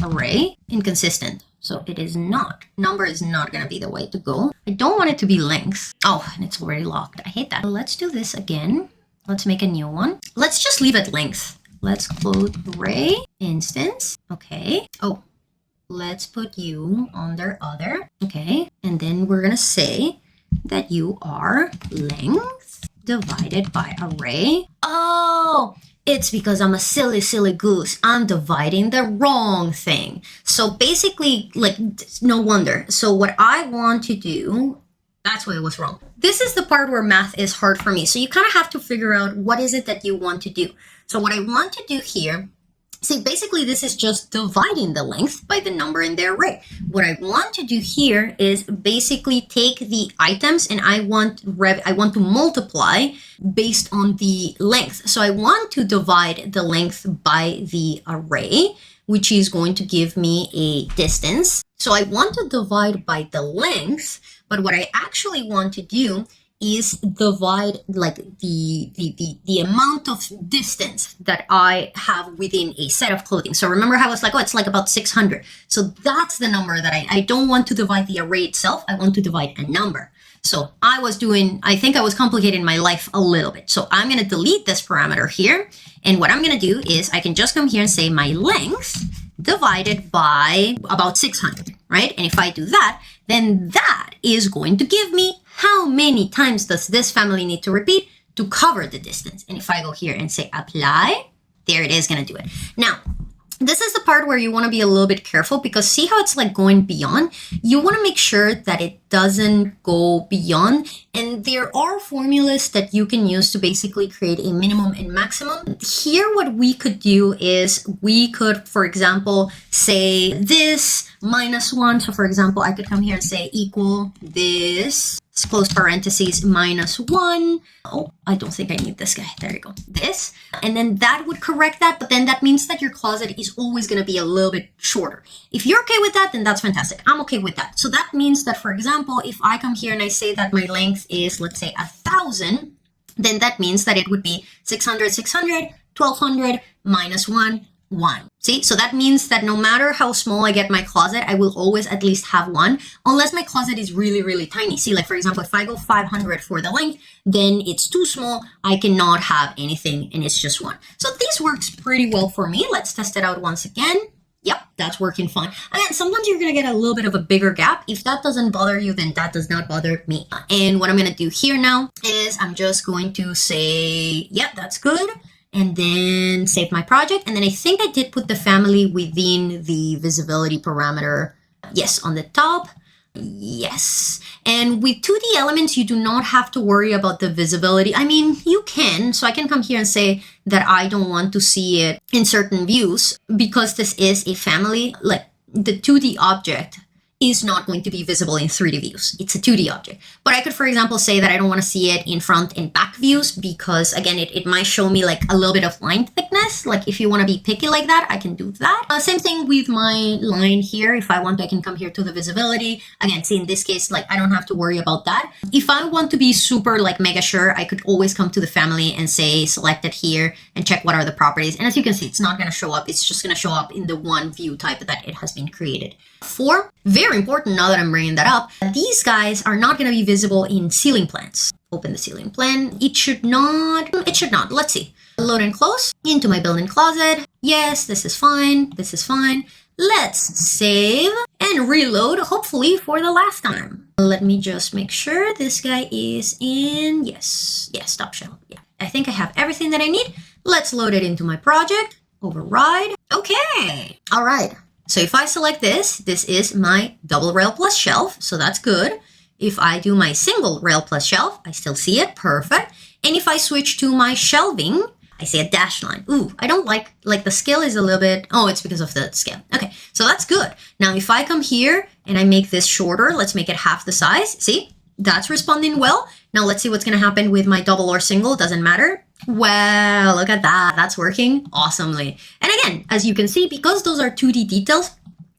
array, inconsistent. So it is not. Number is not going to be the way to go. I don't want it to be length. Oh, and it's already locked. I hate that. So let's do this again. Let's make a new one. Let's just leave it length. Let's close array instance. Okay. Oh, let's put you under other. Okay. And then we're going to say that you are length divided by array. Oh, it's because I'm a silly goose. I'm dividing the wrong thing. So basically, like, no wonder. So what I want to do, that's why it was wrong. This is the part where math is hard for me. So you kind of have to figure out what is it that you want to do. So what I want to do here, see, basically this is just dividing the length by the number in the array. What I want to do here is basically take the items and I want to multiply based on the length. So I want to divide the length by the array, which is going to give me a distance. So I want to divide by the length, but what I actually want to do is divide like the amount of distance that I have within a set of clothing. So remember how I was like, oh, it's like about 600. So that's the number that I don't want to divide the array itself. I want to divide a number. So I think I was complicating my life a little bit. So I'm going to delete this parameter here. And what I'm going to do is I can just come here and say my length divided by about 600, right? And if I do that, then that is going to give me how many times does this family need to repeat to cover the distance. And if I go here and say apply, there it is going to do it. Now, This is the part where you want to be a little bit careful, because see how it's like going beyond? You want to make sure that it doesn't go beyond. And there are formulas that you can use to basically create a minimum and maximum. Here, what we could do is we could, for example, say this -1. So for example, I could come here and say equal this, close parentheses, -1. Oh, I don't think I need this guy. There you go. This. And then that would correct that. But then that means that your closet is always going to be a little bit shorter. If you're okay with that, then that's fantastic. I'm okay with that. So that means that, for example, if I come here and I say that my length is, let's say, 1,000, then that means that it would be 600, 600, 1,200, -1, 1. See, so that means that no matter how small I get my closet, I will always at least have 1, unless my closet is really, really tiny. See, like for example, if I go 500 for the length, then it's too small. I cannot have anything, and it's just 1. So this works pretty well for me. Let's test it out once again. Yep, that's working fine. Again, sometimes you're going to get a little bit of a bigger gap. If that doesn't bother you, then that does not bother me. And what I'm going to do here now is I'm just going to say, yep, that's good. And then save my project. And then I think I did put the family within the visibility parameter. Yes, on the top. Yes. And with 2D elements, you do not have to worry about the visibility. I mean, you can. So I can come here and say that I don't want to see it in certain views, because this is a family. Like the 2D object is not going to be visible in 3D views. It's a 2D object. But I could, for example, say that I don't want to see it in front and back views, because again, it might show me like a little bit of line thickness. Like if you want to be picky like that, I can do that. Same thing with my line here. If I want, I can come here to the visibility. Again, see, in this case, like I don't have to worry about that. If I want to be super like mega sure, I could always come to the family and say, select it here and check what are the properties. And as you can see, it's not going to show up. It's just going to show up in the one view type that it has been created for. Very important, now that I'm bringing that up, these guys are not going to be visible in ceiling plans. Open the ceiling plan. It should not. Let's see. Load and close into my built-in closet. Yes, this is fine. This is fine. Let's save and reload, hopefully for the last time. Let me just make sure this guy is in. Yes, top shelf. Yeah, I think I have everything that I need. Let's load it into my project. Override. Okay. All right. So if I select this is my double rail plus shelf. So that's good. If I do my single rail plus shelf, I still see it. Perfect. And if I switch to my shelving, I see a dashed line. Ooh, I don't like the scale is a little bit, oh, it's because of the scale. Okay, so that's good. Now, if I come here and I make this shorter, let's make it half the size. See, that's responding well. Now let's see what's going to happen with my double or single. Doesn't matter. Well, look at that. That's working awesomely. And again, as you can see, because those are 2D details,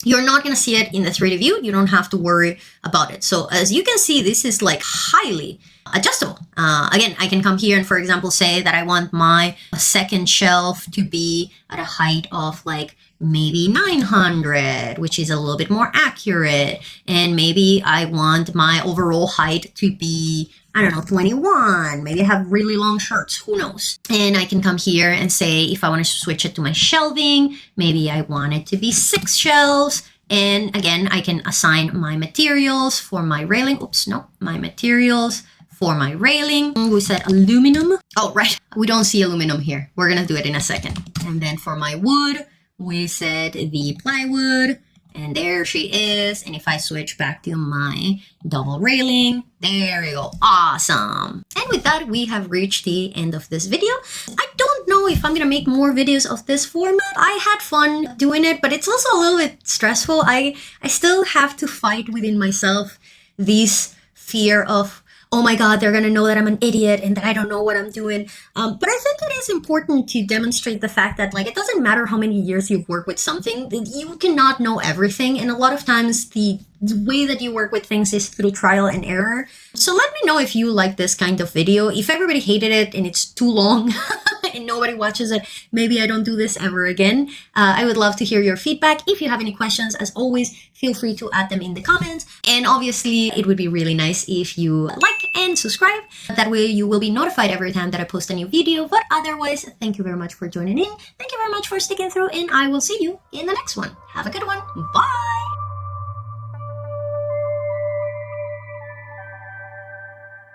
you're not going to see it in the 3D view. You don't have to worry about it. So as you can see, this is like highly adjustable. Again, I can come here and, for example, say that I want my second shelf to be at a height of like maybe 900, which is a little bit more accurate. And maybe I want my overall height to be, I don't know, 21. Maybe I have really long shirts. Who knows? And I can come here and say, if I want to switch it to my shelving, maybe I want it to be 6 shelves. And again, I can assign my materials for my railing. Oops, no, my materials for my railing. We said aluminum. Oh, right. We don't see aluminum here. We're going to do it in a second. And then for my wood, we said the plywood. And there she is. And if I switch back to my double railing, there we go. Awesome. And with that, we have reached the end of this video. I don't know if I'm going to make more videos of this format. I had fun doing it, but it's also a little bit stressful. I still have to fight within myself this fear of, oh my God, they're going to know that I'm an idiot and that I don't know what I'm doing. But I think it is important to demonstrate the fact that, like, it doesn't matter how many years you've worked with something, you cannot know everything. And a lot of times the way that you work with things is through trial and error. So let me know if you like this kind of video. If everybody hated it and it's too long and nobody watches it, maybe I don't do this ever again. I would love to hear your feedback. If you have any questions, as always, feel free to add them in the comments. And obviously, it would be really nice if you like and subscribe. That way you will be notified every time that I post a new video. But otherwise, thank you very much for joining in. Thank you very much for sticking through, and I will see you in the next one. Have a good one. Bye!